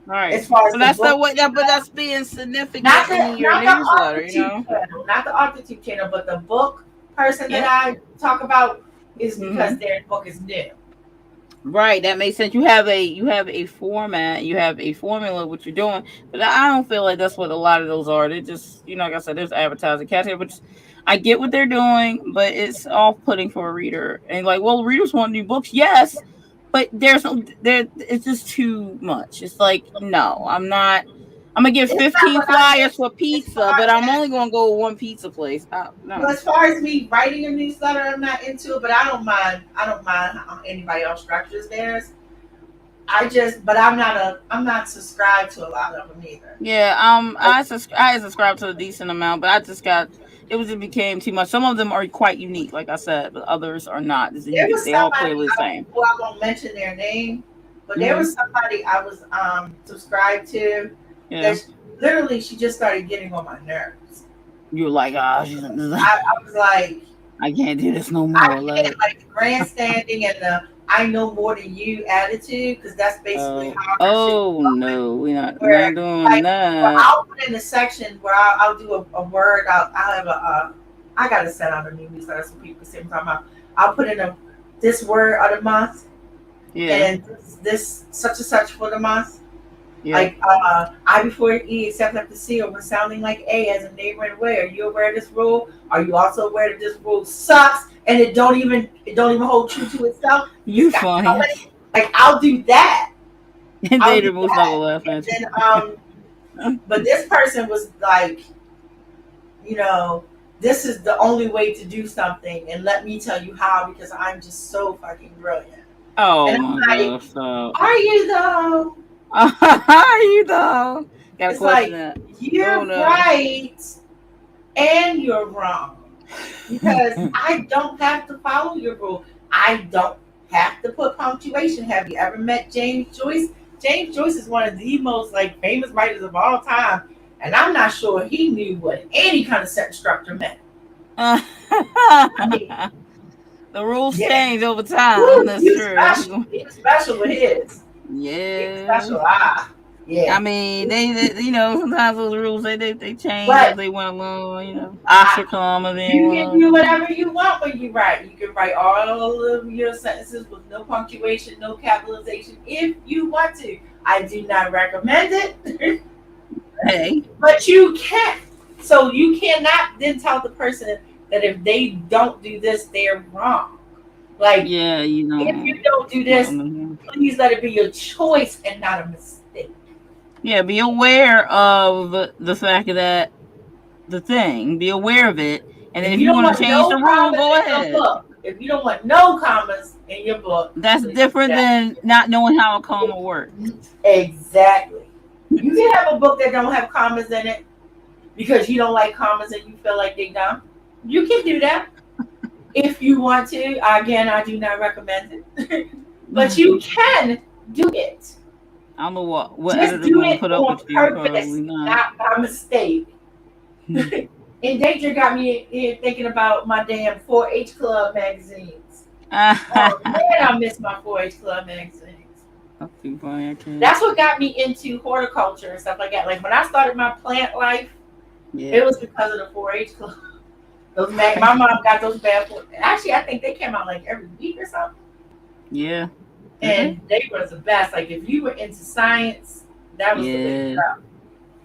Speaker 1: Right.
Speaker 2: As far as
Speaker 1: so that's the way but that's being significant in your newsletter,
Speaker 2: not the AuthorTube channel, but the book person that I talk about is because their book is new.
Speaker 1: Right, that makes sense. You have a format, you have a formula what you're doing, but I don't feel like that's what a lot of those are. They just, like I said, there's advertising casting, which I get what they're doing, but it's off-putting for a reader. And like, well, readers want new books, yes, but it's just too much. It's like, no, I'm not. I'm gonna get
Speaker 2: It's not
Speaker 1: 15
Speaker 2: what I
Speaker 1: flyers
Speaker 2: meant
Speaker 1: for
Speaker 2: as
Speaker 1: pizza,
Speaker 2: far
Speaker 1: but I'm
Speaker 2: as
Speaker 1: only gonna go with one pizza place.
Speaker 2: well,
Speaker 1: No.
Speaker 2: as far as me writing a newsletter, I'm not into it, but I don't mind how anybody else structures theirs. But I'm not subscribed to a lot of them either.
Speaker 1: Yeah, I subscribe to a decent amount, but it became too much. Some of them are quite unique, like I said, but others are not.
Speaker 2: There was
Speaker 1: They all
Speaker 2: somebody,
Speaker 1: clearly the same.
Speaker 2: I won't mention their name, but there was somebody I was subscribed to.
Speaker 1: Yeah.
Speaker 2: That literally, she just started getting on my nerves.
Speaker 1: You were like,
Speaker 2: I was like,
Speaker 1: I can't do this no more.
Speaker 2: I can't, like the grandstanding and the I know more than you attitude, because that's basically how.
Speaker 1: No, we're not doing that.
Speaker 2: Well, I'll put in a section where I'll do a word. I'll have I gotta set out a new newsletter so people can see what I'm talking about. I'll put in this word of the month, and this such and such for the month. Yeah. Like I before E except after C, or when sounding like A as a neighboring way. Are you aware of this rule? Are you also aware that this rule sucks and it don't even hold true to itself?
Speaker 1: You funny.
Speaker 2: Like I'll do that.
Speaker 1: And they remove all laugh at
Speaker 2: you. But this person was like, this is the only way to do something, and let me tell you how, because I'm just so fucking brilliant.
Speaker 1: Oh
Speaker 2: and I'm
Speaker 1: my
Speaker 2: like,
Speaker 1: gosh!
Speaker 2: Are you though?
Speaker 1: Are you though? Gotta
Speaker 2: it's
Speaker 1: question
Speaker 2: like
Speaker 1: that.
Speaker 2: you're right and you're wrong, because I don't have to follow your rule. I don't have to put punctuation. Have you ever met James Joyce? James Joyce is one of the most famous writers of all time, and I'm not sure he knew what any kind of sentence structure meant.
Speaker 1: The rules change over time.
Speaker 2: Ooh,
Speaker 1: That's
Speaker 2: true. He was special with his.
Speaker 1: Yeah.
Speaker 2: Special. Yeah.
Speaker 1: I mean, they sometimes those rules they change as they went along. Oscar comma.
Speaker 2: You can do whatever you want when you write. You can write all of your sentences with no punctuation, no capitalization, if you want to. I do not recommend it.
Speaker 1: Hey,
Speaker 2: but you can. So you cannot then tell the person that if they don't do this, they're wrong. If you don't do this, please let it be your choice and not a mistake.
Speaker 1: Yeah, be aware of the fact that be aware of it, and then if you want to change the rule, go ahead.
Speaker 2: If you don't want no commas in your book,
Speaker 1: that's different than not knowing how a comma works.
Speaker 2: Exactly. You can have a book that don't have commas in it because you don't like commas and you feel like they're dumb. You can do that if you want to. Again, I do not recommend it, but you can do it.
Speaker 1: I don't know what
Speaker 2: just do it put on purpose, not by mistake. Endanger got me here thinking about my damn 4-H Club magazines. Oh man, I miss my 4-H Club magazines. That's what got me into horticulture and stuff like that. Like when I started my plant life, it was because of the 4-H Club. My mom got those bad boys. Actually, I think they came out every week or something.
Speaker 1: Yeah.
Speaker 2: And they were the best. If you were into science, that was the big stuff.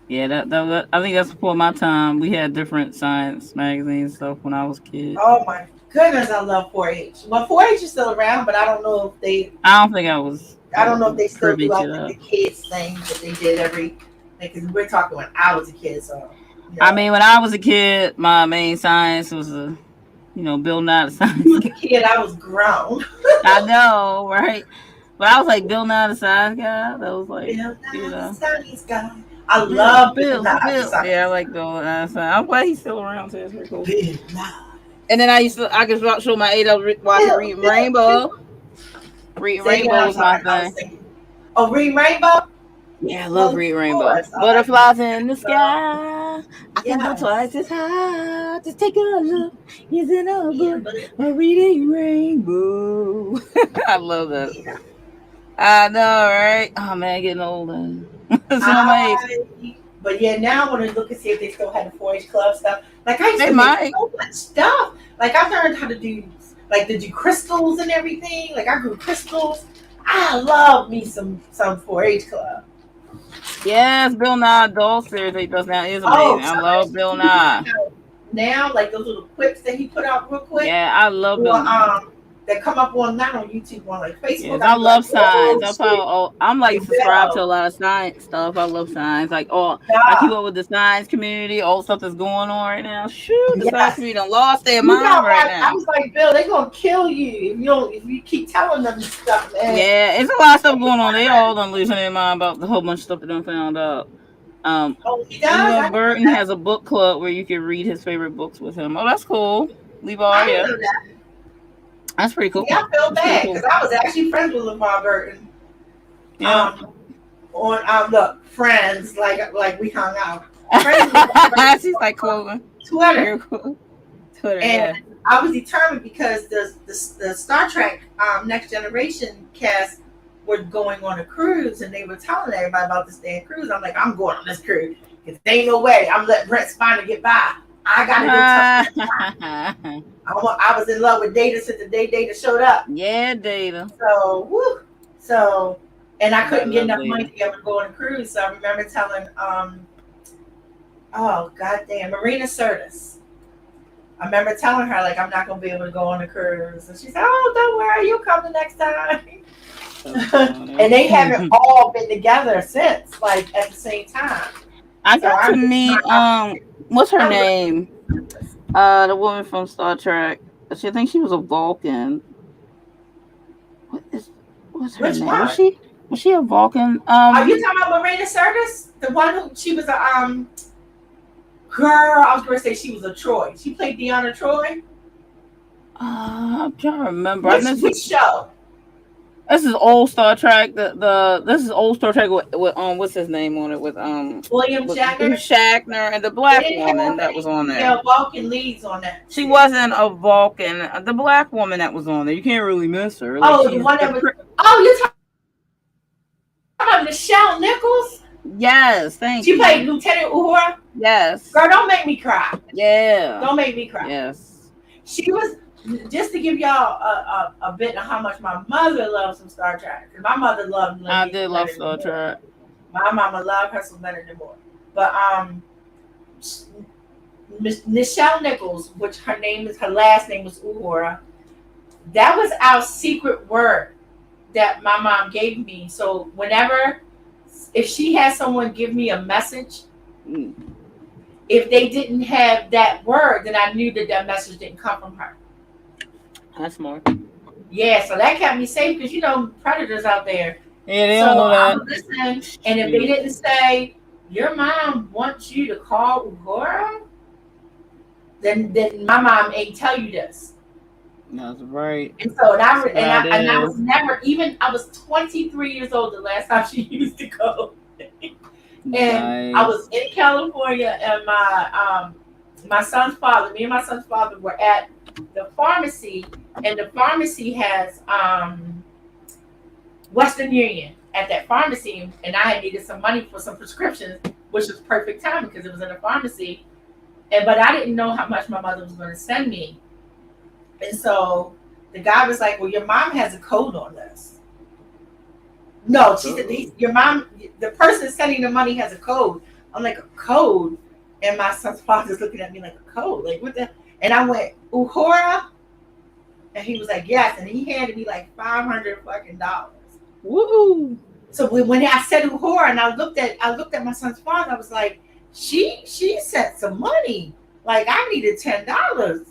Speaker 1: Yeah, that I think that's before my time. We had different science magazines stuff when I was a kid.
Speaker 2: Oh my goodness, I love 4-H. Well, 4-H is still around, but I don't know if they.
Speaker 1: I don't think I was.
Speaker 2: I don't know if they still do the kids thing that they did because we're talking when I was a kid. So.
Speaker 1: I mean, when I was a kid, my main science was Bill Nye the Science Guy.
Speaker 2: You was a kid, I was grown.
Speaker 1: I know, right? But I was like Bill Nye the Science Guy. That was like
Speaker 2: Bill Nye the Science Guy. I love Bill Nye.
Speaker 1: Yeah, I like Bill Nye. I'm glad he's still around. So it's pretty cool. Bill Nye. And then I could show my age. I was watching Reading Rainbow. Reading Rainbow was my thing.
Speaker 2: Oh, Reading Rainbow.
Speaker 1: Yeah, I love Reading Rainbow. Butterflies in the sky. I can go twice as high. Just take a look. Is it a book? A Reading Rainbow. I love that. Yeah. I know, right? Oh man, getting older.
Speaker 2: But yeah, now I want to look and see if they still have the 4-H Club stuff. I used to do so much stuff. I learned how to do do crystals and everything. I grew crystals. I love me some 4-H club.
Speaker 1: Yes, Bill Nye adult series he does now is
Speaker 2: Oh,
Speaker 1: amazing. I love Bill Nye.
Speaker 2: Now, like those little clips that he put out real quick.
Speaker 1: Yeah, I love Bill Nye.
Speaker 2: That come up on not on YouTube, on like Facebook.
Speaker 1: Yes, I love
Speaker 2: like,
Speaker 1: science. I'm like subscribed to a lot of science stuff. I love science. Like, I keep up with the science community, all stuff that's going on right now. Shoot, the science community done lost their mind right now.
Speaker 2: I was like, Bill, they're gonna kill you if you keep telling them stuff, man.
Speaker 1: Yeah, it's a lot of stuff going on. They all done losing their mind about the whole bunch of stuff they done found out.
Speaker 2: He does?
Speaker 1: Burton has a book club where you can read his favorite books with him. Oh, that's cool. LeVar, yeah. That's pretty cool.
Speaker 2: Yeah, I feel bad because I was actually friends with LeVar Burton.
Speaker 1: Yeah.
Speaker 2: Look, friends, like we hung out.
Speaker 1: She's like quoting
Speaker 2: Twitter.
Speaker 1: Twitter,
Speaker 2: and I was determined because the Star Trek Next Generation cast were going on a cruise and they were telling everybody about this damn cruise. I'm like, I'm going on this cruise because there ain't no way I'm letting Brent Spiner get by. I gotta go touch this. I was in love with Data since the day Data showed up.
Speaker 1: Yeah, Data.
Speaker 2: So, and I couldn't get enough money to be able to go on a cruise. So I remember telling, Marina Sirtis. I remember telling her, like, I'm not going to be able to go on a cruise. And she said, oh, don't worry, you'll come the next time. And they haven't all been together since, like, at the same time.
Speaker 1: I got to meet, what's her name? The woman from Star Trek. I think she was a Vulcan. What's her name? Was she a Vulcan?
Speaker 2: Are you talking about Marina Sirtis? The one who she was a girl, I was going to say she was a Troy. She played Deanna Troy.
Speaker 1: I'm trying to remember.
Speaker 2: Which show?
Speaker 1: This is old Star Trek. This is old Star Trek with what's his name on it with
Speaker 2: William
Speaker 1: Shatner and the black woman that was on there.
Speaker 2: Yeah, Vulcan leads on that.
Speaker 1: She wasn't a Vulcan. The black woman that was on there. You can't really miss her.
Speaker 2: Like, the one that was. Oh, you're talking about Michelle Nichols?
Speaker 1: Yes, thank
Speaker 2: you.
Speaker 1: She
Speaker 2: played Lieutenant Uhura?
Speaker 1: Yes.
Speaker 2: Girl, don't make me cry.
Speaker 1: Yeah.
Speaker 2: Don't make me cry.
Speaker 1: Yes.
Speaker 2: She was, just to give y'all a bit of how much my mother loves some Star Trek. Because my mother loved
Speaker 1: I did love Star Trek.
Speaker 2: My mama loved her some Leonard Nimoy. But Michelle Nichols, which her last name was Uhura, that was our secret word that my mom gave me. So whenever, if she had someone give me a message, if they didn't have that word, then I knew that message didn't come from her.
Speaker 1: That's smart.
Speaker 2: Yeah, so that kept me safe because predators out there.
Speaker 1: Yeah, they don't know that.
Speaker 2: Listen, and if they didn't say your mom wants you to call Uhura, then my mom ain't tell you this.
Speaker 1: That's right.
Speaker 2: And so I was never even. I was 23 years old the last time she used to go. And I was in California, and my son's father, me and my son's father were at the pharmacy, and the pharmacy has Western Union at that pharmacy, and I had needed some money for some prescriptions, which was perfect time because it was in a pharmacy, but I didn't know how much my mother was going to send me, and so the guy was like, "Well, your mom has a code on this." No, she said, your mom, the person sending the money has a code. I'm like, a code? And my son's father's looking at me like, a code? Like, what the? And I went, Uhura? And he was like, yes. And he handed me like $500 fucking dollars.
Speaker 1: Woo!
Speaker 2: So when I said Uhura, and I looked at my son's father, I was like, she sent some money. Like, I needed $10.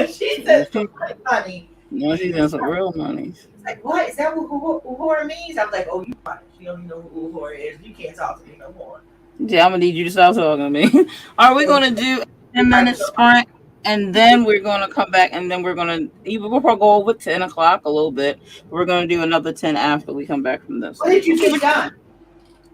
Speaker 2: She sent some money.
Speaker 1: No, she sent some real money.
Speaker 2: Like, what? Is that what Uhura means? I'm like, oh, you don't know who Uhura is. You can't talk to me no more.
Speaker 1: Yeah, I'm going to need you to stop talking to me. Are we going to do a 10-minute sprint? And then we're going to come back, and then we'll probably go over 10 o'clock a little bit. We're going to do another 10 after we come back from this.
Speaker 2: What did you get done?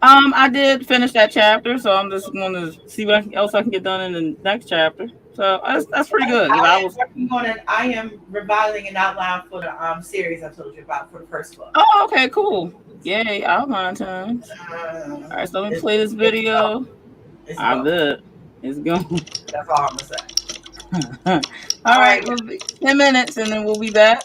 Speaker 1: I did finish that chapter, so I'm just going to see what else I can get done in the next chapter. So that's pretty good.
Speaker 2: I am revising an outline for the series I told you about for the first book.
Speaker 1: Oh, okay, cool. Yay, outline time. All right, so let me play this video. I bet it's going.
Speaker 2: That's all I'm gonna say.
Speaker 1: All right, 10 minutes, and then we'll be back.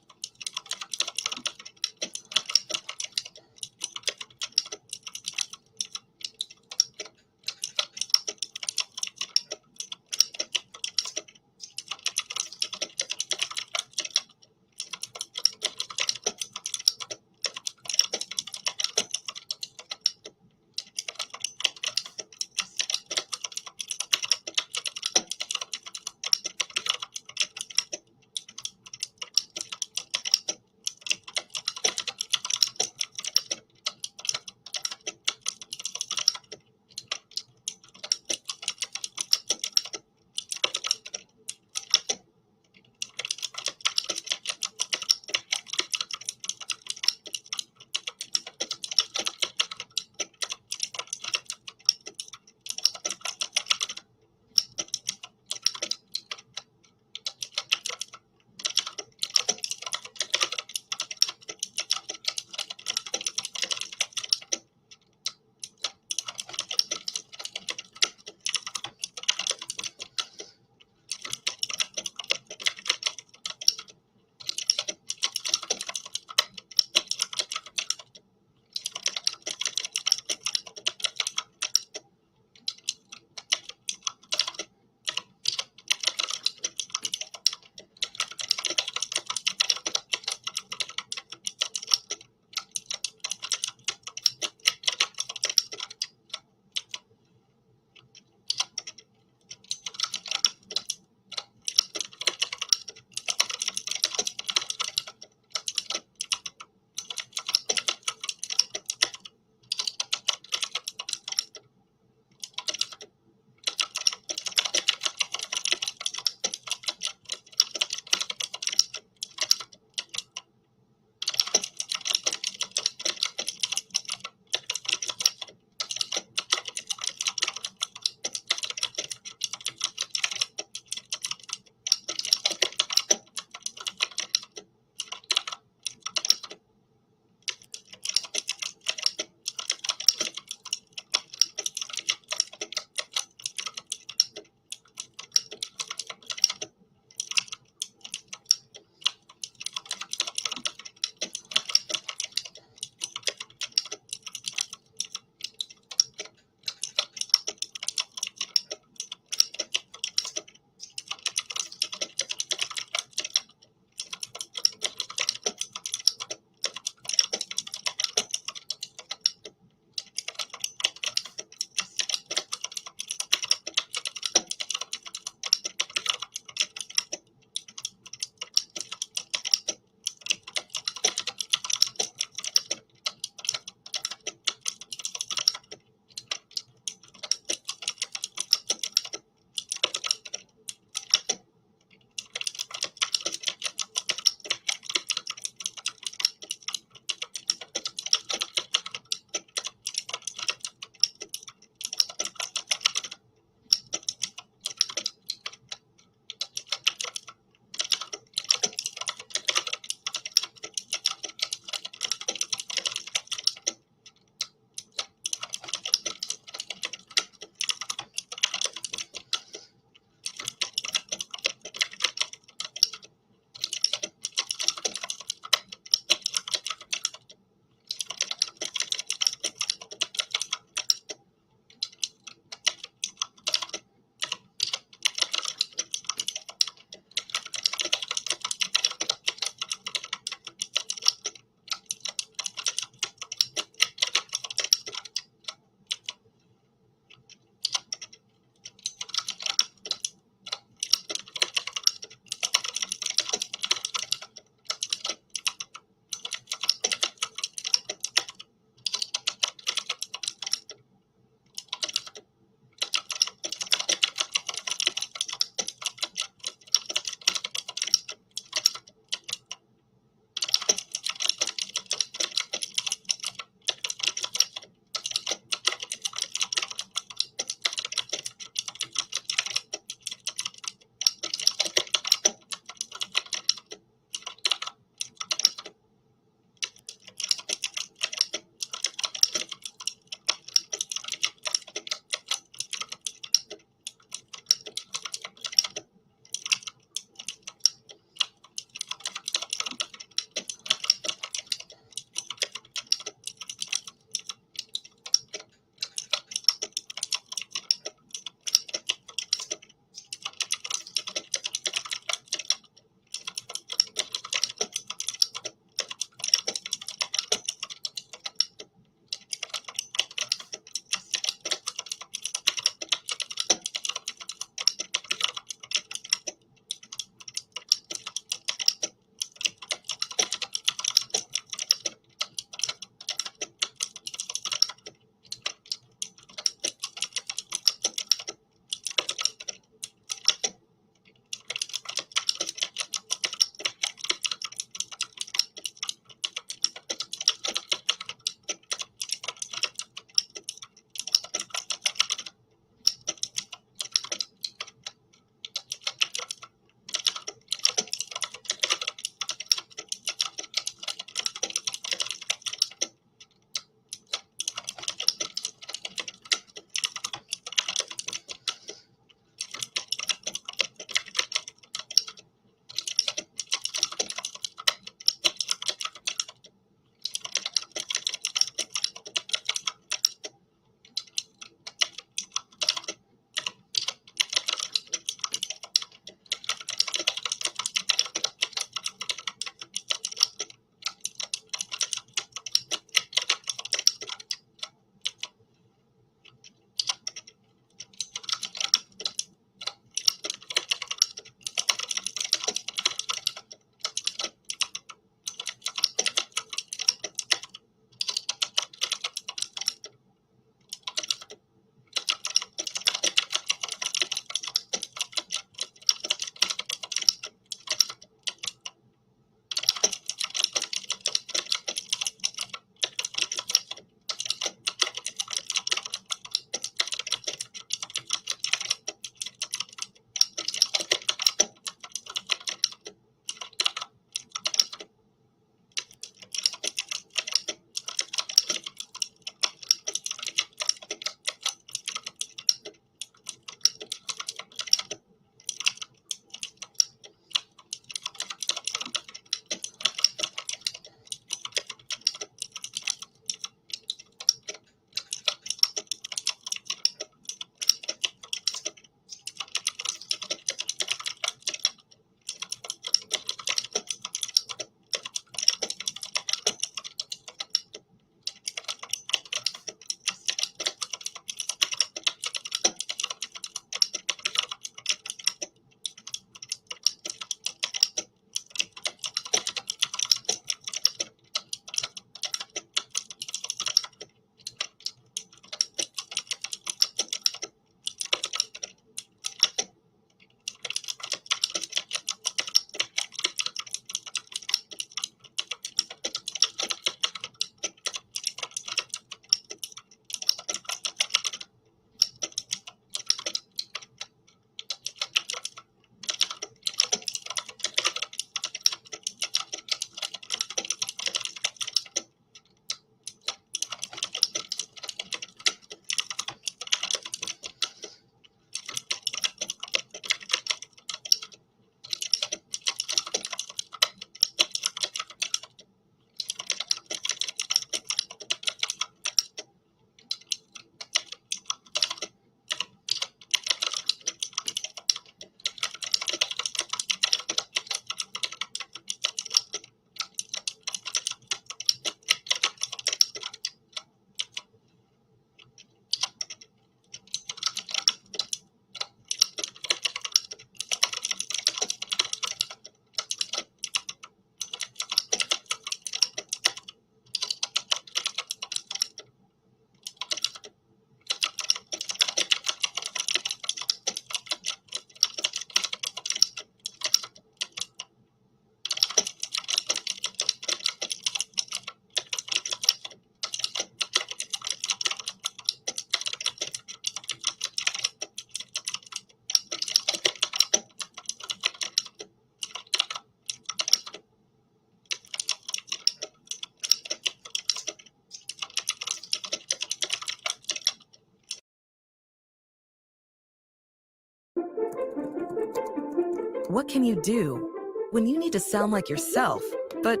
Speaker 11: What can you do when you need to sound like yourself, but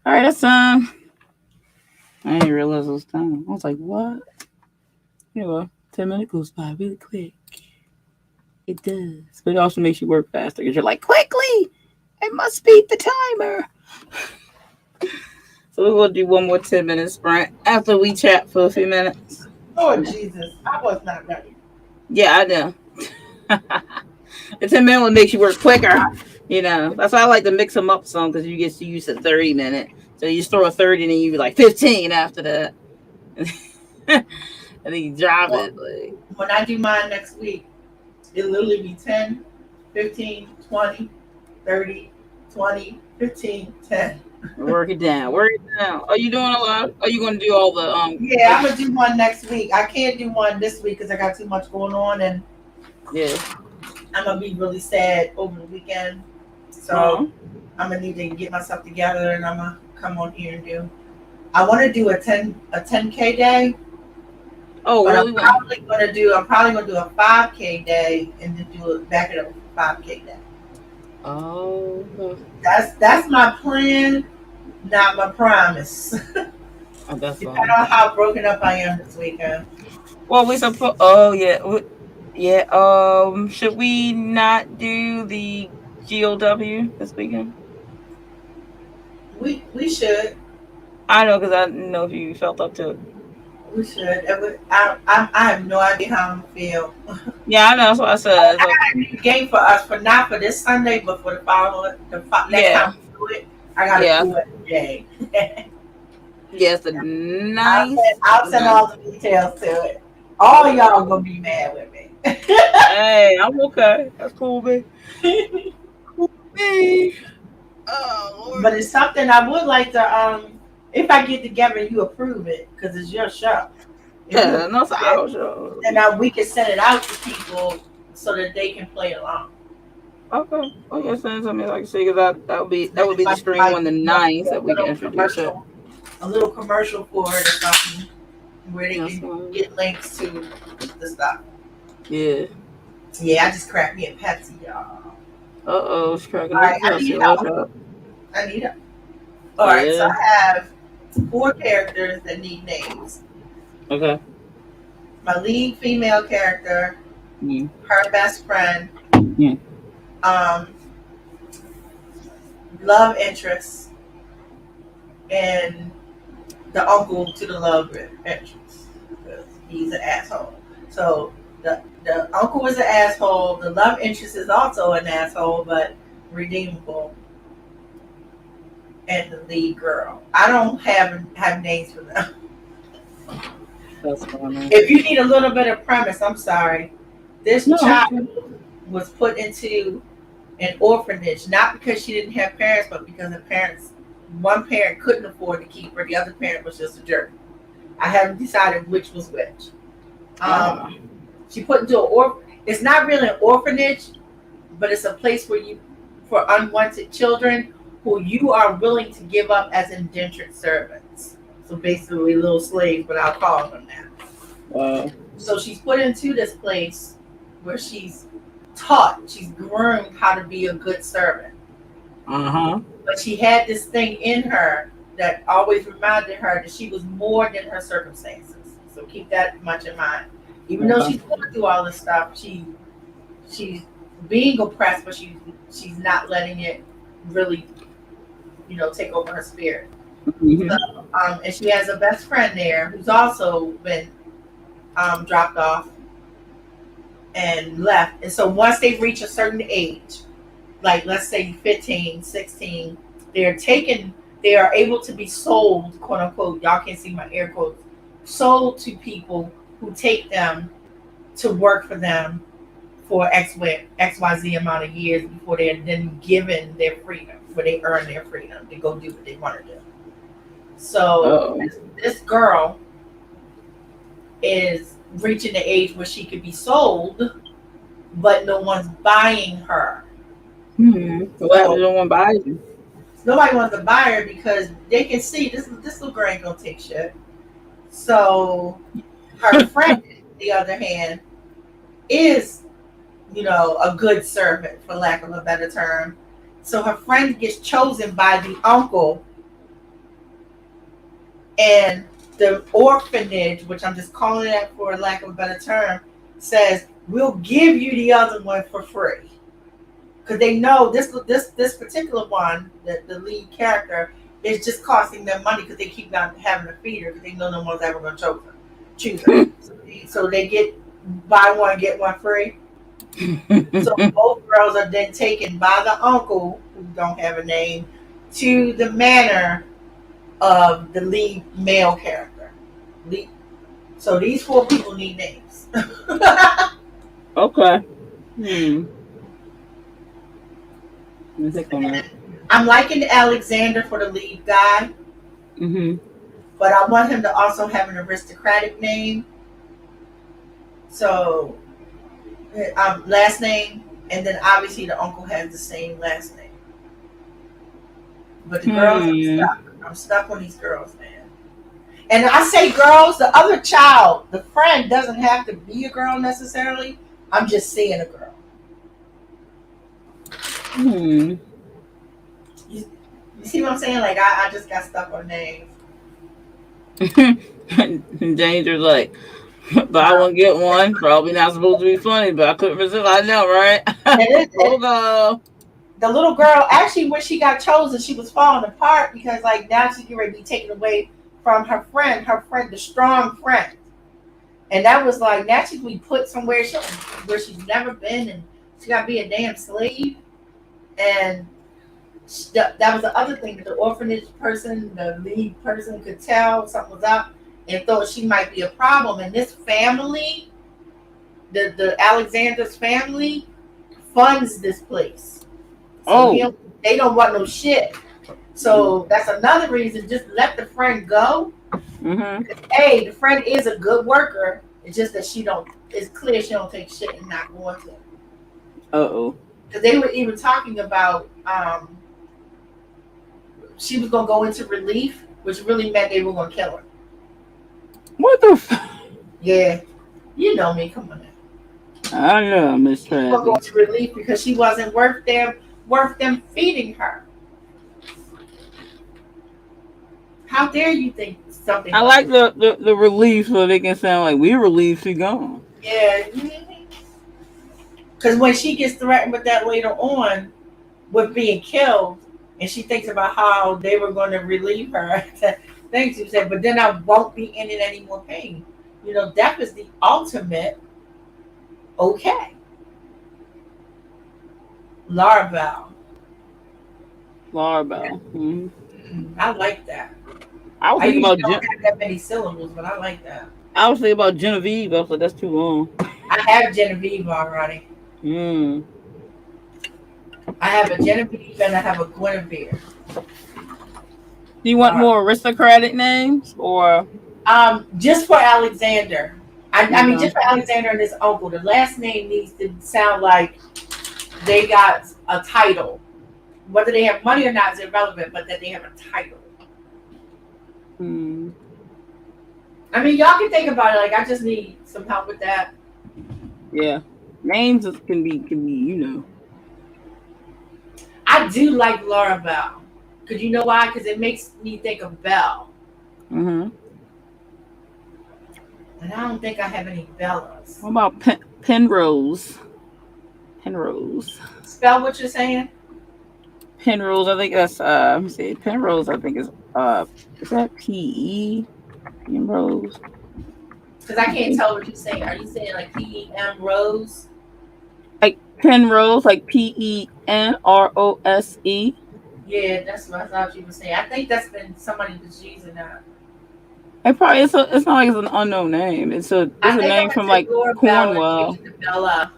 Speaker 1: All right, that's I didn't realize it was time. I was like, what? Anyway, 10 minutes goes by really quick. It does. But it also makes you work faster because you're like, quickly! I must beat the timer. So we're going to do one more 10-minute sprint after we chat for a few minutes.
Speaker 2: Oh, Jesus. I was not ready.
Speaker 1: Yeah, I know. The 10-minute one makes you work quicker. You know, that's why I like to mix them up some because you get to use a 30-minute. So you just throw a 30 and then you be like 15 after that. And then you drive it. Like.
Speaker 2: When I do mine next week, it'll literally be 10, 15, 20, 30, 20, 15, 10.
Speaker 1: Work it down. Work it down. Are you doing a lot? Are you going to do all the
Speaker 2: Yeah, I'm gonna do one next week. I can't do one this week because I got too much going on, and
Speaker 1: yeah,
Speaker 2: I'm gonna be really sad over the weekend. So I'm gonna need to get myself together, and I'm gonna come on here and do. I want to do a 10K day.
Speaker 1: Oh,
Speaker 2: but
Speaker 1: really?
Speaker 2: I'm probably gonna do a 5K day, and then do it back it up with 5K day.
Speaker 1: Oh,
Speaker 2: that's my plan, not my promise.
Speaker 1: Oh, that's
Speaker 2: depending on how broken up I am this weekend.
Speaker 1: Well, we suppose. Oh yeah, yeah. Should we not do the GOW this weekend?
Speaker 2: We should.
Speaker 1: I know because I didn't know if you felt up to it.
Speaker 2: We should. I have no idea how I'm feel.
Speaker 1: Yeah, I know. That's what I said.
Speaker 2: I got a new game for us, for not for this Sunday, but for the following. Next time we do it, I gotta do it today.
Speaker 1: Yes, the nice.
Speaker 2: I'll send all the details to it. All y'all gonna be mad with me.
Speaker 1: Hey, I'm okay. That's cool, babe. Cool, babe. Oh, Lord.
Speaker 2: But it's something I would like to. If I get together and you approve it, because it's your show.
Speaker 1: Yeah, no, it's our show.
Speaker 2: And we can send it out to people so that they can play along.
Speaker 1: Okay. Oh, yeah, send it to me, like I say, because that would be the stream on the 9th that we can introduce it.
Speaker 2: A little commercial for it or something, where they can get links to the stuff.
Speaker 1: Yeah.
Speaker 2: Yeah, I just cracked me a Pepsi, y'all.
Speaker 1: Uh-oh, it's cracking
Speaker 2: Right, I need help. All right, so I have 4 characters that need names.
Speaker 1: Okay.
Speaker 2: My lead female character, her best friend, love interest, and the uncle to the love interest. He's an asshole. So the uncle is an asshole. The love interest is also an asshole, but redeemable. And the lead girl. I don't have names for them.
Speaker 1: That's funny.
Speaker 2: If you need a little bit of premise, I'm sorry. This child was put into an orphanage, not because she didn't have parents, but because her parents, one parent couldn't afford to keep her, the other parent was just a jerk. I haven't decided which was which. She put into it's not really an orphanage, but it's a place for unwanted children who you are willing to give up as indentured servants. So basically little slaves, but I'll call them that.
Speaker 1: Wow.
Speaker 2: So she's put into this place where she's taught, she's groomed how to be a good servant. But she had this thing in her that always reminded her that she was more than her circumstances. So keep that much in mind. Even though she's going through all this stuff, she's being oppressed, but she's not letting it really, take over her spirit. So, and she has a best friend there who's also been dropped off and left. And so once they reach a certain age, like let's say 15, 16, they are able to be sold, quote unquote, y'all can't see my air quotes, sold to people who take them to work for them for XYZ amount of years before they're then given their freedom, where they earn their freedom to go do what they want to do. So this girl is reaching the age where she could be sold, but no one's buying her.
Speaker 1: Well, no one buys you.
Speaker 2: nobody wants to buy her because they can see this little girl ain't gonna take shit. So her friend, on the other hand, is, a good servant, for lack of a better term. So her friend gets chosen by the uncle, and the orphanage, which I'm just calling it for lack of a better term, says, we'll give you the other one for free. Because they know this particular one, the lead character, is just costing them money because they keep not having to feed her because they know no one's ever going to choose her. So they get buy one, get one free. So both girls are then taken by the uncle, who don't have a name, to the manor of the lead male character. So these 4 people need names.
Speaker 1: Okay.
Speaker 2: I'm liking Alexander for the lead guy. But I want him to also have an aristocratic name. So, last name, and then obviously the uncle has the same last name. But the girls, I'm stuck on these girls, man. And I say girls, the other child, the friend, doesn't have to be a girl necessarily. I'm just saying a girl. You see what I'm saying? Like, I just got stuck on names.
Speaker 1: Danger's like, buy one, get one. Probably not supposed to be funny, but I couldn't resist. I know, right? Hold on.
Speaker 2: The little girl, actually, when she got chosen, she was falling apart because, like, now she's getting ready to be taken away from her friend, the strong friend. And that was like, now she's be put somewhere where she's never been, and she got to be a damn slave. And that was the other thing, that the orphanage person, the lead person, could tell something was up and thought she might be a problem. And this family, the Alexander's family, funds this place. So they don't want no shit. So that's another reason. Just let the friend go. Hey, the friend is a good worker. It's just that it's clear she don't take shit and not going to. Because they were even talking about she was going to go into relief, which really meant they were going to kill her.
Speaker 1: What the
Speaker 2: Yeah. You know me. Come on now.
Speaker 1: I know, Mistress.
Speaker 2: She was going to go into relief because she wasn't worth them feeding her. How dare you think something?
Speaker 1: I like the relief, so they can sound like we're relieved she's gone.
Speaker 2: Yeah. Because when she gets threatened with that later on, with being killed, and she thinks about how they were going to relieve her, things she said, but then I won't be in it any more pain. Death is the ultimate. Okay. Laravel. I like that.
Speaker 1: I was thinking about
Speaker 2: don't have that many syllables, but I like that.
Speaker 1: I was thinking about Genevieve. I was like, that's too long.
Speaker 2: I have Genevieve already. I have a Genevieve and I have a Guinevere.
Speaker 1: Do you want more aristocratic names or?
Speaker 2: Just for Alexander. I mean, just for Alexander and his uncle. The last name needs to sound like they got a title. Whether they have money or not is irrelevant, but that they have a title. I mean, y'all can think about it. Like, I just need some help with that.
Speaker 1: Yeah, names can be.
Speaker 2: I do like Laura Bell. Because you know why? Because it makes me think of Belle. And I don't think I have any Bellas.
Speaker 1: What about Penrose?
Speaker 2: Spell what you're saying?
Speaker 1: Penrose, I think that's let me see. Penrose, I think is that P-E? Penrose?
Speaker 2: Because I can't tell what you're saying. Are you saying like P-E-M Rose?
Speaker 1: Like Penrose, like P-E-N-R-O-S-E.
Speaker 2: Yeah, that's what I thought you were saying. I think that's been somebody that's using that.
Speaker 1: It probably it's not like it's an unknown name. It's a name from like Cornwall.
Speaker 2: Bella,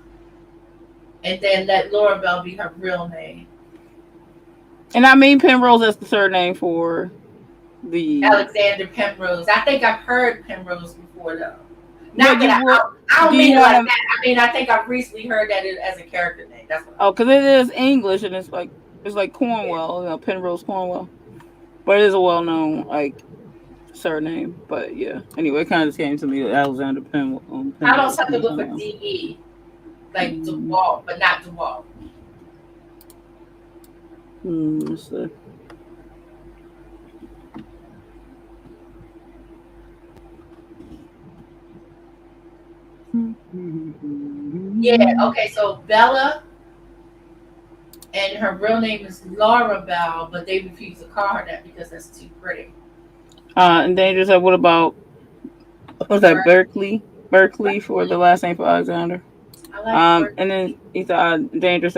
Speaker 2: and then let Laura Bell be her real name.
Speaker 1: And I mean Penrose as the third name for the
Speaker 2: Alexander Penrose. I think I've heard Penrose before though.
Speaker 1: Not
Speaker 2: that I don't mean it like that. I mean I think I've recently heard that as a character name. That's what.
Speaker 1: Because it is English and it's like It's like Cornwell, you know, Penrose Cornwell. But it is a well-known like surname. But yeah. Anyway, it kind of just came to me. Alexander
Speaker 2: I
Speaker 1: Penrose.
Speaker 2: don't have to look for DE, like DeWalt, but not DeWalt.
Speaker 1: Let's see.
Speaker 2: Yeah. Okay. So Bella, and her real name is Laura Bell, but they refuse to call her that because that's too pretty.
Speaker 1: And then just what about what's that? Berkeley for the last name for Alexander.
Speaker 2: I like Berkeley.
Speaker 1: And then he's dangerous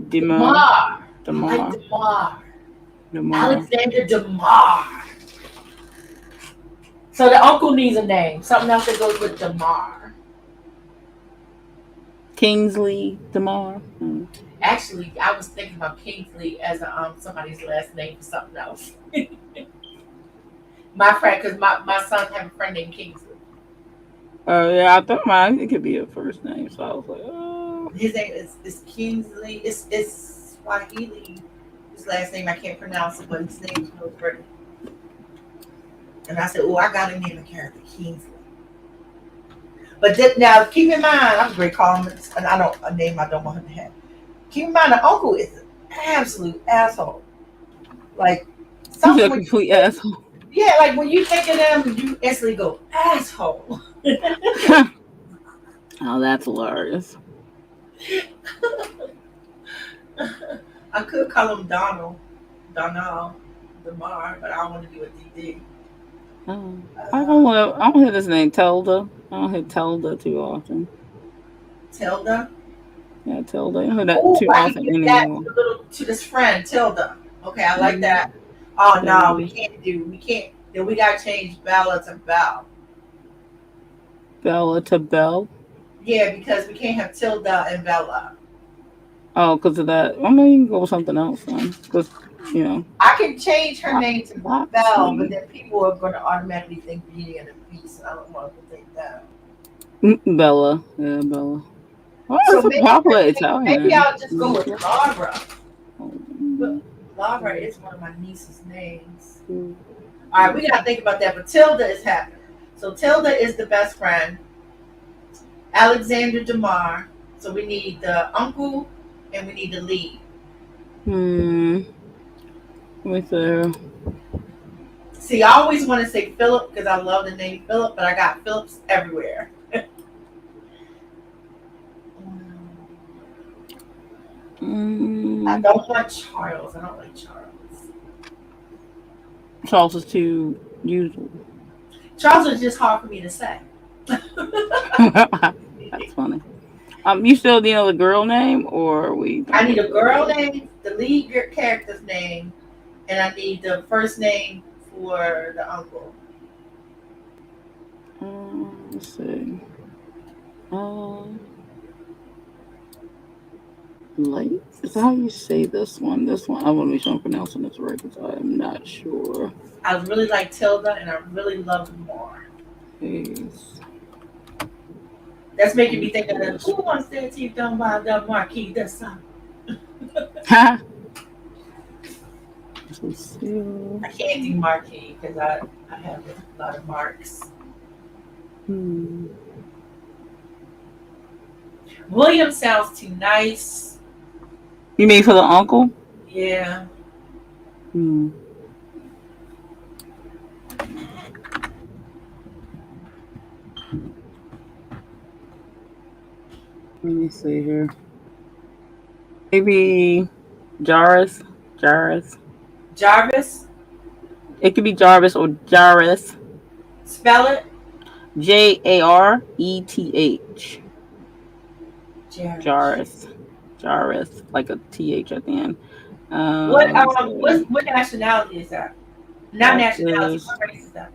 Speaker 2: Demar. I like Demar. Alexander Demar. So the uncle needs a name. Something else that goes with Demar.
Speaker 1: Kingsley Demar.
Speaker 2: Actually, I was thinking about Kingsley as somebody's last name for something else. My friend, because my son have a friend named Kingsley.
Speaker 1: Yeah, I thought it could be a first name, so I was like, oh.
Speaker 2: His name is Kingsley. It's Swahili. His last name I can't pronounce it, but his name is real pretty. And I said, "Oh, I got to name a character Kingsley." But now, keep in mind, I'm great calling him, and a name I don't want him to have. Keep in mind, the uncle is an absolute asshole. Like,
Speaker 1: he's a complete asshole.
Speaker 2: Yeah, like when you think of them, you instantly go asshole.
Speaker 1: Oh, that's hilarious.
Speaker 2: I could call him Donald Demar, but I don't want to do a DD.
Speaker 1: I don't hear this name Tilda. I don't hear Tilda too often.
Speaker 2: Tilda?
Speaker 1: Yeah, Tilda. I don't hear that too often anymore.
Speaker 2: To this friend, Tilda. Okay, I like that. Oh no, we can't. Then we gotta change Bella to Belle.
Speaker 1: Bella to Belle?
Speaker 2: Yeah, because we can't have Tilda and Bella.
Speaker 1: Oh, because of that. I mean, you can go with something else then. Because, you know.
Speaker 2: I can change her name to Belle, but then people are going to automatically think Beauty and the Beast. I don't want to think that.
Speaker 1: Bella. Yeah, Bella. Oh,
Speaker 2: So
Speaker 1: that's a popular Italian.
Speaker 2: Maybe I'll just go with Laura. But Laura is one of my niece's names. All right, we got to think about that. But Tilda is happening. So Tilda is the best friend. Alexander Demar. So we need the uncle and we need the lead.
Speaker 1: With the.
Speaker 2: See, I always want to say Philip because I love the name Philip, but I got Phillips everywhere. I don't want Charles. I don't like Charles.
Speaker 1: Charles is too usual.
Speaker 2: Charles is just hard for me to say.
Speaker 1: That's funny. You still need the girl name, or we?
Speaker 2: I need a girl name, the lead character's name, and I need the first name for the uncle.
Speaker 1: Let's see. Late? Is that how you say this one? This one. I want to make sure I'm pronouncing this right because I'm not sure.
Speaker 2: I really like Tilda, and I really love Demar.
Speaker 1: Yes.
Speaker 2: That's making me think of the who wants their teeth done by the Marquis de Sade.
Speaker 1: Ha!
Speaker 2: I can't do Marquis because I have a lot of marks. William sounds too nice.
Speaker 1: You mean for the uncle?
Speaker 2: Yeah.
Speaker 1: Let me see here. Maybe Jarvis.
Speaker 2: Jarvis?
Speaker 1: It could be Jarvis or Jarvis.
Speaker 2: Spell it.
Speaker 1: Jareth.
Speaker 2: Jarvis.
Speaker 1: Jarvis. Like a TH at the end.
Speaker 2: What nationality is that? Not nationality. What race is that?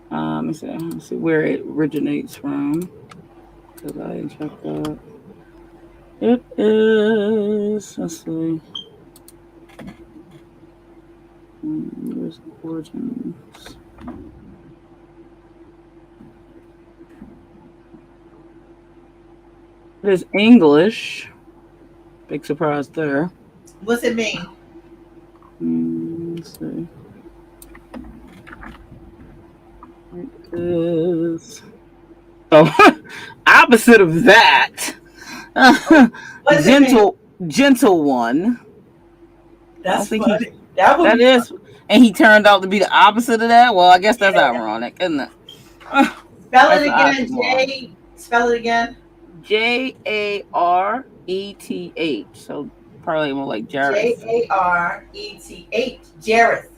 Speaker 1: Let me see where it originates from. Because I didn't check that. It is. Let's see. Where's the origins? It is English. Big surprise there.
Speaker 2: What's it mean?
Speaker 1: Let's see. Is opposite of that.
Speaker 2: What's his name?
Speaker 1: Gentle one.
Speaker 2: That's funny. That would
Speaker 1: That
Speaker 2: be
Speaker 1: is, and he turned out to be the opposite of that. Well, I guess that's ironic, isn't it?
Speaker 2: Spell it again, J. Spell it again.
Speaker 1: Jareth. So probably more like Jareth.
Speaker 2: Jareth. Jareth.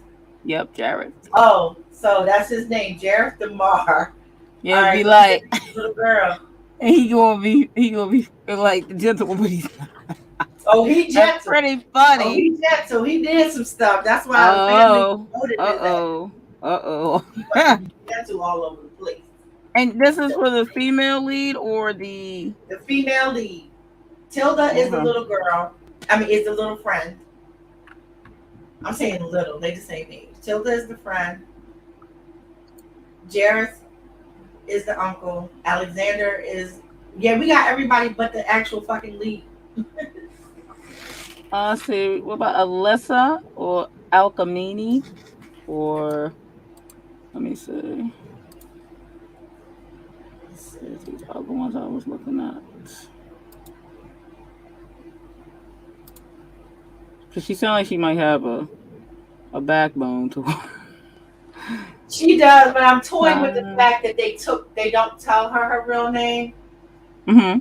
Speaker 1: Yep, Jareth.
Speaker 2: Oh, so that's his name, Jareth DeMar.
Speaker 1: Yeah,
Speaker 2: All
Speaker 1: be
Speaker 2: right,
Speaker 1: like
Speaker 2: little girl.
Speaker 1: And he gonna be like the gentle one, but he's not.
Speaker 2: Oh, he gentle.
Speaker 1: That's pretty funny.
Speaker 2: Oh, he gentle. He did some stuff. That's why the family voted his ass. He gentle all over the place.
Speaker 1: And this is for the female lead or the
Speaker 2: female lead. Tilda is the little girl. I mean, is the little friend. I'm saying little. They the same age. Tilda is the friend. Jareth is the uncle. Alexander is we got everybody but the actual fucking lead.
Speaker 1: Let's see. What about Alyssa or Alchemini? Or let me see. These other ones I was looking at. Because she sounds like she might have a backbone to her.
Speaker 2: She does, but I'm toying with the fact that they don't tell her real name.
Speaker 1: Mm-hmm.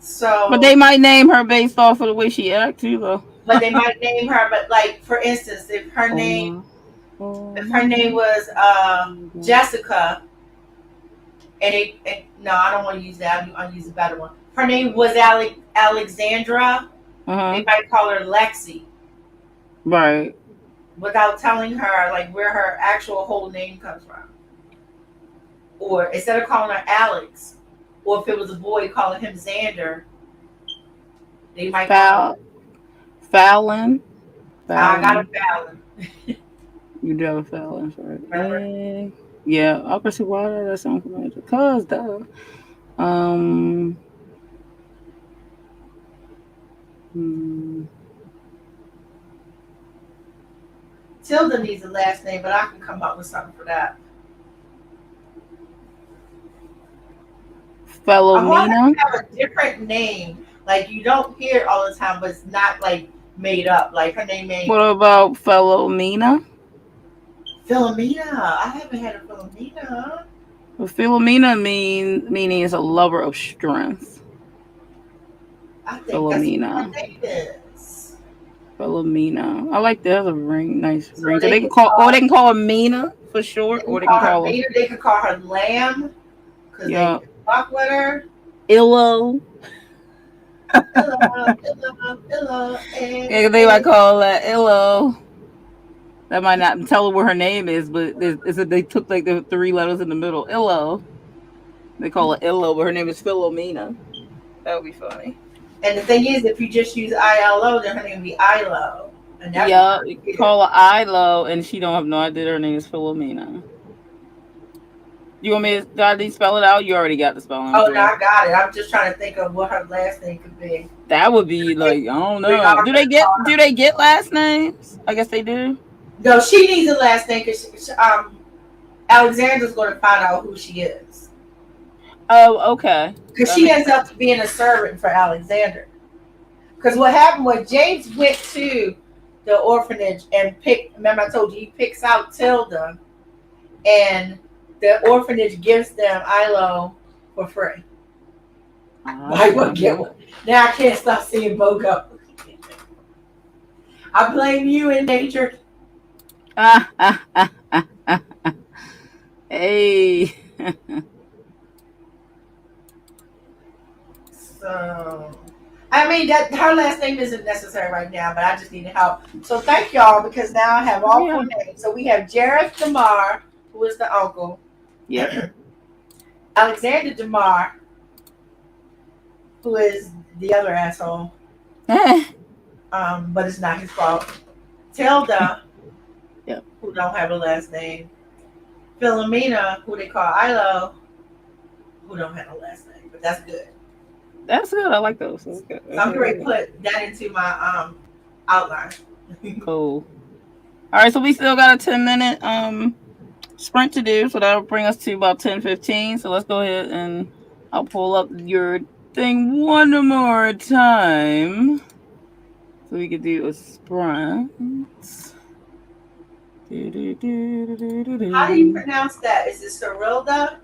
Speaker 2: So,
Speaker 1: but they might name her based off of the way she acts too, though.
Speaker 2: But they might name her, but like for instance, if her name was Jessica, and no, I don't want to use that. I'll use a better one. Her name was Alexandra. They might call her Lexi.
Speaker 1: Right.
Speaker 2: Without telling her like where her actual whole name comes from. Or instead of calling her Alex, or if it was a boy, calling him Xander, they might call
Speaker 1: Fallon.
Speaker 2: I got a Fallon.
Speaker 1: You do have a Fallon, right? Yeah, I can see why that sounds familiar. Because
Speaker 2: Tilda needs a last name, but I can come up with something for that.
Speaker 1: Philomena.
Speaker 2: I have a different name, like you don't hear it all the time, but it's not like made up. Like her name ain't.
Speaker 1: What about Philomena?
Speaker 2: Philomena. I haven't had a Philomena.
Speaker 1: Well, Philomena meaning is a lover of strength.
Speaker 2: I think
Speaker 1: Philomena.
Speaker 2: That's what her name is.
Speaker 1: Philomena. I like that. That's a nice ring. So they can call her Mina for short, or they can call her.
Speaker 2: They could call her Lamb because they can fuck with her.
Speaker 1: Illo.
Speaker 2: Illo.
Speaker 1: Yeah, they might call that Illo. That might not tell her what her name is, but they took like the 3 letters in the middle. Illo. They call her Illo, but her name is Philomena. That would be funny.
Speaker 2: And the thing is, if you just use ILO, then her name would be Ilo.
Speaker 1: Yeah, you call her Ilo, and she don't have no idea her name is Philomena. You want me to spell it out? You already got the spelling.
Speaker 2: Oh, no, I got it. I'm just trying to think of what her last name could be.
Speaker 1: That would be like, I don't know. Do they get last names? I guess they do.
Speaker 2: No, she needs a last name because Alexandra's going to find out who she is.
Speaker 1: Oh, okay.
Speaker 2: Because she ends up being a servant for Alexander. Because what happened was James went to the orphanage and remember I told you, he picks out Tilda, and the orphanage gives them Ilo for free. Buy one, get one. Now I can't stop seeing BOGO. I blame you in nature.
Speaker 1: Hey.
Speaker 2: So, I mean, that her last name isn't necessary right now, but I just need help. So thank y'all, because now I have all 4 names. So we have Jareth DeMar, who is the uncle.
Speaker 1: Yeah.
Speaker 2: Alexander DeMar, who is the other asshole. But it's not his fault. Tilda, who don't have a last name. Philomena, who they call Ilo, who don't have a last name. But that's good.
Speaker 1: That's good. I like those. That's good.
Speaker 2: So I'm going to put that into my outline.
Speaker 1: Cool. All right, so we still got a 10-minute sprint to do, so that'll bring us to about 10:15. So let's go ahead and I'll pull up your thing one more time, so we can do a sprint.
Speaker 2: How do you pronounce that? Is it Cyrilda?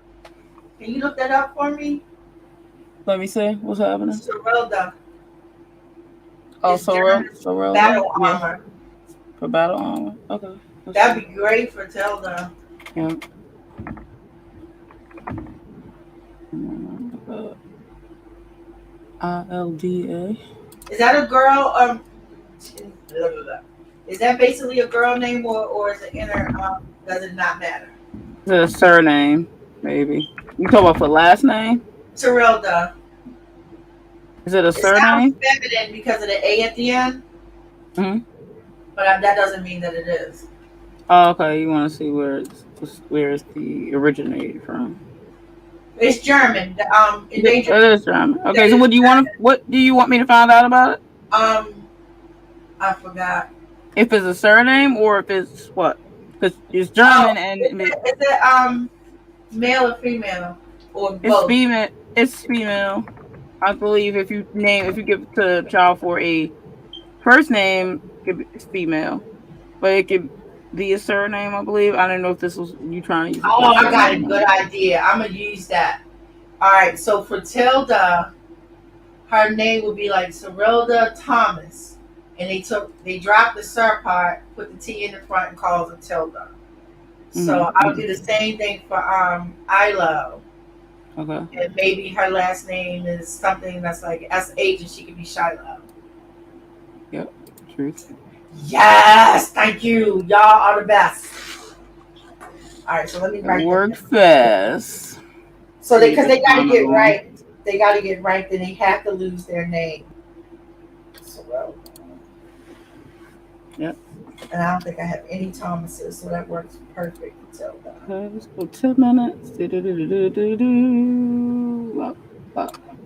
Speaker 2: Can you look that up for me?
Speaker 1: Let me see what's happening.
Speaker 2: Cyrilda.
Speaker 1: Oh,
Speaker 2: It's German
Speaker 1: Sorrel,
Speaker 2: battle
Speaker 1: yeah,
Speaker 2: armor.
Speaker 1: for battle armor. Okay,
Speaker 2: That'd be great for Tilda.
Speaker 1: yeah. ILDA.
Speaker 2: Is that a girl? Is that basically a girl name, or is it inner? Does it not matter?
Speaker 1: The surname, maybe. You talking about for last name?
Speaker 2: Cyrilda.
Speaker 1: Is it a
Speaker 2: It sounds
Speaker 1: surname?
Speaker 2: feminine because of the A at the end,
Speaker 1: Mm-hmm.
Speaker 2: but that doesn't mean that it is.
Speaker 1: Oh, okay. You want to see where it's the originated from?
Speaker 2: It's German.
Speaker 1: It
Speaker 2: Endangered.
Speaker 1: is German. Okay, so what do you want me to find out about it?
Speaker 2: I forgot.
Speaker 1: If it's a surname or if it's what? Because it's German and
Speaker 2: is it male or female or
Speaker 1: it's
Speaker 2: both?
Speaker 1: female. It's female. I believe if you give it to a child for a first name, it's female, but it could be a surname. I believe. I don't know if this was you trying to use.
Speaker 2: Oh, I got a good idea. I'm gonna use that. All right. So for Tilda, her name would be like Cyrilda Thomas, and they dropped the sir part, put the T in the front, and calls her Tilda. So I'll do the same thing for Ilo.
Speaker 1: Okay.
Speaker 2: And maybe her last name is something that's like SH, and she could be Shiloh.
Speaker 1: Yep. Truth.
Speaker 2: Yes, thank you. Y'all are the best. All right, so let me write.
Speaker 1: Work fast.
Speaker 2: So because they got to get right. They got to get right. Then they have to lose their name. So,
Speaker 1: yep.
Speaker 2: And I don't think I have any Thomases, so that works perfect. So
Speaker 1: let's go 10 minutes.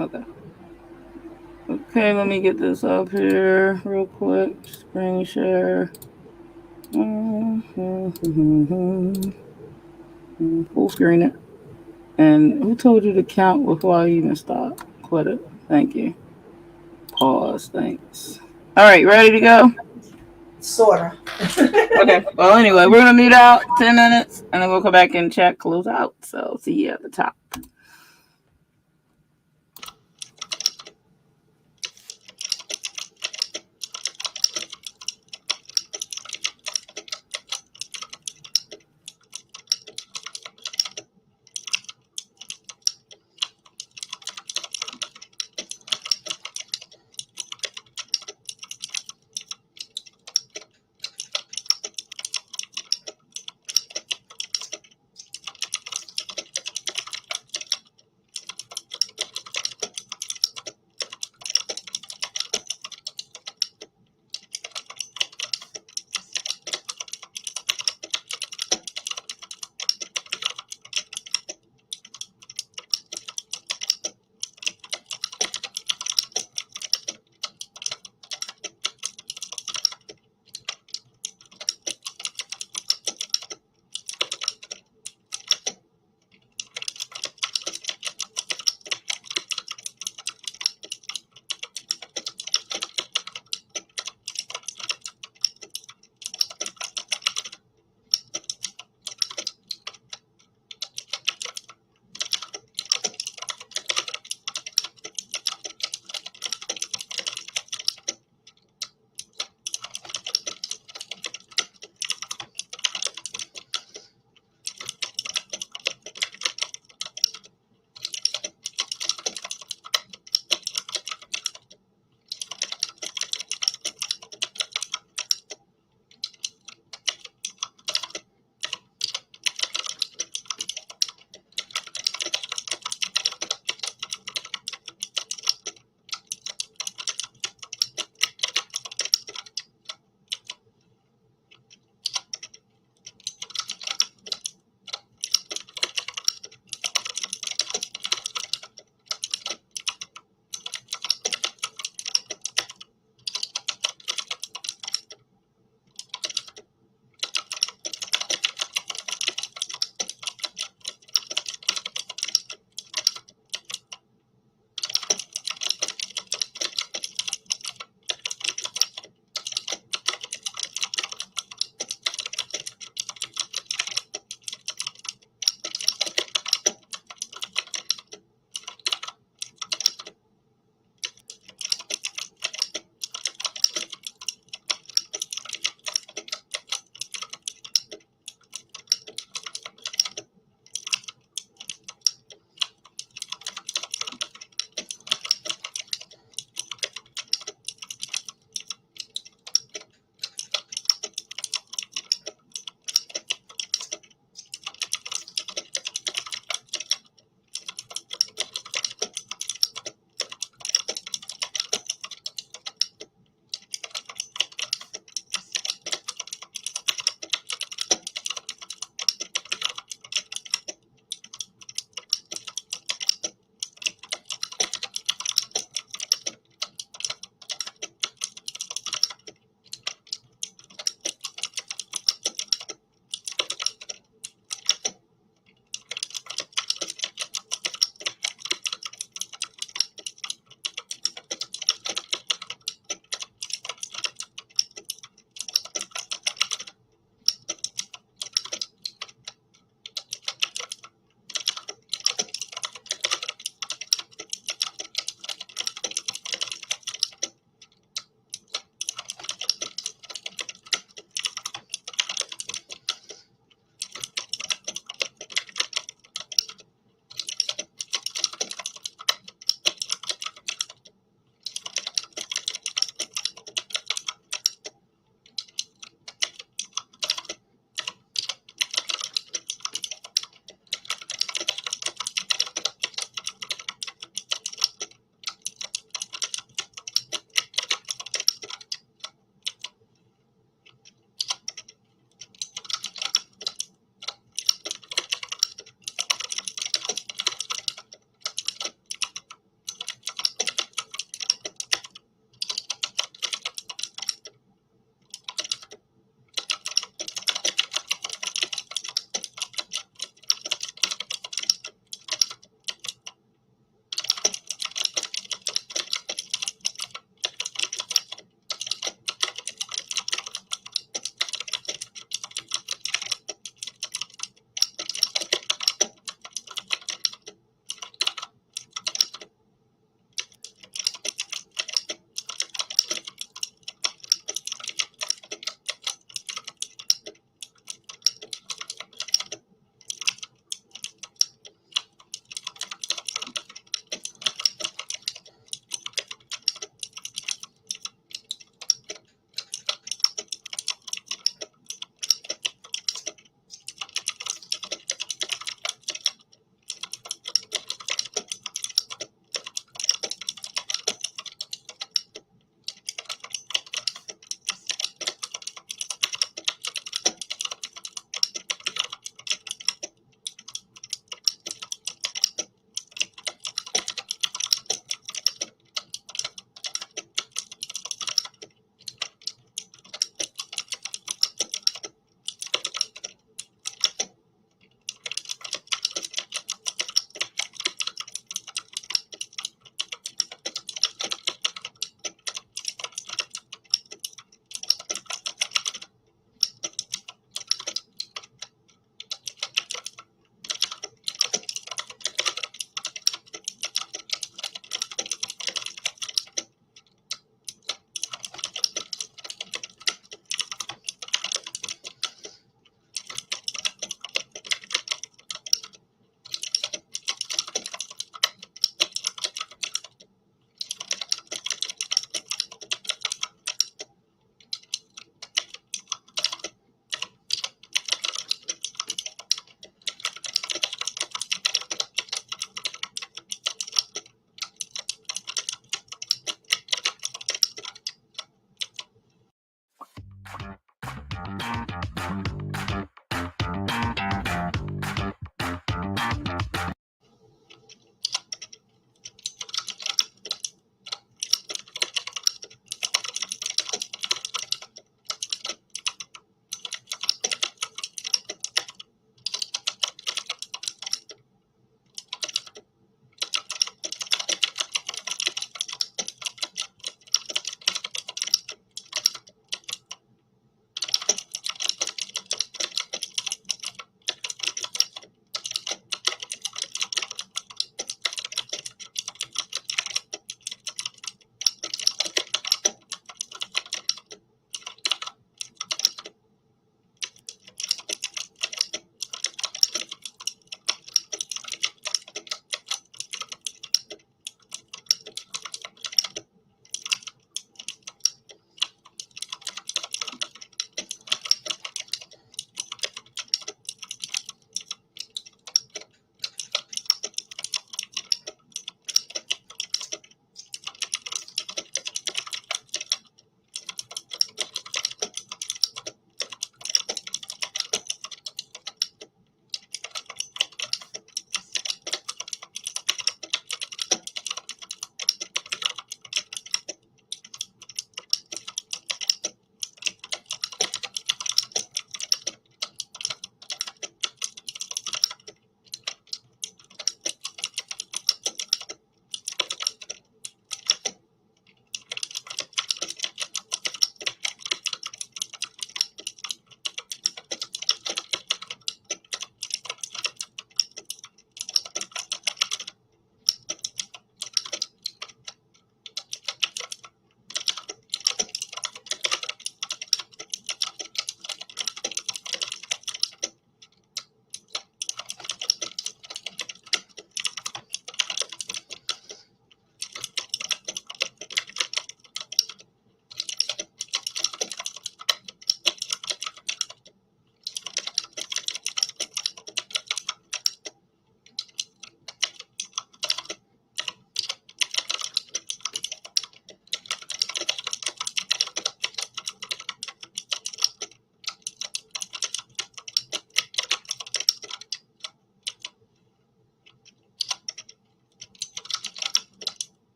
Speaker 1: Okay. Okay, let me get this up here real quick. Screen share. Full screen it. And who told you to count before I even stop? Quit it. Thank you. Pause. Thanks. All right, ready to go?
Speaker 2: Sorta.
Speaker 1: Okay. Well, anyway, we're gonna mute out 10 minutes, and then we'll come back and check close out. So see you at the top.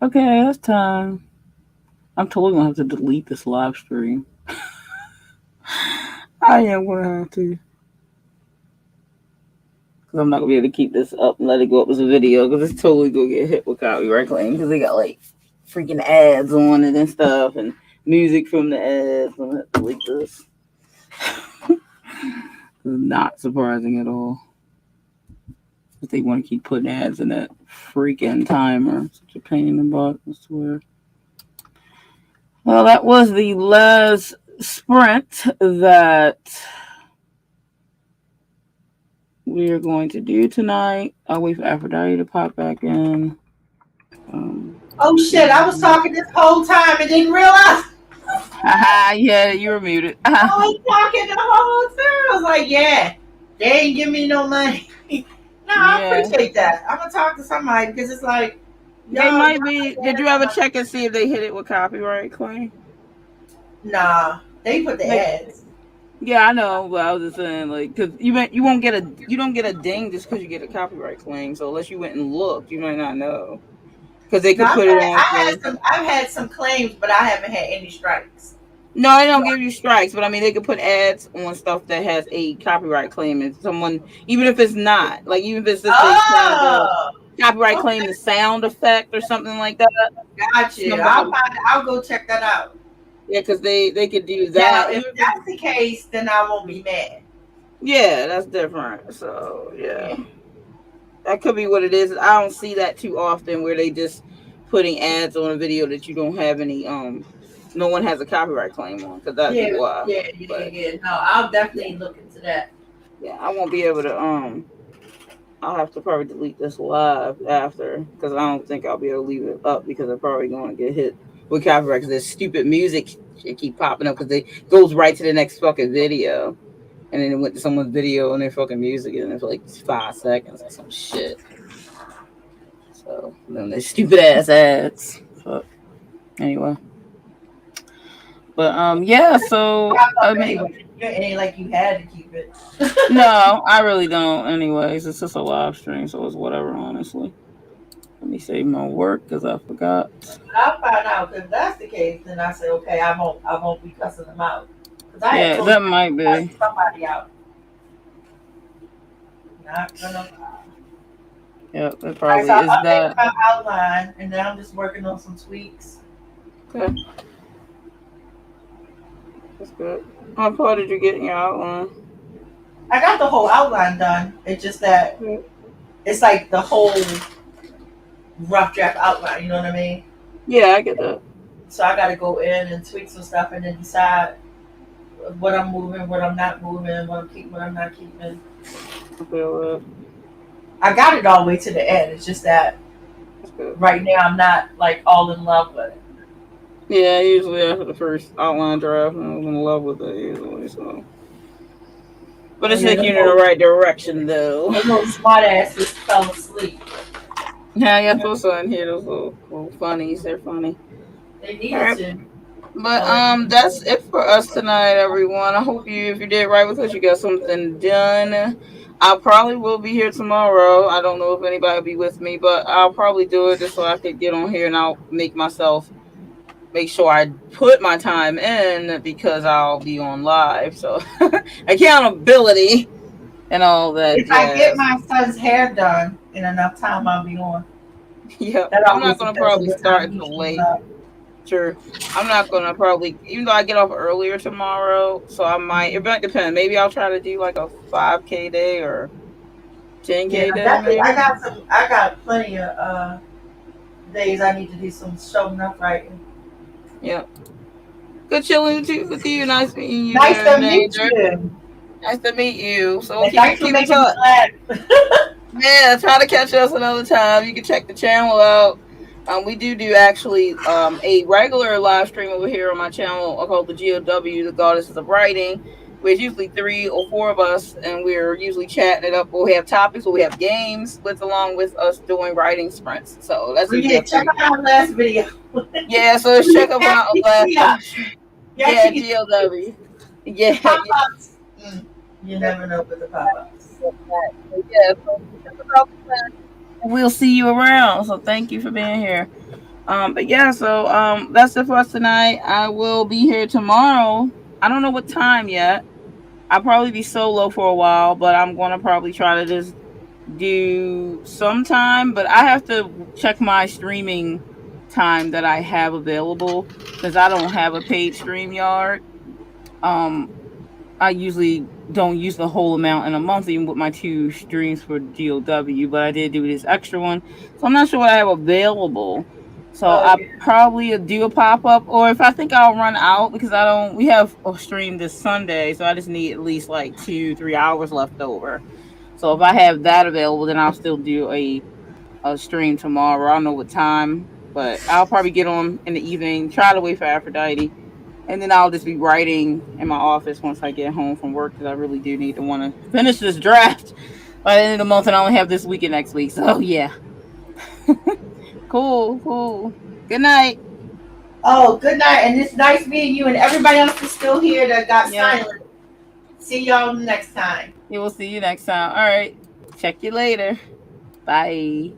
Speaker 1: Okay, that's time. I'm totally gonna have to delete this live stream. I am gonna have to. Because I'm not gonna be able to keep this up and let it go up as a video. Because it's totally gonna get hit with copyright claim. Because they got like freaking ads on it and stuff. And music from the ads. I'm gonna have to delete this. Not surprising at all. But they want to keep putting ads in that freaking timer. Such a pain in the butt, I swear. Well, that was the last sprint that we are going to do tonight. I'll wait for Aphrodite to pop back in.
Speaker 2: Oh shit, I was talking this whole time and didn't realize.
Speaker 1: Yeah, you were muted.
Speaker 2: I was talking the whole time. I was like, yeah, they ain't give me no money. No, I appreciate that. I'm gonna talk to somebody because it's like
Speaker 1: they might be. Did you ever check and see if they hit it with copyright claim?
Speaker 2: Nah, they put the ads.
Speaker 1: Yeah, I know, but I was just saying, like, because you don't get a ding just because you get a copyright claim. So unless you went and looked, you might not know. Because they could put it on.
Speaker 2: I've had some claims, but I haven't had any strikes.
Speaker 1: No, they don't give you strikes, but I mean, they could put ads on stuff that has a copyright claim, and someone, even if it's not, like, even if it's just copyright claim the sound effect or something like that.
Speaker 2: Gotcha. I'll go check that out.
Speaker 1: Yeah, because they could do that.
Speaker 2: Now, if that's the case, then I won't be mad.
Speaker 1: Yeah, that's different. So yeah, that could be what it is. I don't see that too often where they just putting ads on a video that you don't have any no one has a copyright claim on, because that's why.
Speaker 2: Yeah. No, I'll definitely look into that.
Speaker 1: Yeah, I won't be able to I'll have to probably delete this live after, because I don't think I'll be able to leave it up because I'm probably going to get hit with copyright because there's stupid music shit keep popping up because it goes right to the next fucking video. And then it went to someone's video and their fucking music in it for like 5 seconds or some shit. So then there's stupid ass ads. So anyway. But yeah, so I mean,
Speaker 2: it ain't like you had to keep it.
Speaker 1: No, I really don't. Anyways, it's just a live stream, so it's whatever. Honestly, let me save my work because I forgot.
Speaker 2: I'll find out if that's the case. Then I say, okay, I won't be cussing them out.
Speaker 1: Yeah, that might be
Speaker 2: somebody out. Not gonna.
Speaker 1: Yep, it probably is that.
Speaker 2: My outline, and now I'm just working on some tweaks.
Speaker 1: Okay. That's good. How far did you get in your outline?
Speaker 2: I got the whole outline done. It's just that it's like the whole rough draft outline. You know what I mean?
Speaker 1: Yeah, I get that.
Speaker 2: So I got to go in and tweak some stuff, and then decide what I'm moving, what I'm not moving, what I'm keeping, what I'm not keeping. I got it all the way to the end. It's just that right now I'm not like all in love with it.
Speaker 1: Yeah, usually after the first outline draft, I was in love with it usually. So, but it's taking you in the right direction, though.
Speaker 2: Those little smart asses fell asleep.
Speaker 1: Yeah, you have to in here. Those little funnies, they're funny.
Speaker 2: They needed to.
Speaker 1: But that's it for us tonight, everyone. I hope if you did right with us, you got something done. I probably will be here tomorrow. I don't know if anybody will be with me, but I'll probably do it just so I could get on here and I'll make sure I put my time in because I'll be on live. So accountability and all that.
Speaker 2: If I get my son's hair done in enough time, I'll be on.
Speaker 1: Yeah, I'm not gonna probably start until late. Sure. I'm not gonna probably, even though I get off earlier tomorrow, so I might. It might depend. Maybe I'll try to do like a 5K day or 10K day. Maybe.
Speaker 2: I got plenty of days I need to do some showing up writing.
Speaker 1: Yeah. Good chilling with you. Nice meeting you.
Speaker 2: Nice to meet you.
Speaker 1: Nice to meet you. So
Speaker 2: keep in touch.
Speaker 1: Yeah, try to catch us another time. You can check the channel out. We do actually a regular live stream over here on my channel called the GOW, the Goddesses of Writing. There's usually 3 or 4 of us, and we're usually chatting it up. We'll have topics, we'll have games along with us doing writing sprints. So that's
Speaker 2: check out our last video.
Speaker 1: Yeah, so let's check out our last video. Yeah, GOW. Yeah.
Speaker 2: Pop-ups. You never know with the pop-ups.
Speaker 1: Yeah, so we'll see you around. So thank you for being here. But yeah, so that's it for us tonight. I will be here tomorrow. I don't know what time yet. I'll probably be solo for a while, but I'm gonna probably try to just do sometime. But I have to check my streaming time that I have available because I don't have a paid StreamYard. I usually don't use the whole amount in a month, even with my 2 streams for GOW, but I did do this extra one. So I'm not sure what I have available. So
Speaker 2: Oh,
Speaker 1: I
Speaker 2: yeah.
Speaker 1: probably do a pop-up, or if I think I'll run out because we have a stream this Sunday, so I just need at least like 2-3 hours left over. So if I have that available, then I'll still do a stream tomorrow. I don't know what time, but I'll probably get on in the evening, try to wait for Aphrodite. And then I'll just be writing in my office once I get home from work because I really do need to want to finish this draft by the end of the month, and I only have this weekend next week. So yeah. Cool. Good night.
Speaker 2: Oh, good night. And it's nice meeting you and everybody else is still here that got
Speaker 1: Yeah.
Speaker 2: silent. See y'all next time.
Speaker 1: Yeah, we'll see you next time. All right. Check you later. Bye.